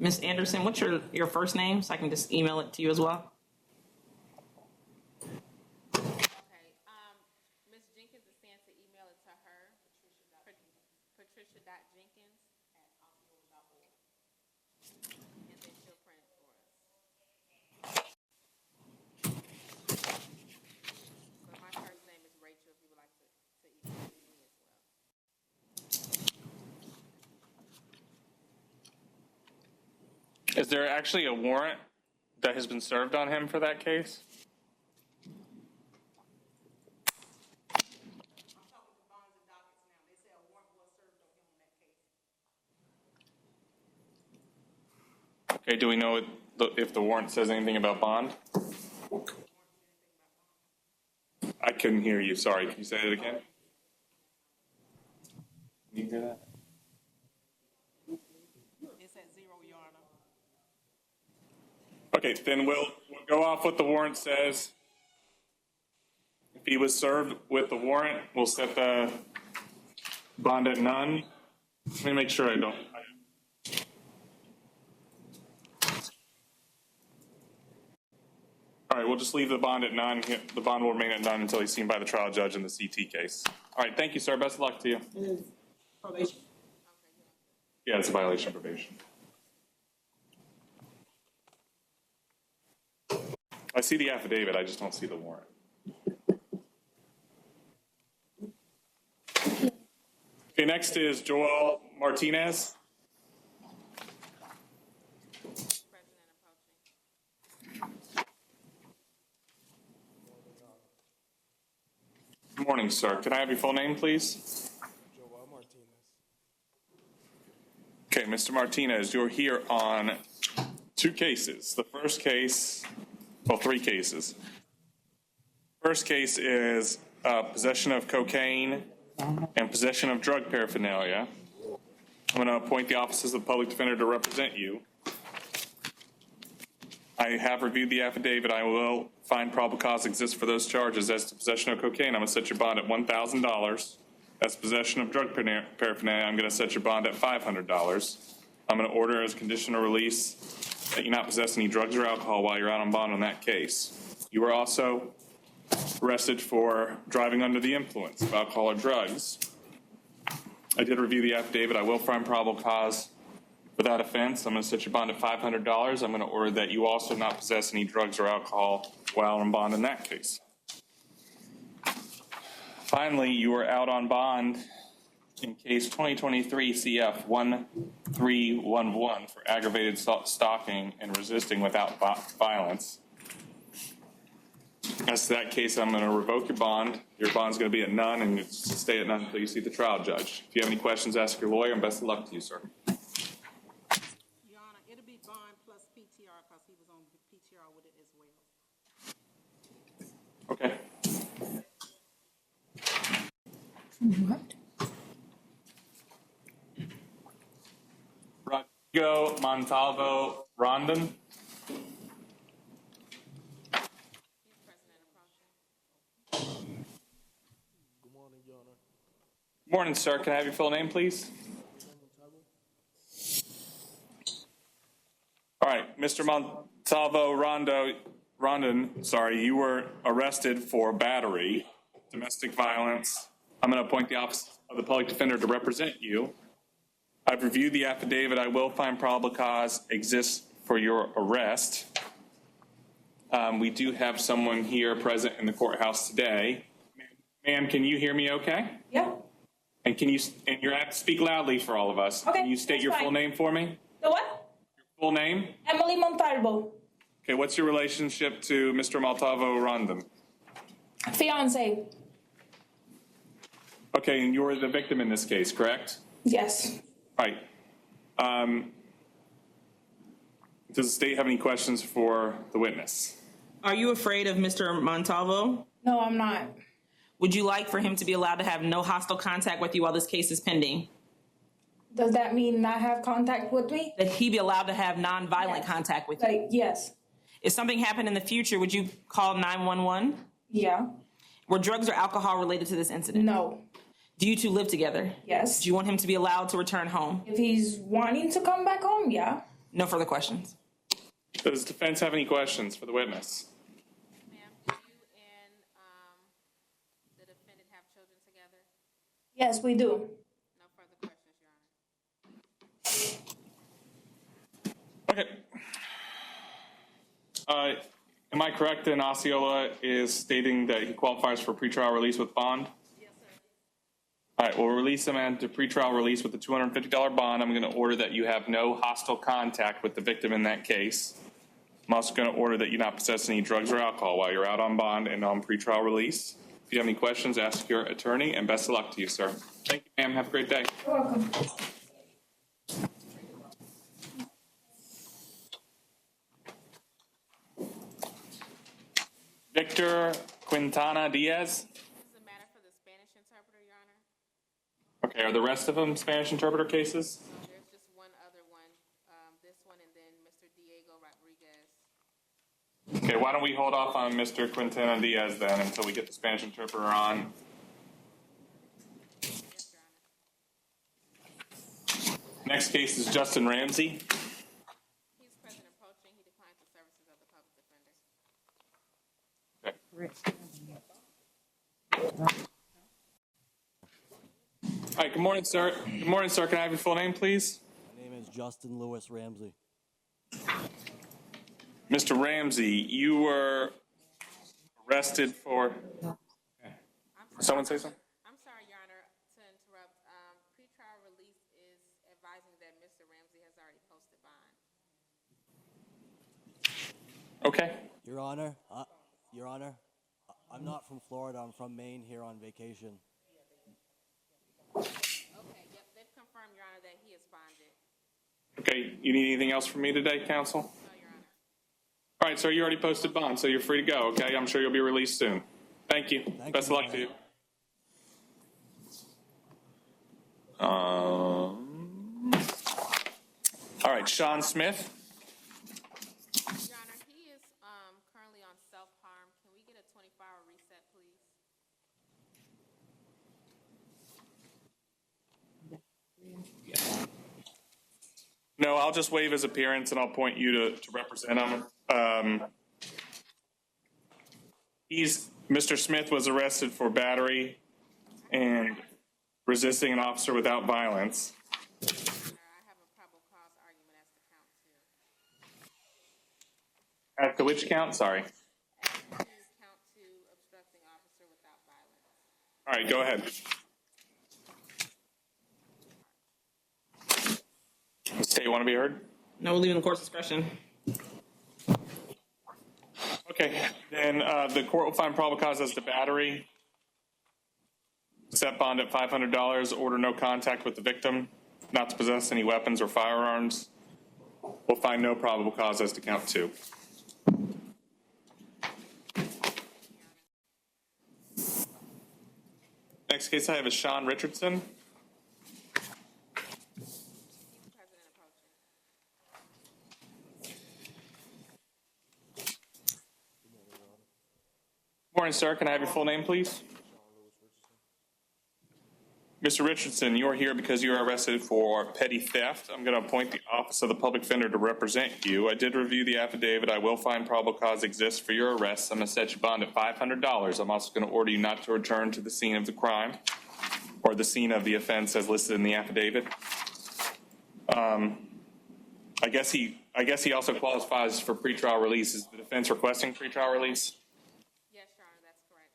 Ms. Anderson, what's your first name, so I can just email it to you as well? Okay, Ms. Jenkins is saying to email it to her, patricia.jenkins@osceola.org. And then she'll print it for us. So my first name is Rachel, if you would like to email it to me as well. Is there actually a warrant that has been served on him for that case? Okay, do we know if the warrant says anything about bond? I couldn't hear you, sorry. Can you say it again? Can you hear that? It's at 0, Your Honor. Okay, then we'll go off what the warrant says. If he was served with the warrant, we'll set the bond at none. Let me make sure I don't. All right, we'll just leave the bond at none. The bond will remain at none until he's seen by the trial judge in the CT case. All right, thank you, sir. Best of luck to you. Probation. Yeah, it's a violation of probation. I see the affidavit, I just don't see the warrant. Okay, next is Joel Martinez. Good morning, sir. Can I have your full name, please? Joel Martinez. Okay, Mr. Martinez, you're here on 2 cases. The first case, well, 3 cases. First case is possession of cocaine and possession of drug paraphernalia. I'm going to appoint the offices of the public defender to represent you. I have reviewed the affidavit. I will find probable cause exists for those charges. As to possession of cocaine, I'm going to set your bond at $1,000. As possession of drug paraphernalia, I'm going to set your bond at $500. I'm going to order as a condition of release that you not possess any drugs or alcohol while you're out on bond on that case. You were also arrested for driving under the influence of alcohol or drugs. I did review the affidavit. I will find probable cause for that offense. I'm going to set your bond at $500. I'm going to order that you also not possess any drugs or alcohol while on bond in that case. Finally, you are out on bond in case 2023 CF 1311 for aggravated stalking and resisting without violence. As to that case, I'm going to revoke your bond. Your bond's going to be at none, and it's to stay at none until you see the trial judge. If you have any questions, ask your lawyer, and best of luck to you, sir. Your Honor, it'll be bond plus PTR because he was on PTR with it as well. Okay. What? Rodrigo Montalvo Rondon. Good morning, Your Honor. Morning, sir. Can I have your full name, please? All right, Mr. Montalvo Rondon, you were arrested for battery, domestic violence. I'm going to appoint the Office of the Public Defender to represent you. I've reviewed the affidavit. I will find probable cause exists for your arrest. We do have someone here present in the courthouse today. Ma'am, can you hear me okay? Yeah. And you have to speak loudly for all of us. Okay, Can you state that's your fine. full name for me? The what? Full name? Emily Montalvo. Okay, what's your relationship to Mr. Montalvo Rondon? Fiance. Okay, and you're the victim in this case, correct? Yes. Right. Does the state have any questions for the witness? Are you afraid of Mr. Montalvo? No, I'm not. Would you like for him to be allowed to have no hostile contact with you while this case is pending? Does that mean not have contact with me? That he be allowed to have nonviolent contact with you? Yes. If something happened in the future, would you call 911? Yeah. Were drugs or alcohol related to this incident? No. Do you two live together? Yes. Do you want him to be allowed to return home? If he's wanting to come back home, yeah. No further questions. Does defense have any questions for the witness? Ma'am, do you and the defendant have children together? Yes, we do. No further questions, Your Honor. Okay. Am I correct that Osceola is stating that he qualifies for pretrial release with bond? Yes, sir. All right, we'll release him into pretrial release with the $250 bond. I'm going to order that you have no hostile contact with the victim in that case. I'm also going to order that you not possess any drugs or alcohol while you're out on bond and on pretrial release. If you have any questions, ask your attorney, and best of luck to you, sir. Thank you, ma'am. Have a great day. You're welcome. Victor Quintana Diaz. This is a matter for the Spanish interpreter, Your Honor. Okay, are the rest of them Spanish interpreter cases? There's just one other one, this one, and then Mr. Diego Rodriguez. Okay, why don't we hold off on Mr. Quintana Diaz then until we get the Spanish interpreter on? Yes, Your Honor. Next case is Justin Ramsey. He's present approaching. He declines the services of the public defender. All right, good morning, sir. Good morning, sir. Can I have your full name, please? My name is Justin Lewis Ramsey. Mr. Ramsey, you were arrested for... Someone say something? I'm sorry, Your Honor, to interrupt. Pretrial release is advising that Mr. Ramsey has already posted bond. Okay. Your Honor, I'm not from Florida. I'm from Maine here on vacation. Okay, yep, they've confirmed, Your Honor, that he is bonded. Okay, you need anything else from me today, counsel? No, Your Honor. All right, sir, you already posted bond, so you're free to go, okay? I'm sure you'll be released soon. Thank you. Best of luck to you. All right, Sean Smith. Your Honor, he is currently on self-harm. Can we get a 24-hour reset, please? No, I'll just waive his appearance and I'll point you to represent him. Mr. Smith was arrested for battery and resisting an officer without violence. I have a probable cause argument as to count two. At the which count? Sorry. Count two, obstructing officer without violence. All right, go ahead. State, want to be heard? No, we're leaving the court's discretion. Okay, then the court will find probable cause as to battery, set bond at $500, order no contact with the victim, not to possess any weapons or firearms. We'll find no probable cause as to count two. Next case I have is Sean Richardson. Morning, sir. Can I have your full name, please? Mr. Richardson, you are here because you are arrested for petty theft. I'm going to appoint the Office of the Public Defender to represent you. I did review the affidavit. I will find probable cause exists for your arrest. I'm going to set your bond at $500. I'm also going to order you not to return to the scene of the crime or the scene of the offense as listed in the affidavit. I guess he also qualifies for pretrial release. Is the defense requesting pretrial release? Yes, Your Honor, that's correct.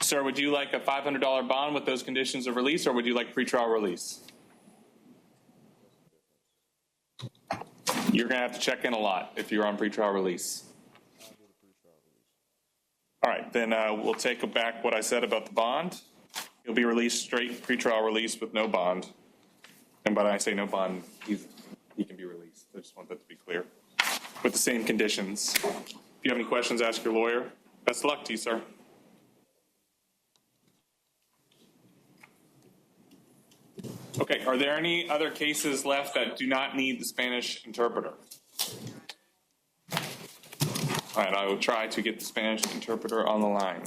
Sir, would you like a $500 bond with those conditions of release, or would you like pretrial release? You're going to have to check in a lot if you're on pretrial release. All right, then we'll take back what I said about the bond. You'll be released straight pretrial release with no bond. And when I say no bond, he can be released. I just want that to be clear. With the same conditions. If you have any questions, ask your lawyer. Best of luck to you, sir. Okay, are there any other cases left that do not need the Spanish interpreter? All right, I will try to get the Spanish interpreter on the line.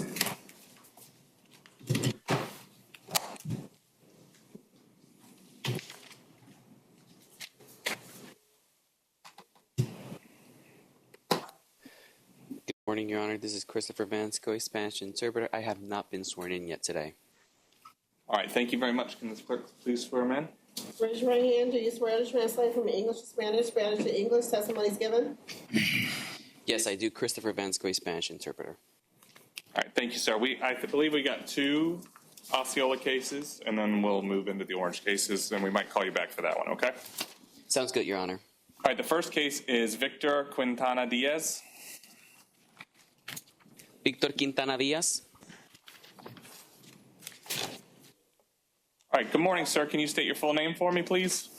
Morning, Your Honor. This is Christopher Vanscoy, Spanish interpreter. I have not been sworn in yet today. All right, thank you very much. Can the clerk please swear him in? Raise your right hand. Do you swear to translate from English to Spanish, Spanish to English, testimonies given? Yes, I do. Christopher Vanscoy, Spanish interpreter. All right, thank you, sir. I believe we got 2 Osceola cases, and then we'll move into the Orange cases, and we might call you back for that one, okay? Sounds good, Your Honor. All right, the first case is Victor Quintana Diaz. Victor Quintana Diaz. All right, good morning, sir. Can you state your full name for me, please?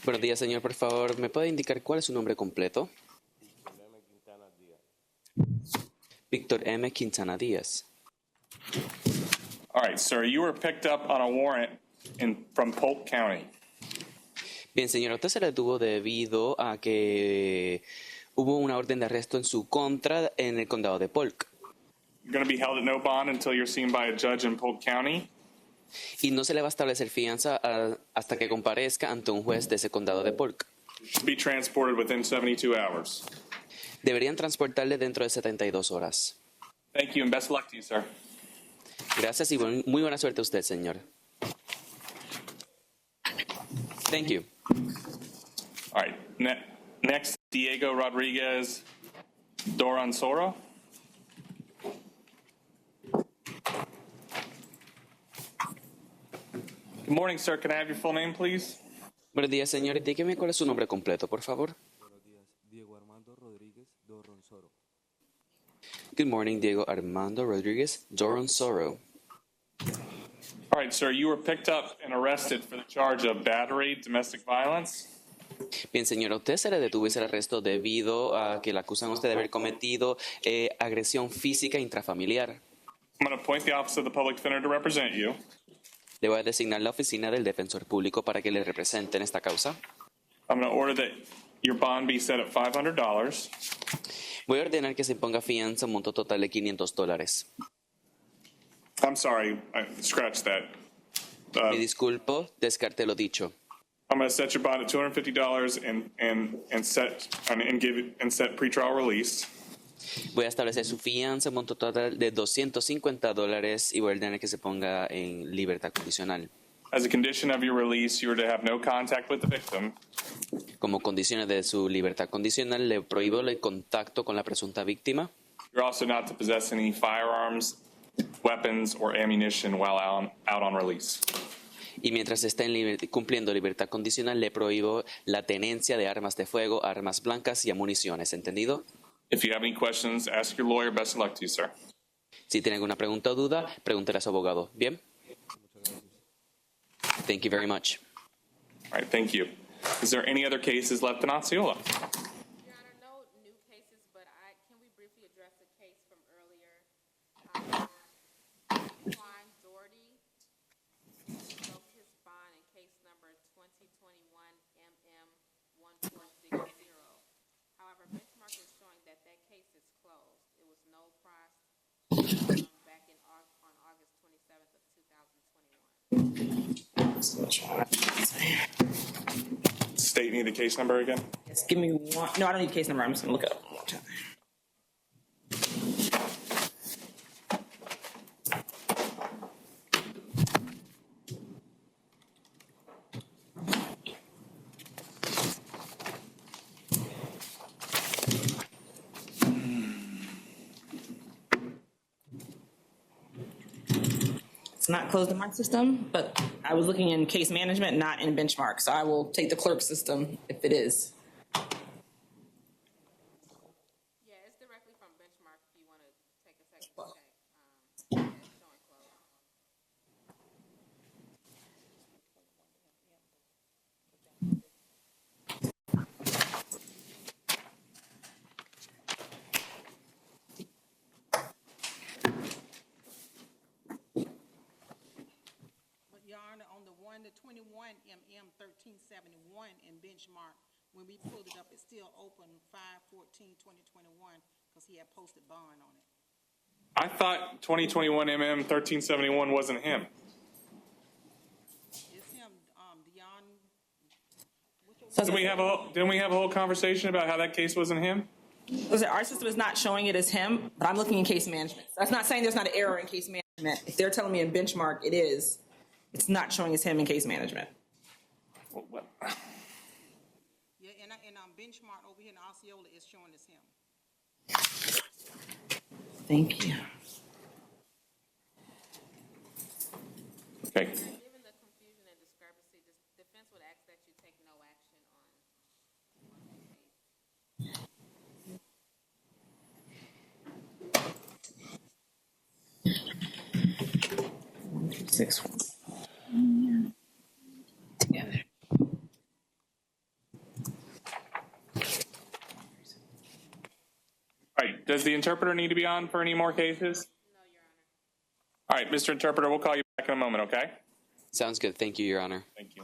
Buenos días, señor. Por favor, ¿me puede indicar cuál es su nombre completo? Victor M. Quintana Diaz. All right, sir, you were picked up on a warrant from Polk County. Bien, señor, usted se le detuvo debido a que hubo una orden de arresto en su contra en el condado de Polk. You're going to be held at no bond until you're seen by a judge in Polk County. Y no se le va a establecer fianza hasta que comparezca ante un juez de ese condado de Polk. Be transported within 72 hours. Deberían transportarle dentro de 72 horas. Thank you and best of luck to you, sir. Gracias y muy buena suerte a usted, señor. Thank you. All right, next, Diego Rodriguez Doransoro. Good morning, sir. Can I have your full name, please? Buenos días, señor. Dígame cuál es su nombre completo, por favor. Buenos días, Diego Armando Rodríguez Doronsoro. Good morning, Diego Armando Rodriguez Doronsoro. All right, sir. You were picked up and arrested for the charge of battery, domestic violence. Bien, señor, a usted se le detuvo y se le arrestó debido a que le acusan a usted de haber cometido agresión física intrafamiliar. I'm going to appoint the Office of the Public Defender to represent you. Le voy a designar la oficina del defensor público para que le represente en esta causa. I'm going to order that your bond be set at $500. Voy a ordenar que se ponga fianza un monto total de $500. I'm sorry, scratch that. Me disculpo, descarte lo dicho. I'm going to set your bond at $250 and set pretrial release. Voy a establecer su fianza un monto total de $250 y voy a ordenar que se ponga en libertad condicional. As a condition of your release, you are to have no contact with the victim. Como condiciones de su libertad condicional, le prohíbo el contacto con la presunta víctima. You're also not to possess any firearms, weapons, or ammunition while out on release. Y mientras esté cumpliendo libertad condicional, le prohíbo la tenencia de armas de fuego, armas blancas y municiones. ¿Entendido? If you have any questions, ask your lawyer. Best of luck to you, sir. Si tiene alguna pregunta o duda, pregúntele a su abogado. ¿Bien? Thank you very much. All right, thank you. Is there any other cases left in Osceola? Your Honor, no new cases, but can we briefly address a case from earlier? Klein Doherty broke his bond in case number 2021 MM1460. However, benchmark is showing that case is closed. It was no price back on August 27th of 2021. State me the case number again. Yes, give me one. No, I don't need the case number. I'm just gonna look it up one more time. It's not closed in my system, but I was looking in case management, not in benchmark. So I will take the clerk system if it is. Yeah, it's directly from benchmark if you want to take a second to check. It's showing closed. The 21 MM 1371 in benchmark, when we pulled it up, it's still open 5/14/2021 because he had posted bond on it. I thought 2021 MM 1371 wasn't him. It's him, Dion. Didn't we have a whole conversation about how that case wasn't him? Listen, our system is not showing it as him, but I'm looking in case management. That's not saying there's not an error in case management. If they're telling me in benchmark it is, it's not showing as him in case management. Yeah, and benchmark over here in Osceola is showing as him. Thank you. Okay. Given the confusion and discrepancy, defense would ask that you take no action on the case. 6. Together. All right, does the interpreter need to be on for any more cases? No, Your Honor. All right, Mr. Interpreter, we'll call you back in a moment, okay? Sounds good. Thank you, Your Honor. Thank you.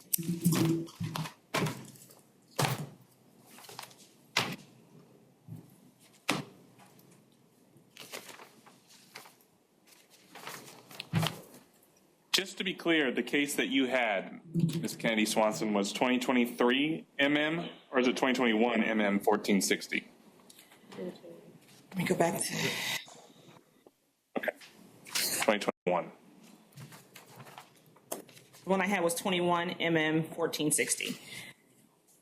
Just to be clear, the case that you had, Ms. Kennedy Swanson, was 2023 MM, or is it 2021 MM 1460? Let me go back to. Okay, 2021. The one I had was 21 MM 1460.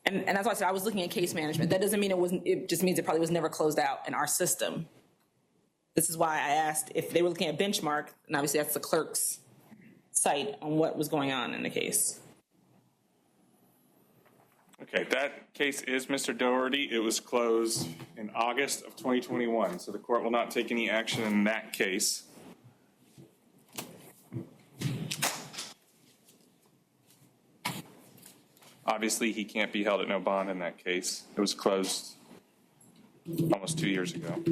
And that's why I said I was looking at case management. That doesn't mean it wasn't, it just means it probably was never closed out in our system. This is why I asked if they were looking at benchmark, and obviously that's the clerk's site on what was going on in the case. Okay, that case is Mr. Doherty. It was closed in August of 2021, so the court will not take any action in that case. Obviously, he can't be held at no bond in that case. It was closed almost 2 years ago.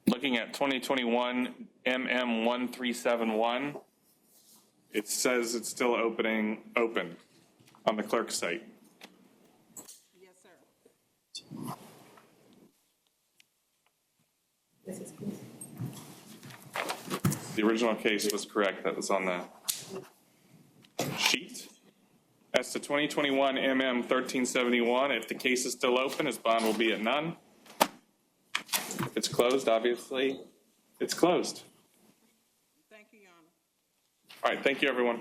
Looking at 2021 MM 1371, it says it's still open on the clerk's site. Yes, sir. The original case was correct. That was on the sheet. As to 2021 MM 1371, if the case is still open, his bond will be at none. If it's closed, obviously, it's closed. Thank you, Your Honor. All right, thank you, everyone.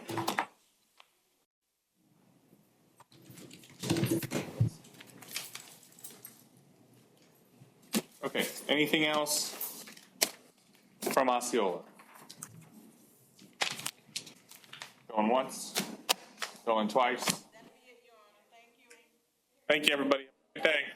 Okay, anything else from Osceola? Going once, going twice. That'll be it, Your Honor. Thank you. Thank you, everybody. Have a good day.